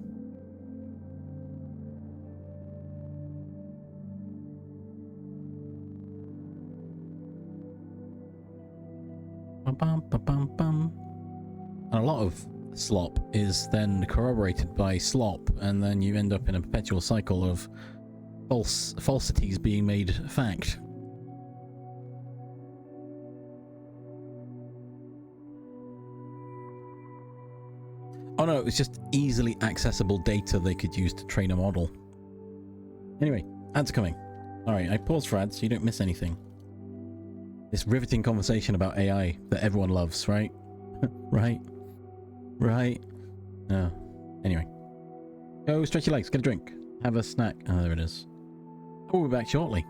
And a lot of slop is then corroborated by slop, and then you end up in a perpetual cycle of falsities being made fact. Oh no, it's just easily accessible data they could use to train a model. Anyway, ads are coming. Alright, I paused for ads so you don't miss anything. This riveting conversation about AI that everyone loves, right? Right? Oh. Anyway. Go stretch your legs, get a drink, have a snack. Oh, there it is. We'll be back shortly.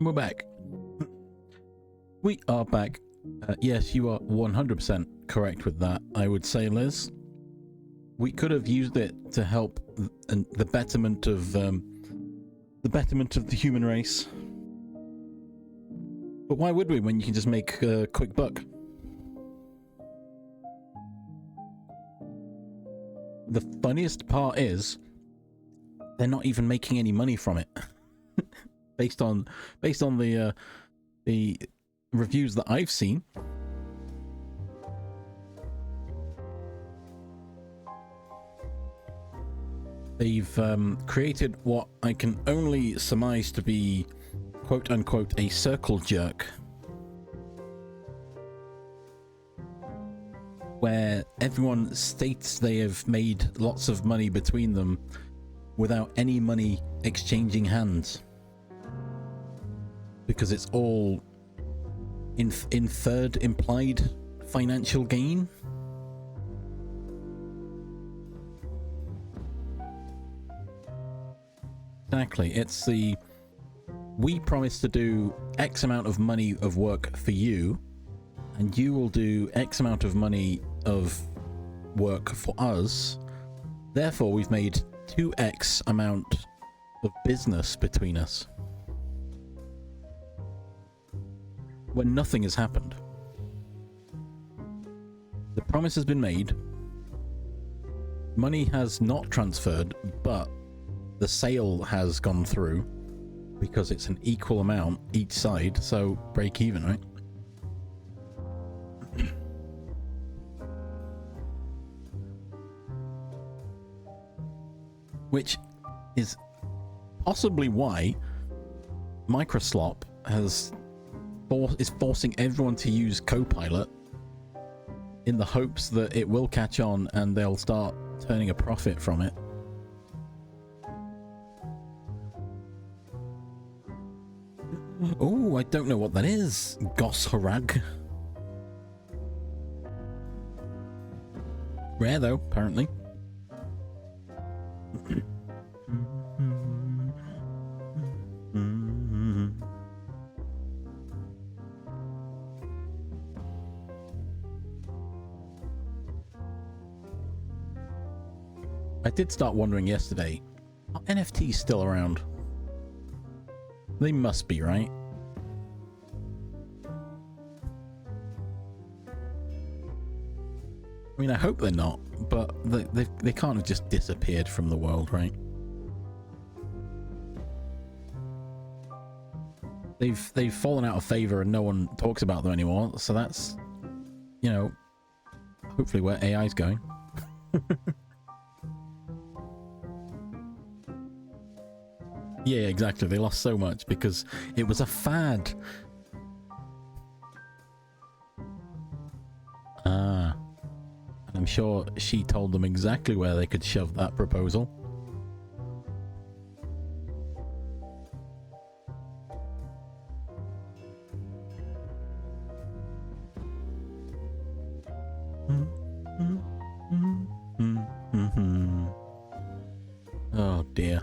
We're back. We are back. Yes, you are 100% correct with that, I would say, Liz. We could have used it to help the betterment of the human race. But why would we when you can just make a quick buck? The funniest part is they're not even making any money from it. based on the reviews that I've seen. They've created what I can only surmise to be quote unquote a circle jerk, where everyone states they have made lots of money between them without any money exchanging hands, because it's all inferred, implied financial gain. Exactly. It's the, we promise to do X amount of money of work for you, and you will do X amount of money of work for us. Therefore, we've made 2x amount of business between us, when nothing has happened. The promise has been made, money has not transferred, but the sale has gone through because it's an equal amount each side, so break even, right? Which is possibly why Microsoft is forcing everyone to use Copilot in the hopes that it will catch on and they'll start turning a profit from it. Oh, I don't know what that is. Gosharag. Rare though, apparently. I did start wondering yesterday, are NFTs still around? They must be, right? I mean, I hope they're not, but they can't have just disappeared from the world, right? They've fallen out of favor and no one talks about them anymore, so that's, you know, hopefully where AI's going. Yeah, exactly. They lost so much because it was a fad. Ah. And I'm sure she told them exactly where they could shove that proposal. Oh dear.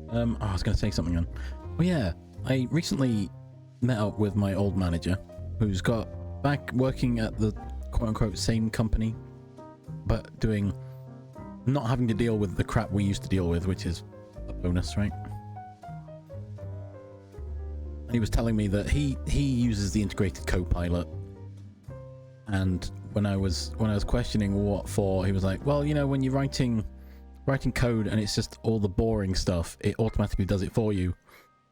I was going to say something then. Oh yeah, I recently met up with my old manager, who's got back working at the quote-unquote same company, but not having to deal with the crap we used to deal with, which is a bonus, right? And he was telling me that he uses the integrated Copilot, and when I was questioning what for, he was like, well, you know, when you're writing code and it's just all the boring stuff, it automatically does it for you,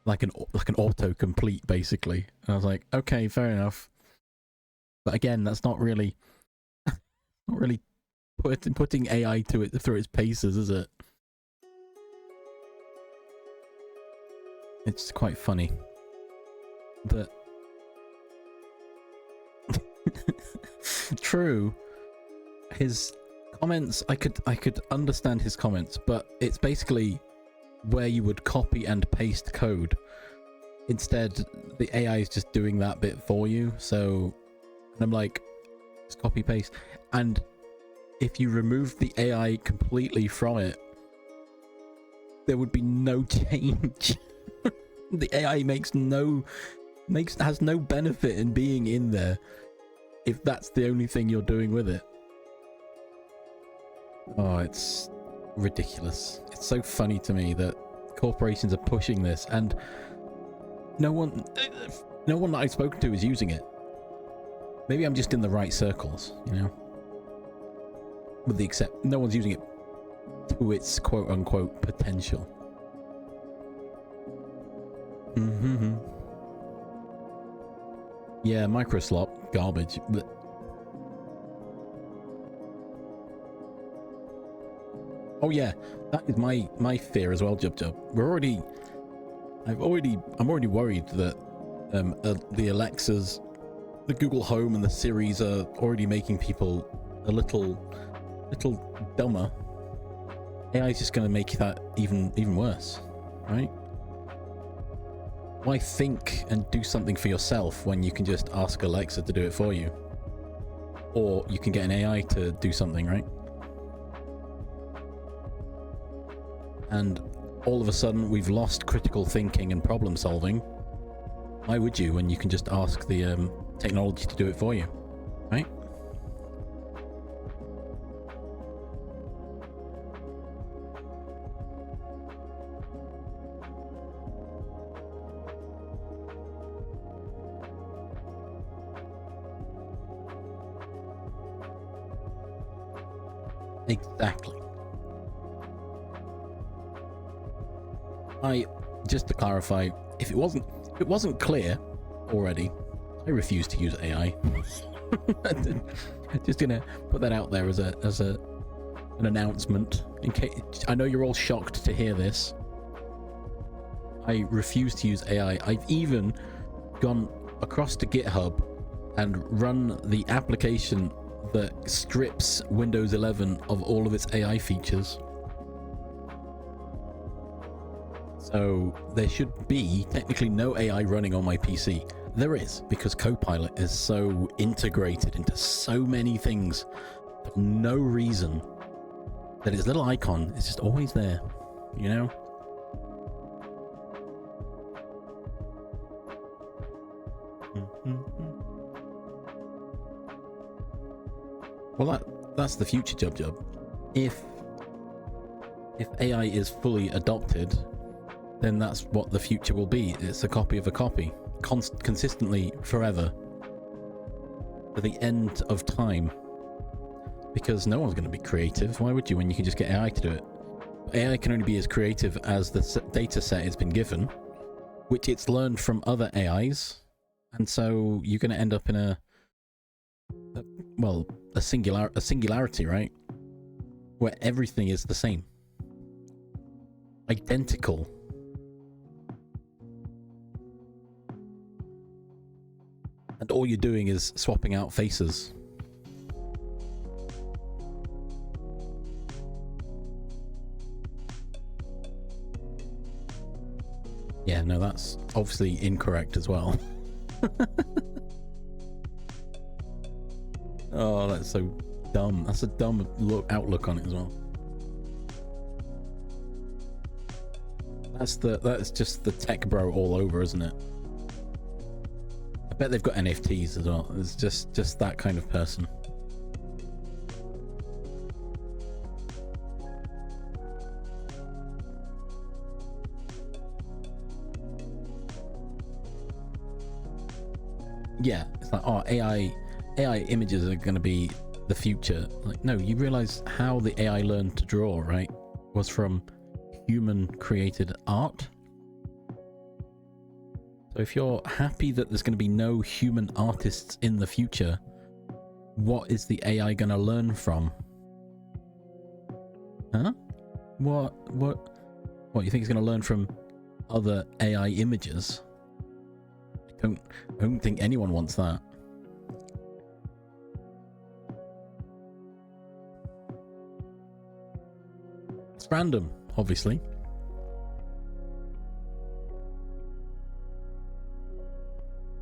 like an autocomplete basically. And I was like, okay, fair enough. But again, that's not really putting AI to it through its paces, is it? It's quite funny that true, his comments, I could understand his comments, but it's basically where you would copy and paste code. Instead, the AI is just doing that bit for you. So, and I'm like, just copy paste. And if you remove the AI completely from it, there would be no change. The AI has no benefit in being in there if that's the only thing you're doing with it. Oh, it's ridiculous. It's so funny to me that corporations are pushing this and no one that I've spoken to is using it. Maybe I'm just in the right circles, you know? With the except, no one's using it to its quote-unquote potential. Yeah, microslop, garbage, but... Oh yeah, that is my fear as well, Jub. I'm already worried that the Alexas, the Google Home and the Siris are already making people a little dumber. AI is just going to make that even worse, right? Why think and do something for yourself when you can just ask Alexa to do it for you? Or you can get an AI to do something, right? And all of a sudden we've lost critical thinking and problem solving. Why would you when you can just ask the technology to do it for you, right? Exactly. Just to clarify, if it wasn't clear already, I refuse to use AI. Just gonna put that out there as an announcement. In case I know you're all shocked to hear this, I refuse to use AI. I've even gone across to GitHub and run the application that strips Windows 11 of all of its AI features. So there should be technically no AI running on my PC. There is, because Copilot is so integrated into so many things for no reason that its little icon is just always there, you know? Well, that's the future, Jub. If AI is fully adopted, then that's what the future will be. It's a copy of a copy, consistently forever, to the end of time. Because no one's going to be creative. Why would you when you can just get AI to do it? AI can only be as creative as the data set it's been given, which it's learned from other AIs, and so you're going to end up in a singularity, right? Where everything is the same, identical. And all you're doing is swapping out faces. Yeah, no, that's obviously incorrect as well. Oh, that's so dumb. That's a dumb outlook on it as well. That's just the tech bro all over, isn't it? I bet they've got NFTs as well. It's just that kind of person. Yeah, it's like, oh, AI images are going to be the future. Like, no, you realize how the AI learned to draw, right? Was from human created art. So if you're happy that there's going to be no human artists in the future, what is the AI going to learn from? Huh? What you think it's going to learn from other AI images? I don't think anyone wants that. It's random, obviously.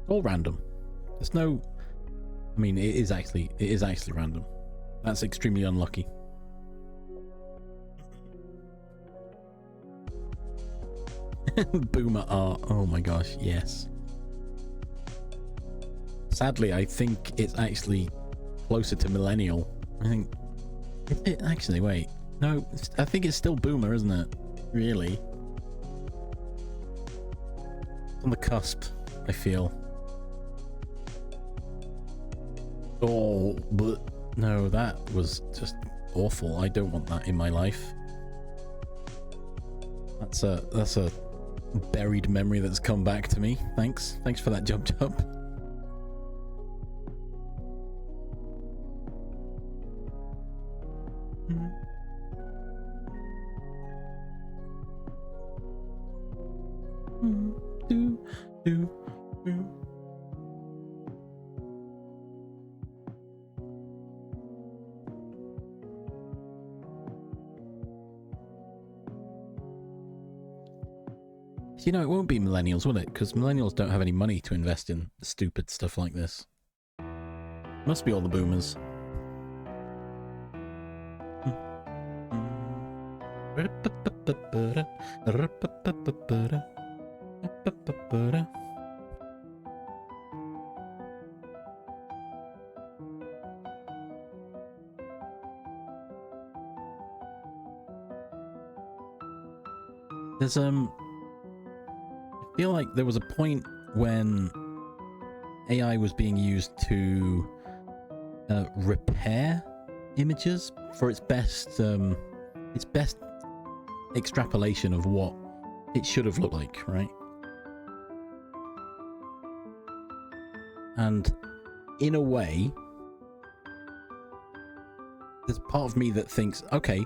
All random. There's no, I mean, it is actually random. That's extremely unlucky. Boomer art. Oh my gosh, yes. Sadly, I think it's actually closer to millennial. I think... Actually, wait. No, I think it's still boomer, isn't it? Really? On the cusp, I feel. Oh, but no, that was just awful. I don't want that in my life. That's a buried memory that's come back to me. Thanks for that, Jub Jub. You know, it won't be millennials, will it? Because millennials don't have any money to invest in stupid stuff like this. Must be all the boomers. There's I feel like there was a point when AI was being used to repair images for its best extrapolation of what it should have looked like, right? And in a way, there's part of me that thinks, okay,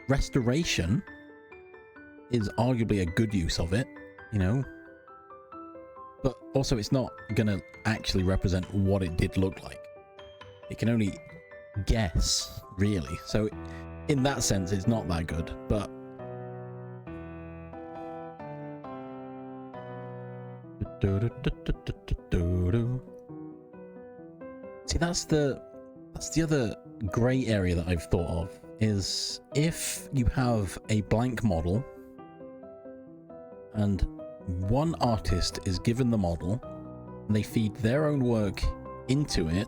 restoration is arguably a good use of it, you know? But also it's not gonna actually represent what it did look like. It can only guess, really. So in that sense, it's not that good, but... See, that's the other grey area that I've thought of, is if you have a blank model and one artist is given the model and they feed their own work into it,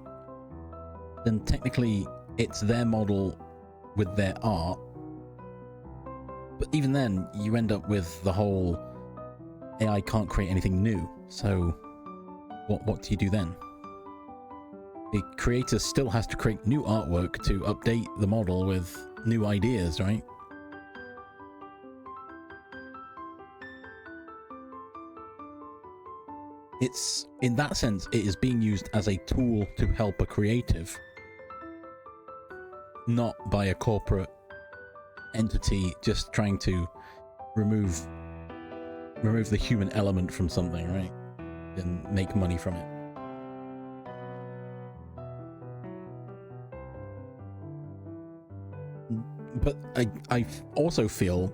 then technically it's their model with their art. But even then, you end up with the whole AI can't create anything new. So what do you do then? The creator still has to create new artwork to update the model with new ideas, right? It's, in that sense, it is being used as a tool to help a creative, not by a corporate entity just trying to remove the human element from something, right? And make money from it. But I also feel,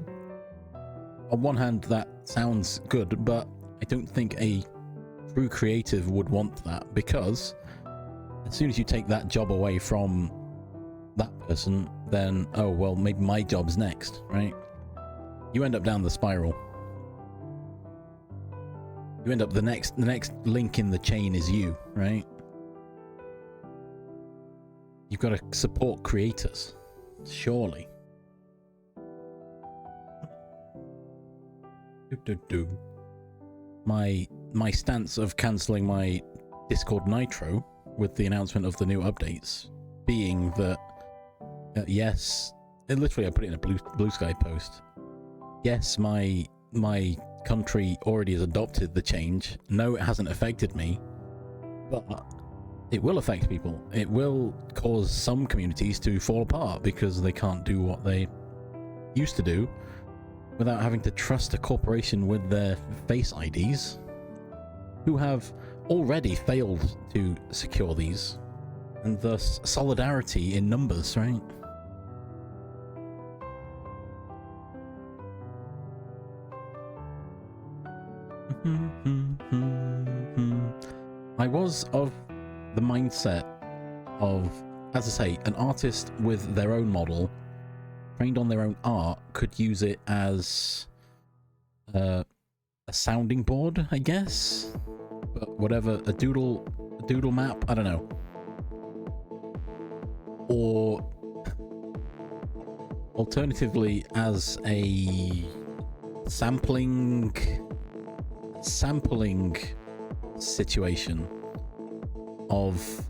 on one hand, that sounds good, but I don't think a true creative would want that, because as soon as you take that job away from that person, then, oh, well, maybe my job's next, right? You end up down the spiral. You end up, the next link in the chain is you, right? You've got to support creators, surely. My stance of cancelling my Discord Nitro with the announcement of the new updates being that yes, literally I put it in a blue sky post. Yes, my country already has adopted the change. No, it hasn't affected me, but it will affect people. It will cause some communities to fall apart because they can't do what they used to do without having to trust a corporation with their face IDs, who have already failed to secure these, and thus solidarity in numbers, right? I was of the mindset of, as I say, an artist with their own model, trained on their own art, could use it as a sounding board, I guess. But whatever, a doodle map, I don't know. Or alternatively, as a sampling situation of,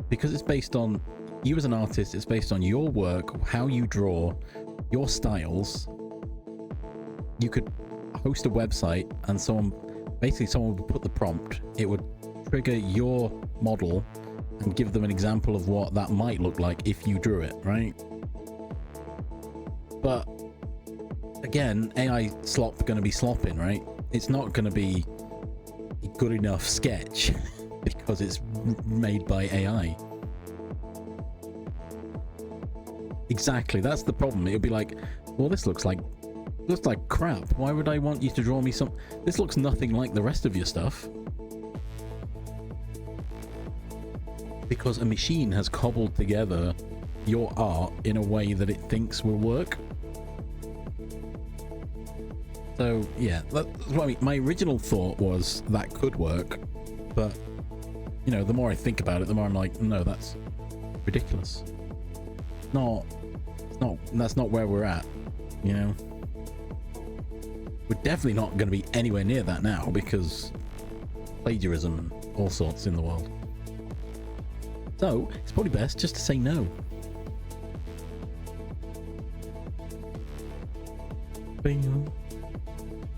because it's based on you as an artist, it's based on your work, how you draw, your styles. You could host a website and someone would put the prompt, it would trigger your model and give them an example of what that might look like if you drew it, right? But again, AI slop gonna be slopping, right? It's not gonna be a good enough sketch because it's made by AI. Exactly, that's the problem. It would be like, well, this looks like crap. Why would I want you to draw me some? This looks nothing like the rest of your stuff. Because a machine has cobbled together your art in a way that it thinks will work. So yeah, that's what I mean. My original thought was that could work, but you know, the more I think about it, the more I'm like, no, that's ridiculous. That's not where we're at, you know. We're definitely not going to be anywhere near that now because plagiarism and all sorts in the world. So it's probably best just to say no.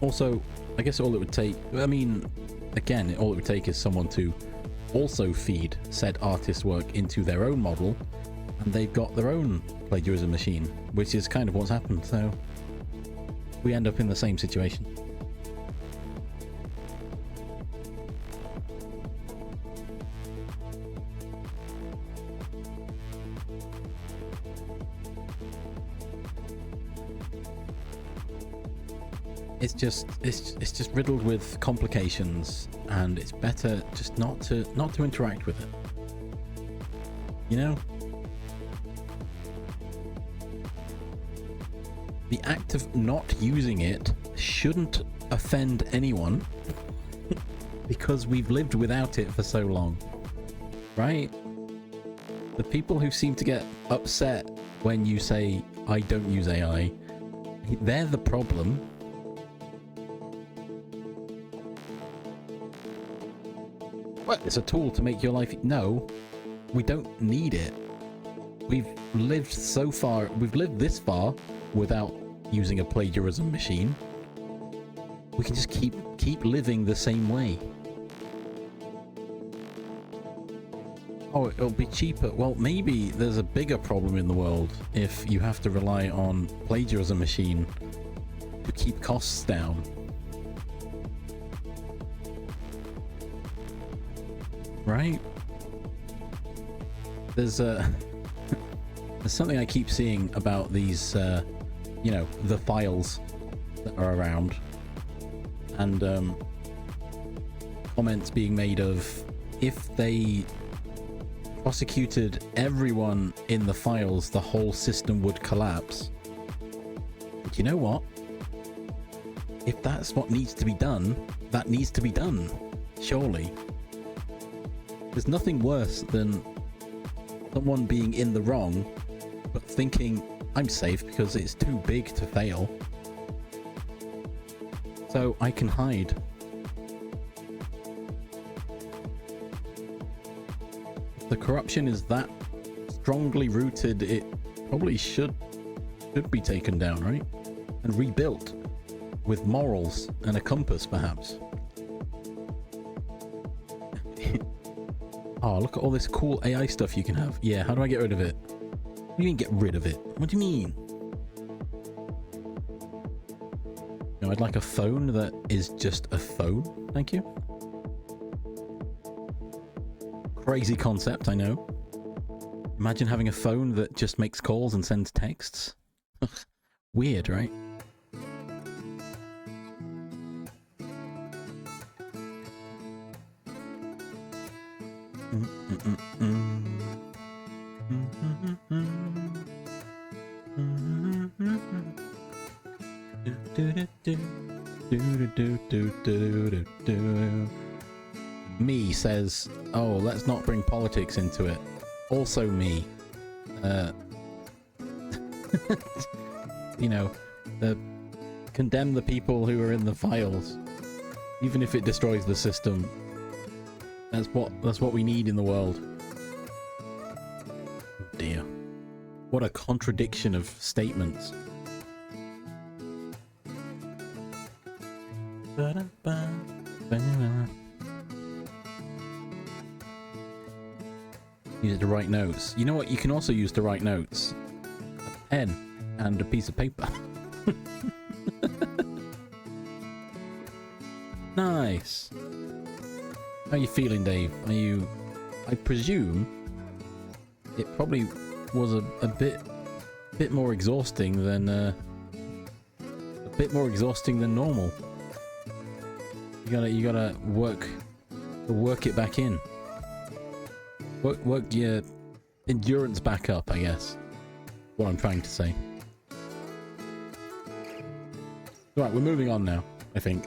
Also, I guess all it would take, I mean, again, all it would take is someone to also feed said artist's work into their own model, and they've got their own plagiarism machine, which is kind of what's happened. So we end up in the same situation. It's just riddled with complications, and it's better just not to interact with it. You know? The act of not using it shouldn't offend anyone because we've lived without it for so long, right? The people who seem to get upset when you say, I don't use AI, they're the problem. What? It's a tool to make your life... No, we don't need it. We've lived so far, we've lived this far without using a plagiarism machine. We can just keep living the same way. Oh, it'll be cheaper. Well, maybe there's a bigger problem in the world if you have to rely on plagiarism machine to keep costs down. Right? There's there's something I keep seeing about these you know, the files that are around, and comments being made of, if they prosecuted everyone in the files, the whole system would collapse. But you know what? If that's what needs to be done, that needs to be done, surely. There's nothing worse than someone being in the wrong but thinking, I'm safe because it's too big to fail, so I can hide. If the corruption is that strongly rooted, it probably should be taken down, right? And rebuilt with morals and a compass, perhaps. Oh, look at all this cool AI stuff you can have. Yeah, how do I get rid of it? What do you mean get rid of it? What do you mean? No, I'd like a phone that is just a phone. Thank you. Crazy concept, I know. Imagine having a phone that just makes calls and sends texts. Weird, right? Me says, oh, let's not bring politics into it. Also me. You know, condemn the people who are in the files. Even if it destroys the system. That's what we need in the world. Oh dear. What a contradiction of statements. Use it to write notes. You know what you can also use to write notes? A pen and a piece of paper. Nice. How are you feeling, Dave? Are you... I presume it probably was a bit more exhausting than normal. You gotta work it back in. Work your endurance back up, I guess. What I'm trying to say. Right, we're moving on now, I think.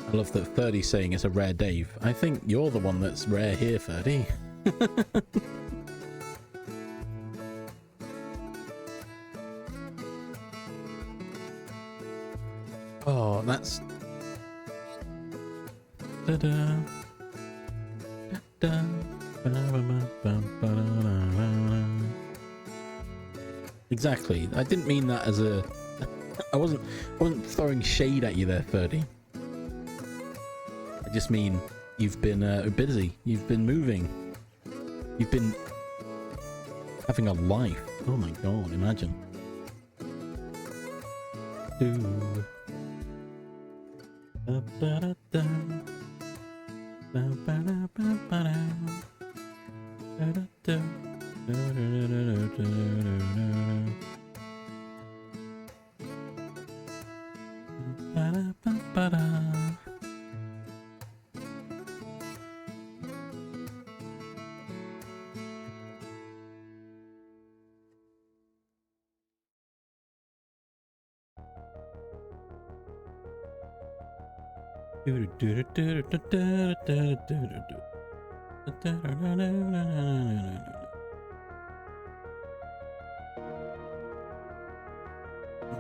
I love that 30's saying it's a rare Dave. I think you're the one that's rare here, 30. Oh, that's... Exactly. I didn't mean that as a... I wasn't throwing shade at you there, 30. I just mean you've been busy. You've been moving. You've been having a life. Oh my god, imagine. Ooh. Oh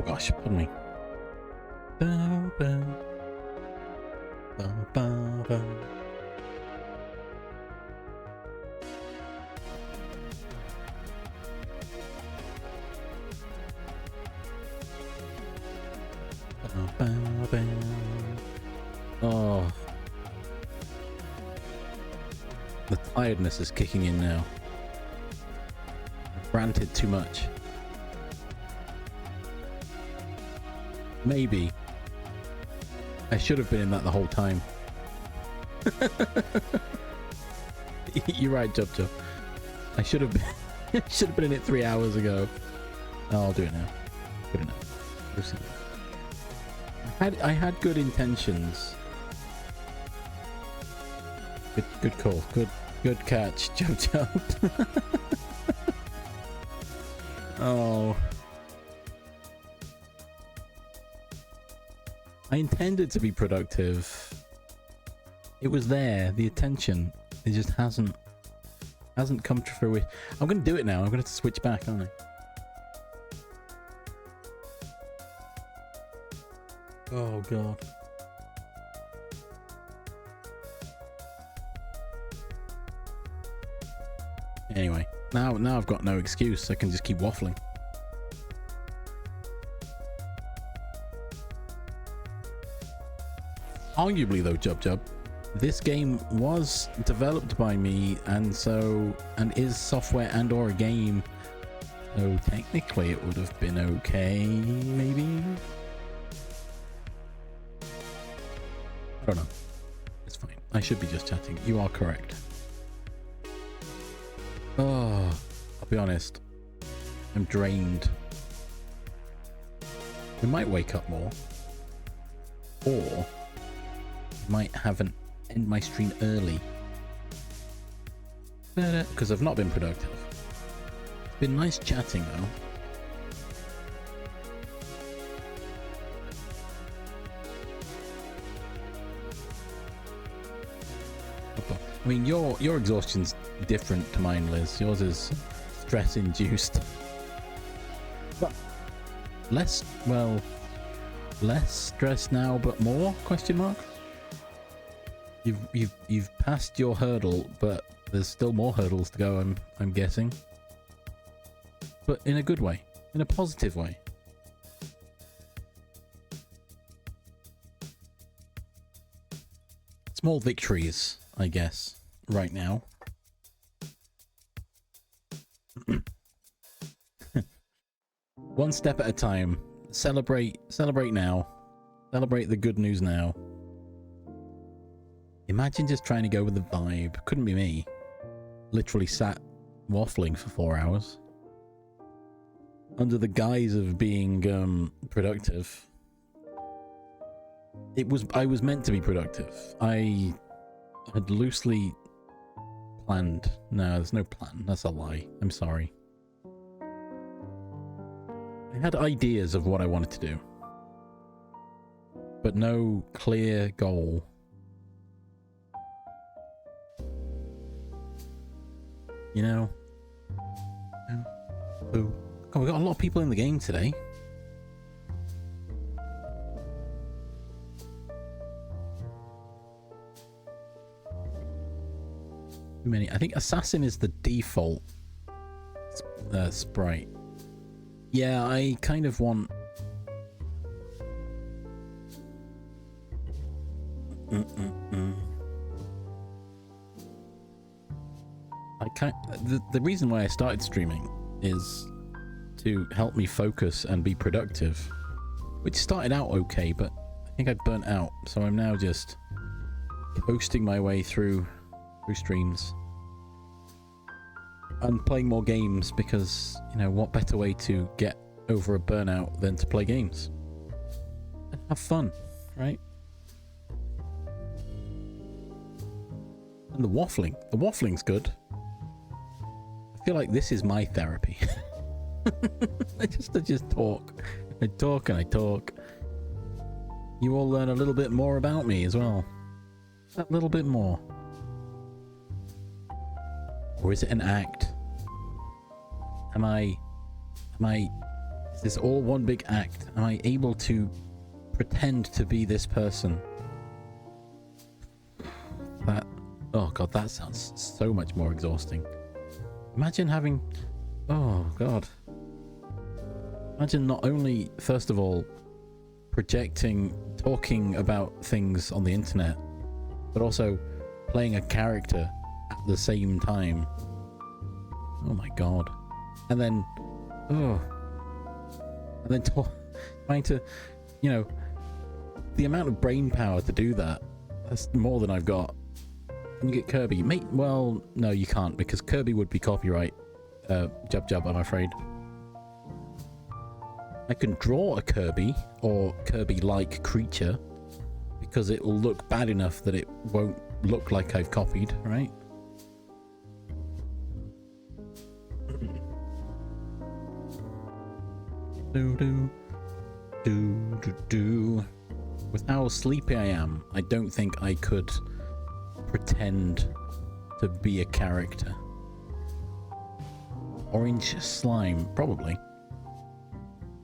gosh, pardon me. Oh, the tiredness is kicking in now. I've ranted too much. Maybe I should have been in that the whole time. You're right, Jub. I should have been in it 3 hours ago. Oh, I'll do it now. Good enough. We'll see. I had good intentions. Good call. Good catch, Jub. Oh. I intended to be productive. It was there, the attention. It just hasn't come to fruition. I'm gonna do it now. I'm gonna have to switch back, aren't I? Oh god. Anyway, now I've got no excuse. I can just keep waffling. Arguably though, Jub, this game was developed by me and is software and or a game. So technically it would have been okay, maybe? I don't know. It's fine. I should be just chatting. You are correct. Oh, I'll be honest. I'm drained. We might wake up more. Or might have end my stream early because I've not been productive. It's been nice chatting though. I mean, your exhaustion's different to mine, Liz. Yours is stress-induced, but less stress now, but more? Question mark. You've passed your hurdle, but there's still more hurdles to go. I'm guessing, but in a good way, in a positive way. Small victories, I guess, right now. One step at a time. Celebrate now. Celebrate the good news now. Imagine just trying to go with the vibe. Couldn't be me. Literally sat waffling for 4 hours. Under the guise of being productive. I was meant to be productive. I had loosely planned. No, there's no plan. That's a lie. I'm sorry. I had ideas of what I wanted to do, but no clear goal. You know? Oh, we got a lot of people in the game today. Too many. I think Assassin is the default sprite. Yeah, I kind of want... The reason why I started streaming is to help me focus and be productive, which started out okay, but I think I burnt out, so I'm now just coasting my way through streams and playing more games, because, you know, what better way to get over a burnout than to play games and have fun, right? And the waffling's good. I feel like this is my therapy. I just talk. I talk and I talk. You all learn a little bit more about me as well. A little bit more. Or is it an act? Is this all one big act? Am I able to pretend to be this person? Oh god, that sounds so much more exhausting. Imagine having... Oh god. Imagine not only, first of all, talking about things on the internet, but also playing a character at the same time. Oh my god. And then... Oh. And then trying to... You know, the amount of brain power to do that, that's more than I've got. Can you get Kirby? Well, no, you can't, because Kirby would be copyright. Jub, I'm afraid. I can draw a Kirby, or Kirby-like creature, because it will look bad enough that it won't look like I've copied, right? With how sleepy I am, I don't think I could pretend to be a character. Orange slime, probably.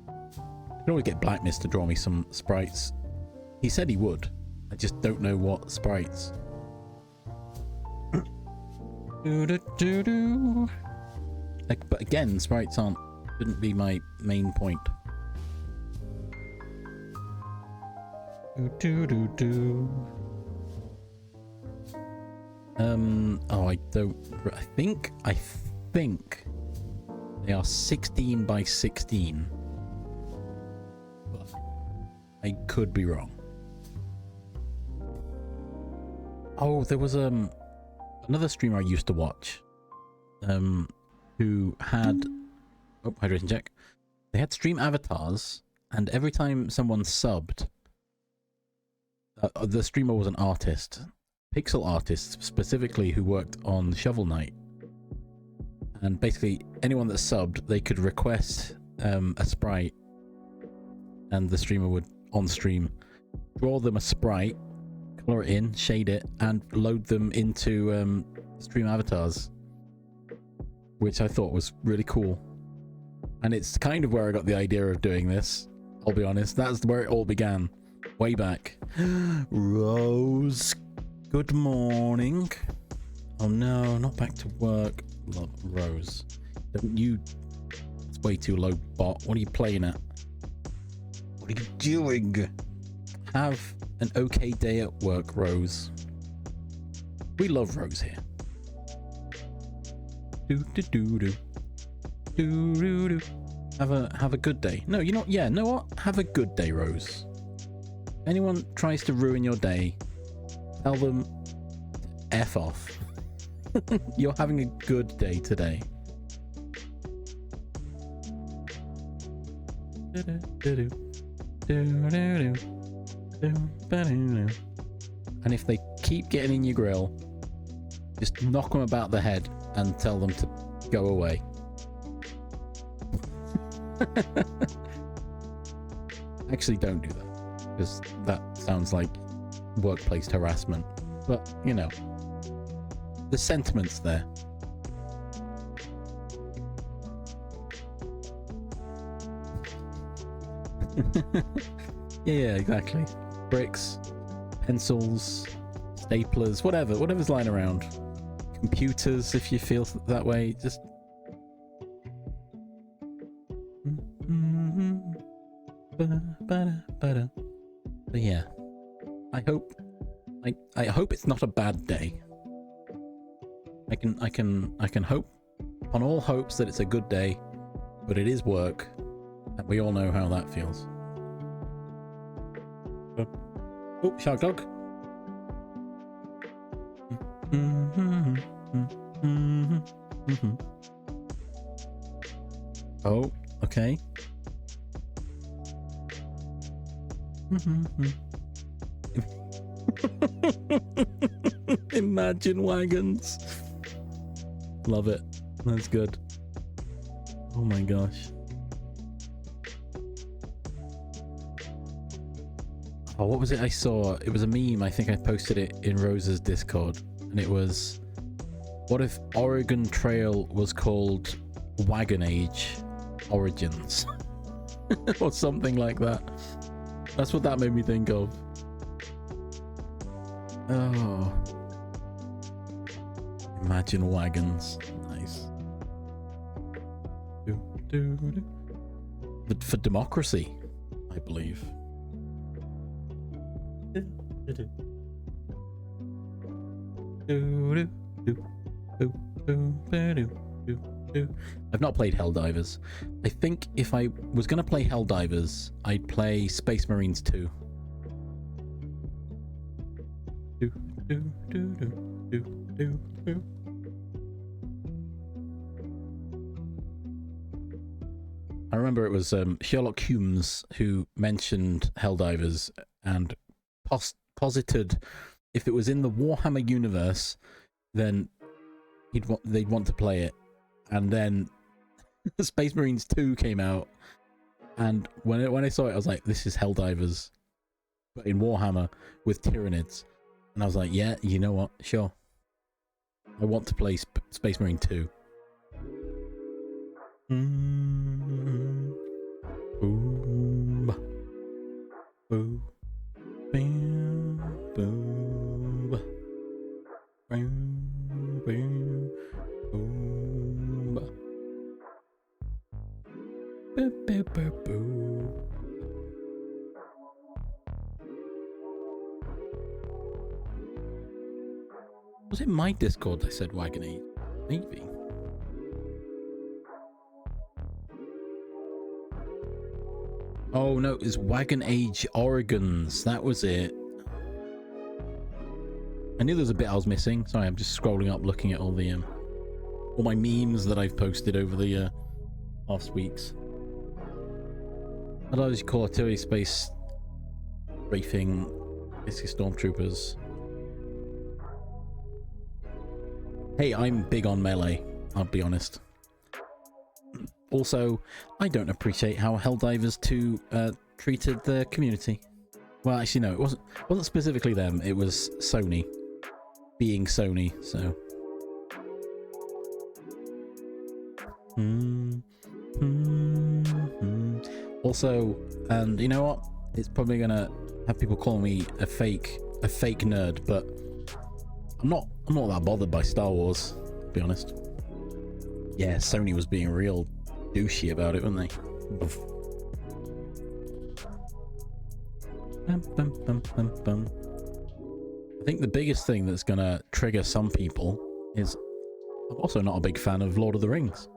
I could always get Black Mist to draw me some sprites. He said he would. I just don't know what sprites. Like, but again, sprites shouldn't be my main point. I think they are 16 by 16. But I could be wrong. Oh, there was another streamer I used to watch who had hydration check. They had stream avatars, and every time someone subbed, the streamer was an artist, pixel artist specifically, who worked on Shovel Knight. And basically, anyone that subbed, they could request a sprite, and the streamer would, on stream, draw them a sprite, color it in, shade it, and load them into stream avatars, which I thought was really cool. And it's kind of where I got the idea of doing this, I'll be honest. That's where it all began, way back. Rose, good morning. Oh no, not back to work. Love Rose. Don't you... It's way too low, bot. What are you playing at? What are you doing? Have an okay day at work, Rose. We love Rose here. Do do do do. Do do do. Have a good day. No, you know, yeah, know what? Have a good day, Rose. Anyone tries to ruin your day, tell them F off. You're having a good day today. And if they keep getting in your grill, just knock them about the head and tell them to go away. Actually, don't do that, because that sounds like workplace harassment. But, you know, the sentiment's there. Yeah, exactly. Bricks, pencils, staplers, whatever's lying around. Computers, if you feel that way, just... But yeah, I hope it's not a bad day. I can hope on all hopes that it's a good day, but it is work, and we all know how that feels. Oh, shark dog. Oh, okay. Imagine wagons. Love it. That's good. Oh my gosh. Oh, what was it I saw? It was a meme. I think I posted it in Rose's Discord, and it was, what if Oregon Trail was called Wagon Age Origins? Or something like that. That's what that made me think of. Oh. Imagine wagons. Nice. But for democracy, I believe. I've not played Helldivers. I think if I was going to play Helldivers, I'd play Space Marines 2. I remember it was Sherlock Holmes who mentioned Helldivers and posited if it was in the Warhammer universe, then they'd want to play it. And then Space Marines 2 came out, and when I saw it, I was like, this is Helldivers, but in Warhammer with Tyranids. And I was like, yeah, you know what? Sure. I want to play Space Marine 2. Boom. Boom. Boom. Boom. Boom. Boom. Boom. Boom. Was it my Discord that said Wagon Age? Maybe. Oh no, it's Wagon Age Oregons. That was it. I knew there was a bit I was missing. Sorry, I'm just scrolling up looking at all my memes that I've posted over the last weeks. How do you call artillery space briefing? Basically stormtroopers. Hey, I'm big on melee, I'll be honest. Also, I don't appreciate how Helldivers 2 treated the community. Well, actually, no, it wasn't specifically them. It was Sony, being Sony. So. Also, and you know what? It's probably gonna have people call me a fake nerd, but I'm not that bothered by Star Wars, to be honest. Yeah, Sony was being real douchey about it, weren't they? I think the biggest thing that's gonna trigger some people is I'm also not a big fan of Lord of the Rings.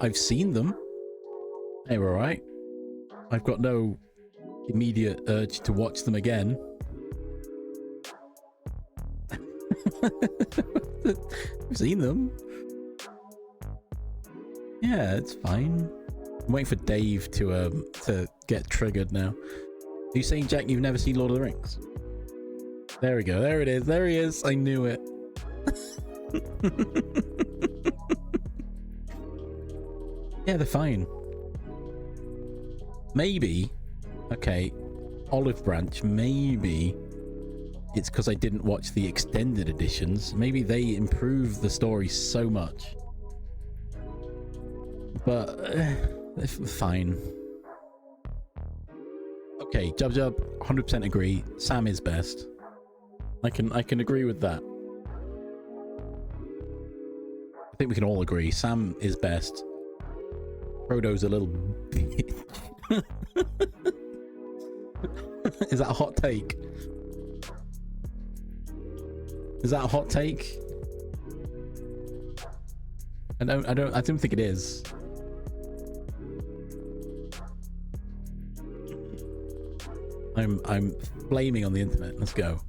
I've seen them. They were alright. I've got no immediate urge to watch them again. I've seen them. Yeah, it's fine. I'm waiting for Dave to get triggered now. Are you saying, Jack, you've never seen Lord of the Rings? There we go. There it is. There he is. I knew it. Yeah, they're fine. Maybe, okay, Olive Branch, maybe it's because I didn't watch the extended editions. Maybe they improved the story so much. But, fine. Okay, Jub, 100% agree. Sam is best. I can agree with that. I think we can all agree. Sam is best. Frodo's a little bitch. Is that a hot take? Is that a hot take? I don't think it is. I'm flaming on the internet. Let's go.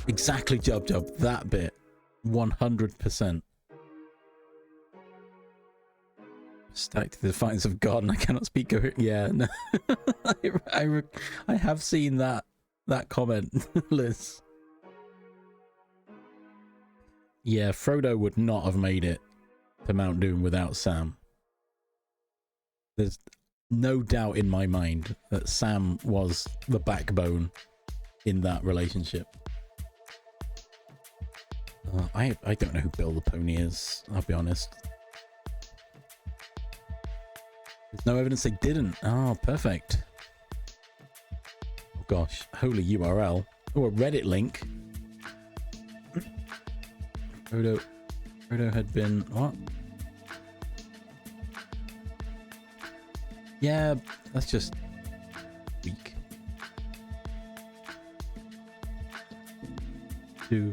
Exactly, Jub. That bit. 100%. Stacked to the defiance of God, and I cannot speak coherent. Yeah, no. I have seen that comment, Liz. Yeah, Frodo would not have made it to Mount Doom without Sam. There's no doubt in my mind that Sam was the backbone in that relationship. I don't know who Bill the Pony is, I'll be honest. There's no evidence they didn't. Oh, perfect. Oh gosh, holy URL. Oh, a Reddit link. Frodo had been what? Yeah, that's just weak. Do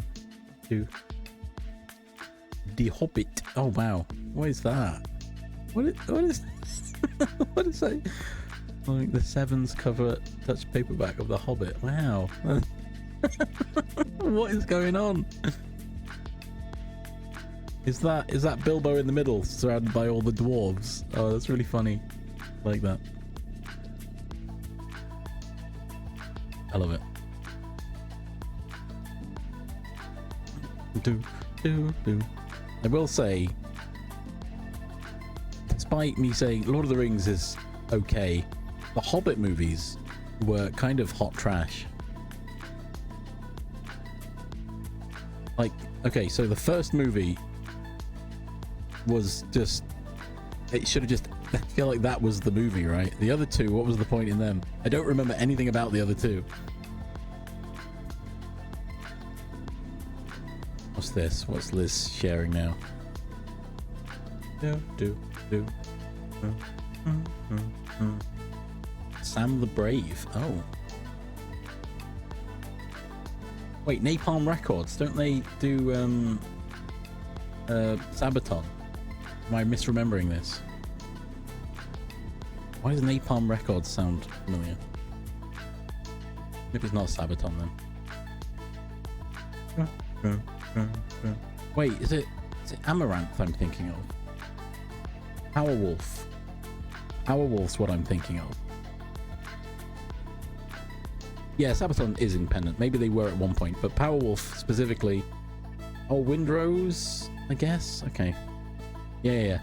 The Hobbit. Oh wow, what is that? What is what is that? Like the Sevens cover touch paperback of The Hobbit. Wow. What is going on? Is that Bilbo in the middle, surrounded by all the dwarves? Oh, that's really funny. I like that. I love it. I will say, despite me saying Lord of the Rings is okay, the Hobbit movies were kind of hot trash. Like, okay, so the first movie was just, it should have just, I feel like that was the movie, right? The other two, what was the point in them? I don't remember anything about the other two. What's this? What's Liz sharing now? Sam the Brave. Oh. Wait, Napalm Records, don't they do Sabaton? Am I misremembering this? Why does Napalm Records sound familiar? Maybe it's not Sabaton then. Wait, is it Amaranth I'm thinking of? Powerwolf. Powerwolf's what I'm thinking of. Yeah, Sabaton is independent. Maybe they were at one point, but Powerwolf specifically... Oh, Windrose, I guess? Okay. Yeah.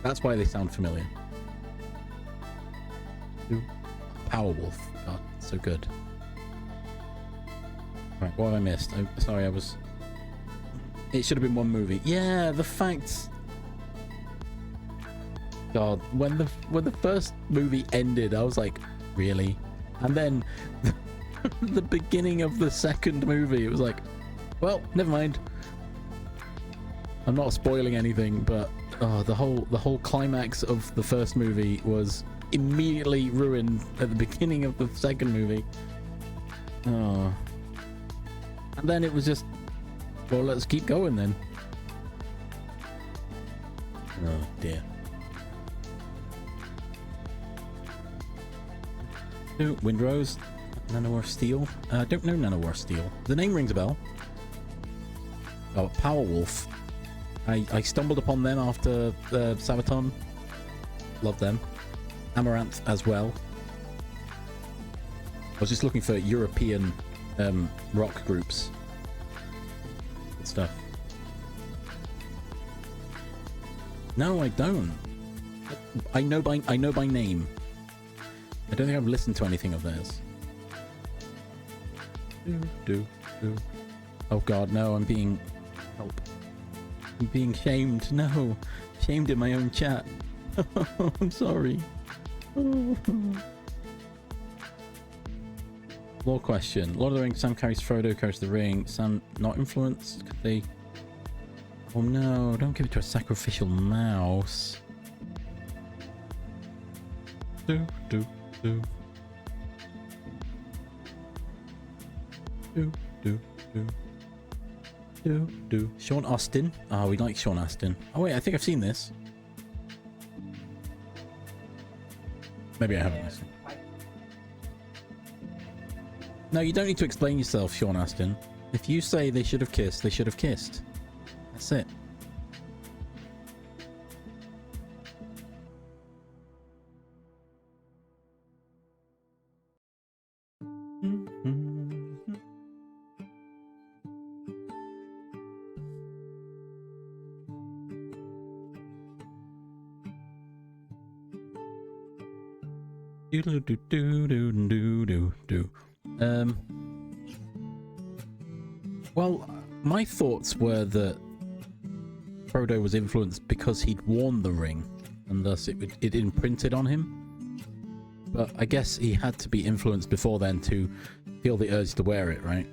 That's why they sound familiar. Powerwolf. God, so good. Right, what have I missed? Sorry, I was... It should have been one movie. Yeah, the fact... God, when the first movie ended, I was like, really? And then the beginning of the second movie, it was like, well, never mind. I'm not spoiling anything, but the whole climax of the first movie was immediately ruined at the beginning of the second movie. Oh. And then it was just, well, let's keep going then. Oh dear. Windrose, Nanowar Steel. I don't know Nanowar Steel. The name rings a bell. Oh, Powerwolf. I stumbled upon them after Sabaton. Love them. Amaranth as well. I was just looking for European rock groups. Good stuff. No, I don't. I know by name. I don't think I've listened to anything of theirs. Oh god, no, I'm being... Help. I'm being shamed. No. Shamed in my own chat. I'm sorry. Lore question. Lord of the Rings, Sam carries Frodo, carries the ring. Sam not influenced? Could they... Oh no, don't give it to a sacrificial mouse. Do. Sean Astin. Oh, we like Sean Astin. Oh wait, I think I've seen this. Maybe I haven't listened. No, you don't need to explain yourself, Sean Astin. If you say they should have kissed, they should have kissed. That's it. Well, my thoughts were that Frodo was influenced because he'd worn the ring, and thus it imprinted on him. But I guess he had to be influenced before then to feel the urge to wear it, right?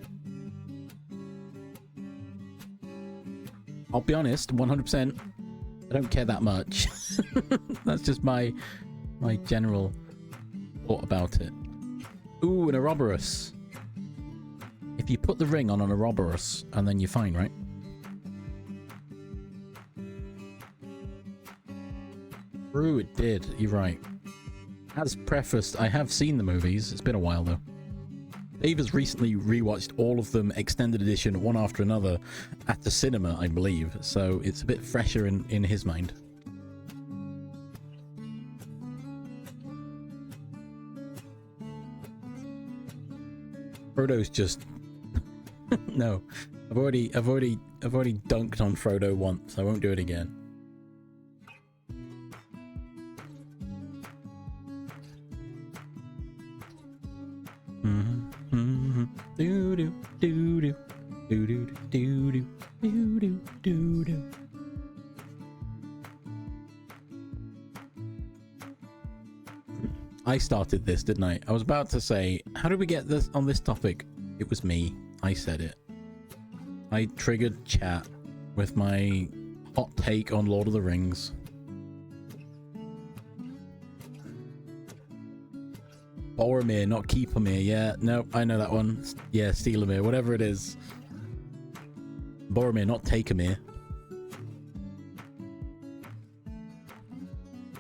I'll be honest, 100%. I don't care that much. That's just my general thought about it. Ooh, an Ouroboros. If you put the ring on an Ouroboros, and then you're fine, right? True, it did. You're right. As prefaced, I have seen the movies. It's been a while, though. Dave has recently rewatched all of them extended edition, one after another, at the cinema, I believe. So it's a bit fresher in his mind. Frodo's just... No. I've already dunked on Frodo once. I won't do it again. I started this, didn't I? I was about to say, how did we get this on this topic? It was me. I said it. I triggered chat with my hot take on Lord of the Rings. Boromir, not Keepamir. Yeah, no, I know that one. Yeah, Steelamir, whatever it is. Boromir, not Takeamir.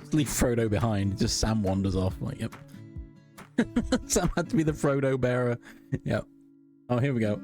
Just leave Frodo behind. Just Sam wanders off. Like, yep. Sam had to be the Frodo bearer. Yep. Oh, here we go.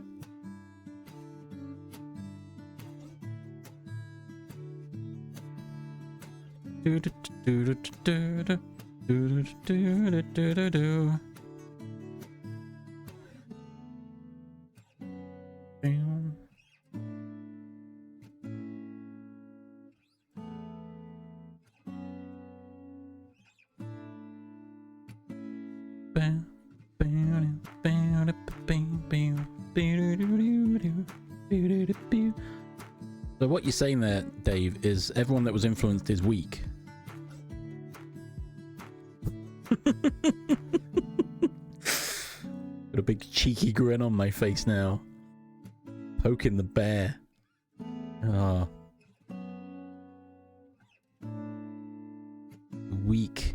So what you're saying there, Dave, is everyone that was influenced is weak. Got a big cheeky grin on my face now. Poking the bear. Ah. Weak.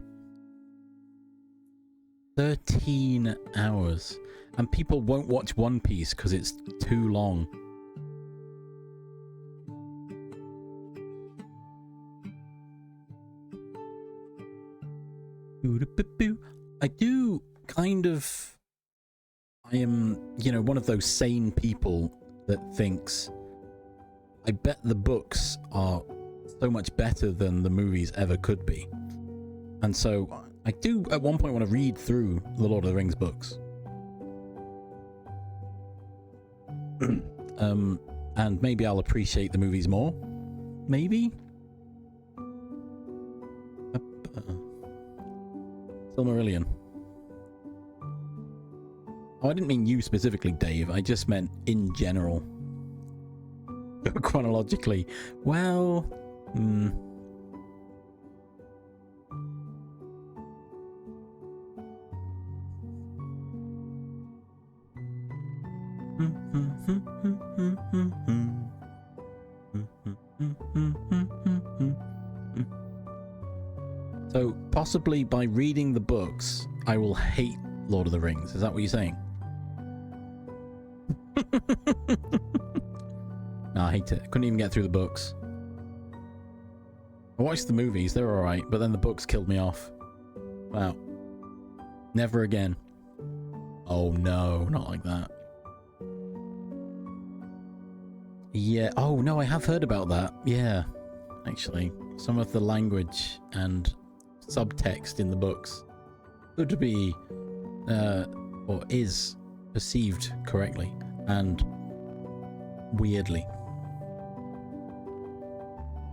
13 hours. And people won't watch One Piece because it's too long. I do kind of... I am, you know, one of those sane people that thinks, I bet the books are so much better than the movies ever could be. And so I do at one point want to read through the Lord of the Rings books. And maybe I'll appreciate the movies more. Maybe? Silmarillion. Oh, I didn't mean you specifically, Dave. I just meant in general. Chronologically. Well... So, possibly by reading the books, I will hate Lord of the Rings. Is that what you're saying? No, I hate it. I couldn't even get through the books. I watched the movies, they're alright, but then the books killed me off. Wow. Never again. Oh no, not like that. Yeah, oh no, I have heard about that. Yeah, actually. Some of the language and subtext in the books could be, or is perceived correctly and weirdly.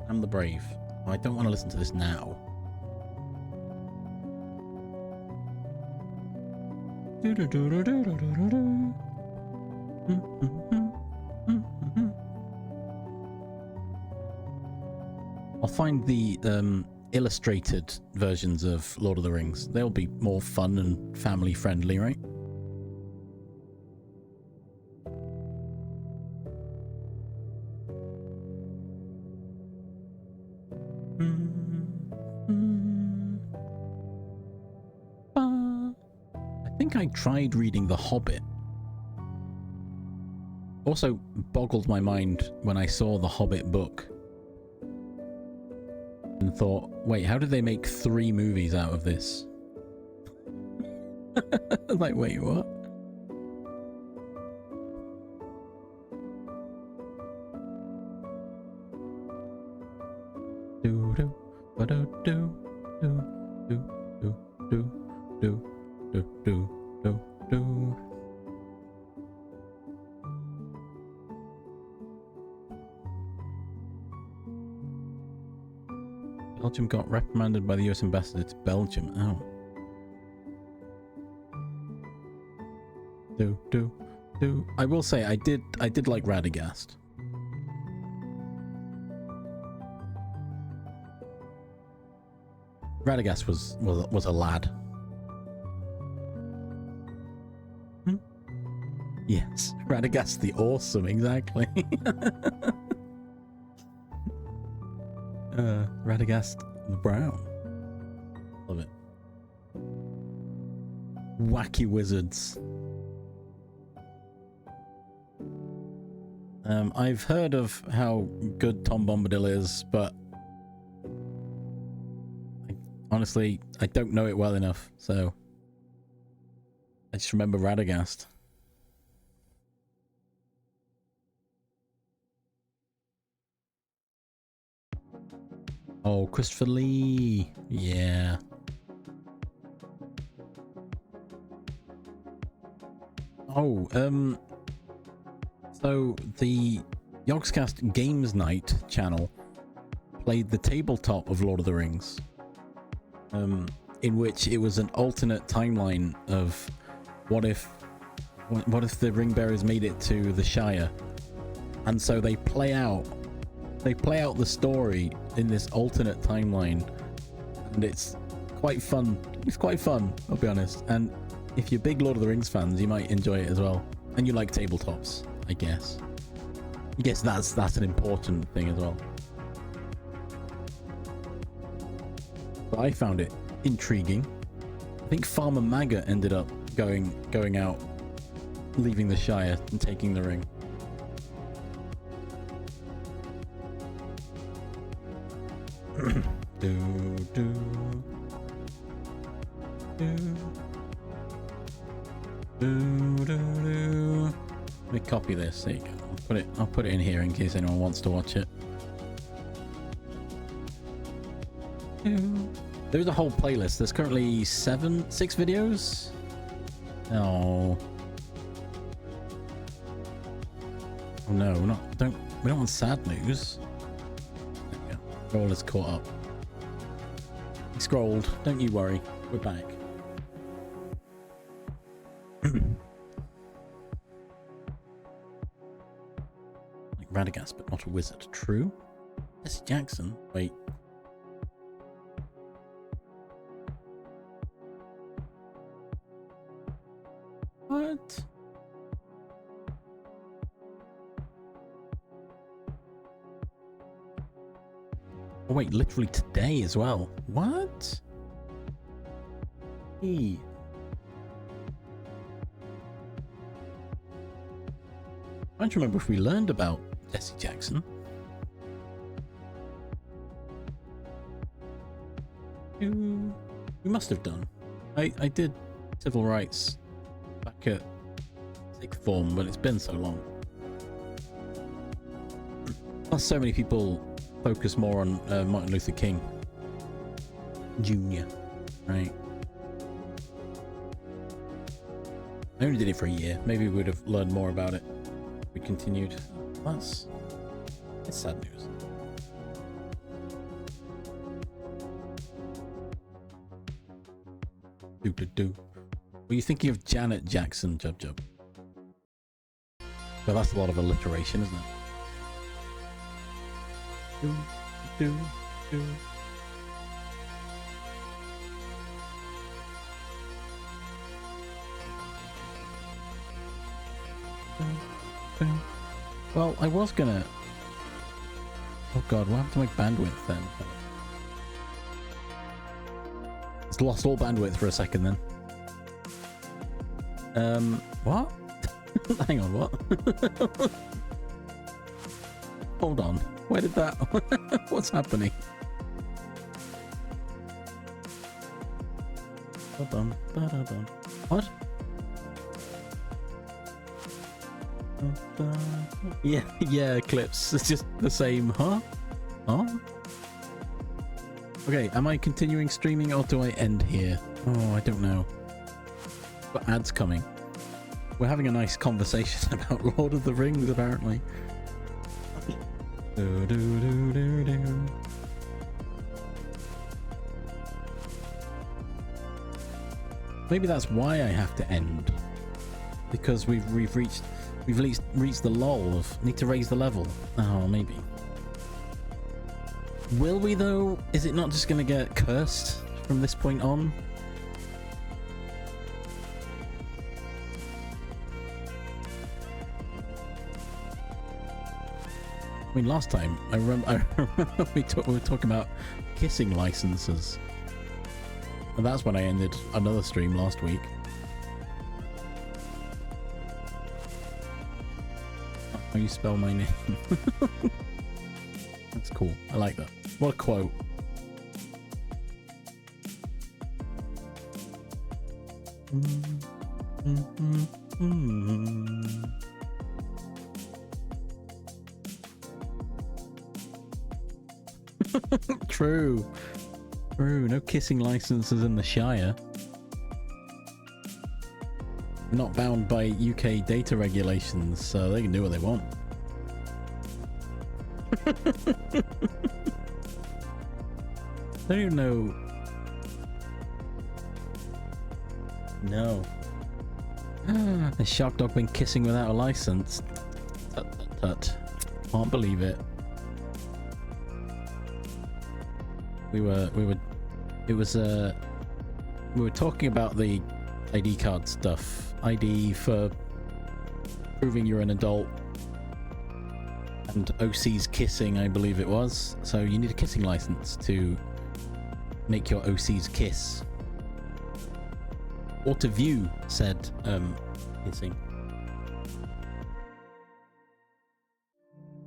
I'm the brave. I don't want to listen to this now. I'll find the illustrated versions of Lord of the Rings. They'll be more fun and family friendly, right? I think I tried reading The Hobbit. Also boggled my mind when I saw the Hobbit book. And thought, wait, how did they make 3 movies out of this? Like, wait, what? Do do ba do do do do do do do do do do do. Belgium got reprimanded by the US ambassador to Belgium. Oh. Do. I will say I did like Radagast. Radagast was a lad. Yes, Radagast the awesome, exactly. Radagast the Brown. Love it. Wacky wizards. I've heard of how good Tom Bombadil is, but honestly, I don't know it well enough, so I just remember Radagast. Oh, Christopher Lee. Yeah. Oh, so the Yogscast Games Night channel played the tabletop of Lord of the Rings, in which it was an alternate timeline of what if the ring bearers made it to the Shire, and so they play out they play out the story in this alternate timeline, and it's quite fun. It's quite fun, I'll be honest. And if you're big Lord of the Rings fans, you might enjoy it as well. And you like tabletops, I guess. I guess that's an important thing as well. But I found it intriguing. I think Farmer Maggot ended up going out, leaving the Shire and taking the ring. Let me copy this. There you go. I'll put it in here in case anyone wants to watch it. There's a whole playlist. There's currently 6 videos. Oh no, we don't want sad news. There we go. All is caught up. We scrolled. Don't you worry. We're back. Like Radagast, but not a wizard. True. Jesse Jackson. Wait. What? Oh wait, literally today as well. What? Hey. I don't remember if we learned about Jesse Jackson. We must have done. I did civil rights back at 6th form, but it's been so long. Plus, so many people focus more on Martin Luther King Jr., right? I only did it for a year. Maybe we would have learned more about it if we continued. It's sad news. Were you thinking of Janet Jackson, Jub? Well, that's a lot of alliteration, isn't it? Well, I was gonna... Oh god, what happened to my bandwidth then? It's lost all bandwidth for a second then. What? Hang on, what? Hold on. Where did that... What's happening? Hold on. What? Yeah, Eclipse. It's just the same, huh? Okay, am I continuing streaming or do I end here? Oh, I don't know. Got ads coming. We're having a nice conversation about Lord of the Rings, apparently. Maybe that's why I have to end. Because we've reached the lull of need to raise the level. Oh, maybe. Will we though? Is it not just gonna get cursed from this point on? I mean, last time I remember we were talking about kissing licenses, and that's when I ended another stream last week. How you spell my name? That's cool. I like that. What a quote. True. No kissing licenses in the Shire. We're not bound by UK data regulations, so they can do what they want. I don't even know. No. Has Shark Dog been kissing without a license? Tut. Can't believe it. we were talking about the ID card stuff. ID for proving you're an adult, and OC's kissing, I believe it was. So you need a kissing license to make your OC's kiss. Or to view said kissing.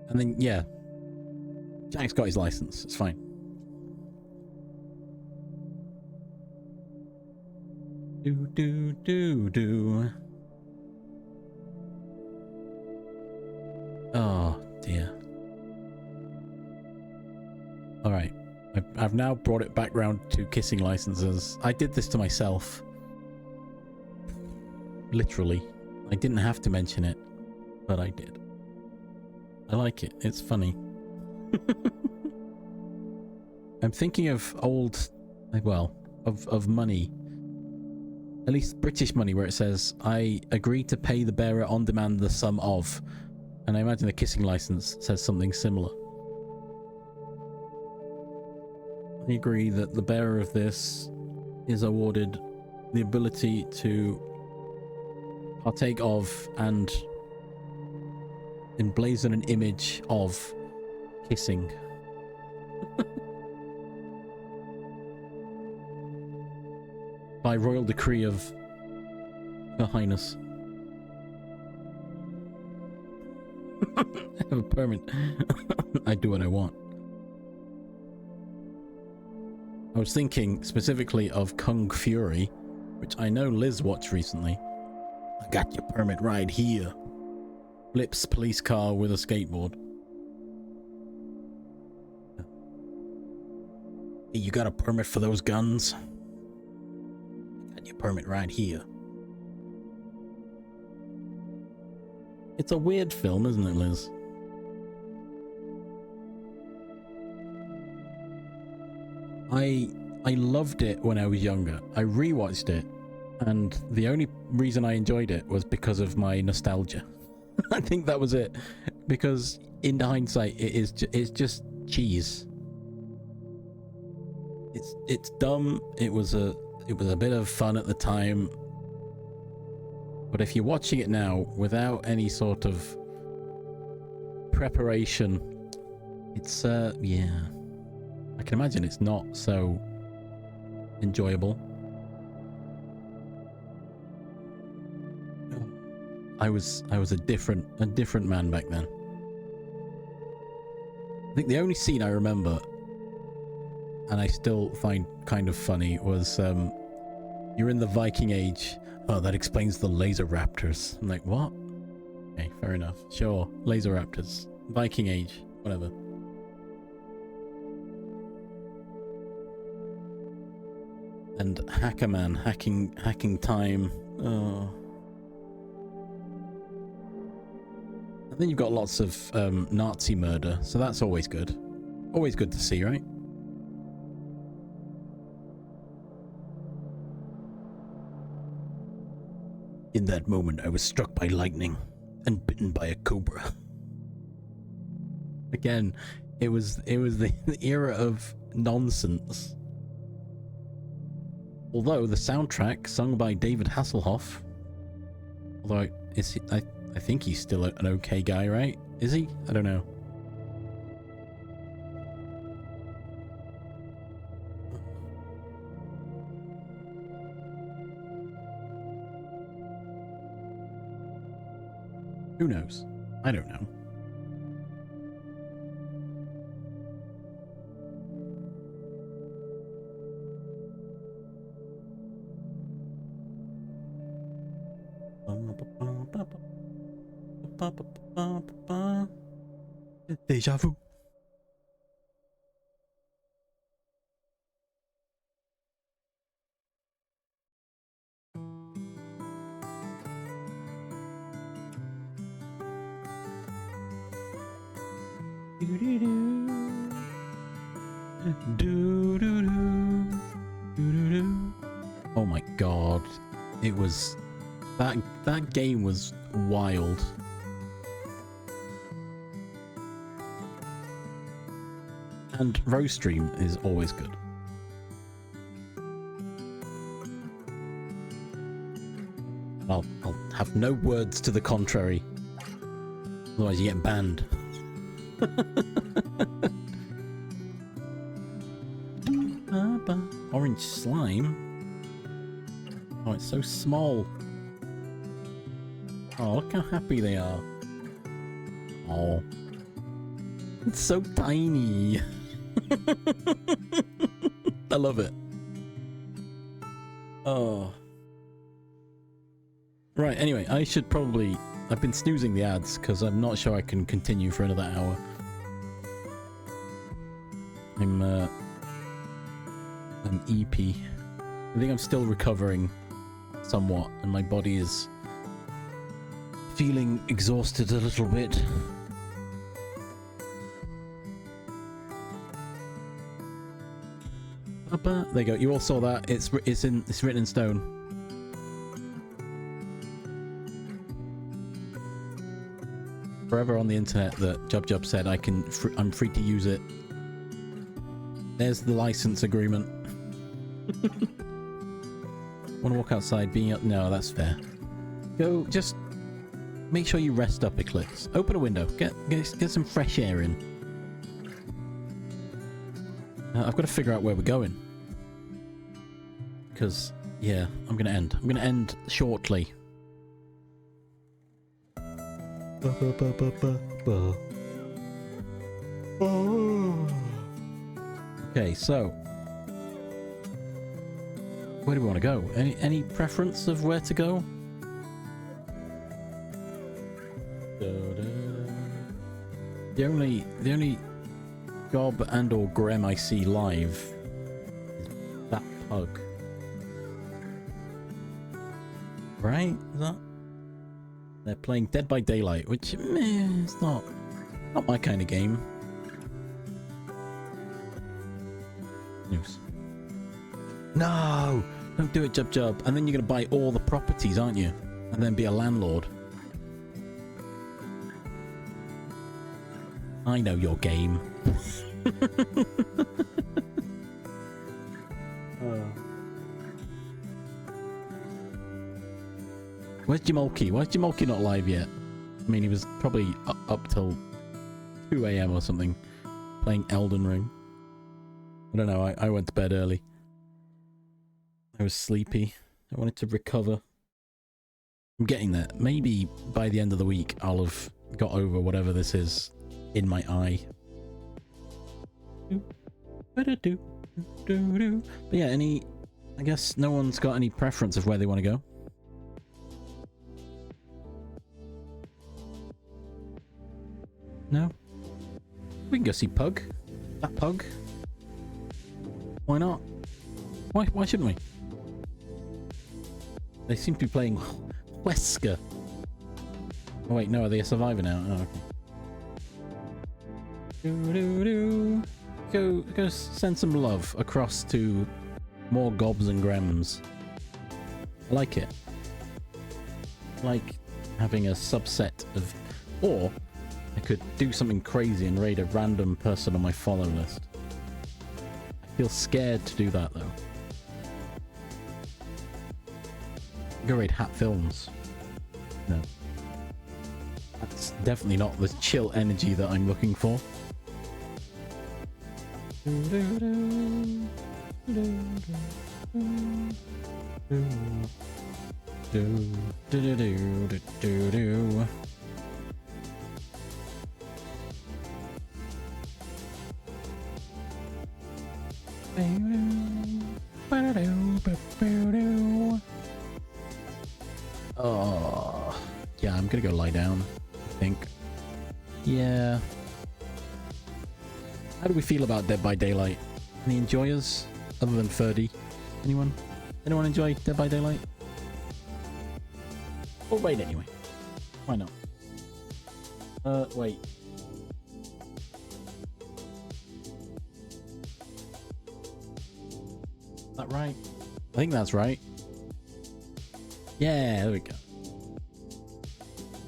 And then, yeah, Jack's got his license. It's fine. Do. Oh, dear. Alright. I've now brought it back round to kissing licenses. I did this to myself. Literally. I didn't have to mention it, but I did. I like it. It's funny. I'm thinking of old, well, of money. At least British money, where it says, I agree to pay the bearer on demand the sum of. And I imagine the kissing license says something similar. I agree that the bearer of this is awarded the ability to partake of and emblazon an image of kissing. By royal decree of Her Highness. I have a permit. I do what I want. I was thinking specifically of Kung Fury, which I know Liz watched recently. I got your permit right here. Flips police car with a skateboard. Hey, you got a permit for those guns? I got your permit right here. It's a weird film, isn't it, Liz? I loved it when I was younger. I rewatched it, and the only reason I enjoyed it was because of my nostalgia. I think that was it. Because in hindsight, it's just cheese. It's dumb. It was a bit of fun at the time. But if you're watching it now without any sort of preparation, it's yeah. I can imagine it's not so enjoyable. I was a different man back then. I think the only scene I remember, and I still find kind of funny, was you're in the Viking Age. Oh, that explains the laser raptors. I'm like, what? Okay, fair enough. Sure, laser raptors, Viking Age, whatever. And Hacker Man, hacking time. Oh. And then you've got lots of Nazi murder, so that's always good. Always good to see, right? In that moment, I was struck by lightning and bitten by a cobra. Again, it was the era of nonsense. Although the soundtrack, sung by David Hasselhoff, although I think he's still an okay guy, right? Is he? I don't know. Who knows? I don't know. Deja vu. Oh my god, it was that game was wild. And roast stream is always good. I'll have no words to the contrary. Otherwise you get banned. Orange slime? Oh, it's so small. Oh, look how happy they are. Oh. It's so tiny. I love it. Oh. Right, anyway, I should probably... I've been snoozing the ads because I'm not sure I can continue for another hour. I'm EP. I think I'm still recovering somewhat, and my body is feeling exhausted a little bit. There you go. You all saw that. It's written in stone. Forever on the internet that Jub said I'm free to use it. There's the license agreement. Want to walk outside being up? No, that's fair. Go, just make sure you rest up, Eclipse. Open a window. Get some fresh air in. I've got to figure out where we're going. Because, yeah, I'm going to end. I'm going to end shortly. Okay, so where do we want to go? Any preference of where to go? The only gob and or grem I see live is that pug. Right? Is that? They're playing Dead by Daylight, which is not my kind of game. News. No! Don't do it, Jub. And then you're going to buy all the properties, aren't you? And then be a landlord. I know your game. Where's Jamolki? Why is Jamolki not live yet? I mean, he was probably up till 2 AM or something, playing Elden Ring. I don't know, I went to bed early. I was sleepy. I wanted to recover. I'm getting there. Maybe by the end of the week, I'll have got over whatever this is in my eye. But yeah, I guess no one's got any preference of where they want to go. No? We can go see Pug. That Pug. Why not? Why shouldn't we? They seem to be playing Wesker. Oh wait, no, are they a survivor now? Oh, okay. Go send some love across to more gobs and grems. I like it. I like having a subset of... Or I could do something crazy and raid a random person on my follow list. I feel scared to do that though. Go raid Hat Films. No. That's definitely not the chill energy that I'm looking for. Oh, yeah, I'm gonna go lie down, I think. Yeah. How do we feel about Dead by Daylight? Any enjoyers other than Ferdy? Anyone? Anyone enjoy Dead by Daylight? Or wait anyway. Why not? Wait. Is that right? I think that's right. Yeah, there we go.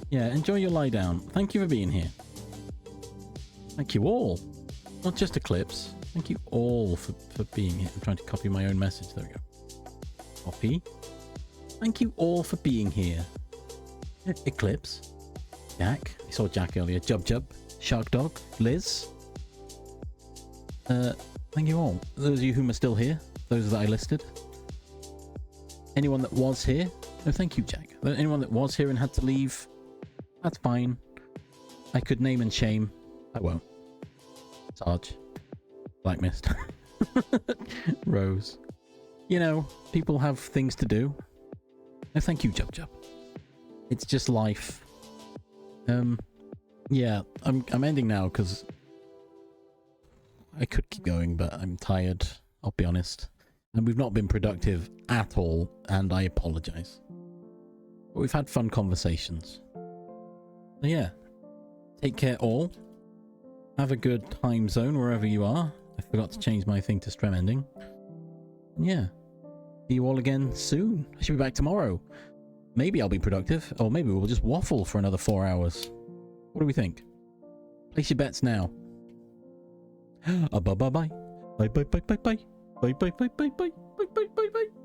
Yeah, enjoy your lie down. Thank you for being here. Thank you all. Not just Eclipse. Thank you all for being here. I'm trying to copy my own message. There we go. Copy. Thank you all for being here. Eclipse. Jack. I saw Jack earlier. Jub. Shark Dog. Liz. Thank you all. Those of you whom are still here. Those that I listed. Anyone that was here. No, thank you, Jack. Anyone that was here and had to leave. That's fine. I could name and shame. I won't. Sarge. Black Mist. Rose. You know, people have things to do. No, thank you, Jub. It's just life. Yeah, I'm ending now because I could keep going, but I'm tired. I'll be honest. And we've not been productive at all, and I apologize. But we've had fun conversations. So yeah, take care all. Have a good time zone wherever you are. I forgot to change my thing to stream ending. And yeah, see you all again soon. I should be back tomorrow. Maybe I'll be productive, or maybe we'll just waffle for another 4 hours. What do we think? Place your bets now. Bye bye bye. Bye bye bye bye bye. Bye bye bye bye bye bye bye bye bye.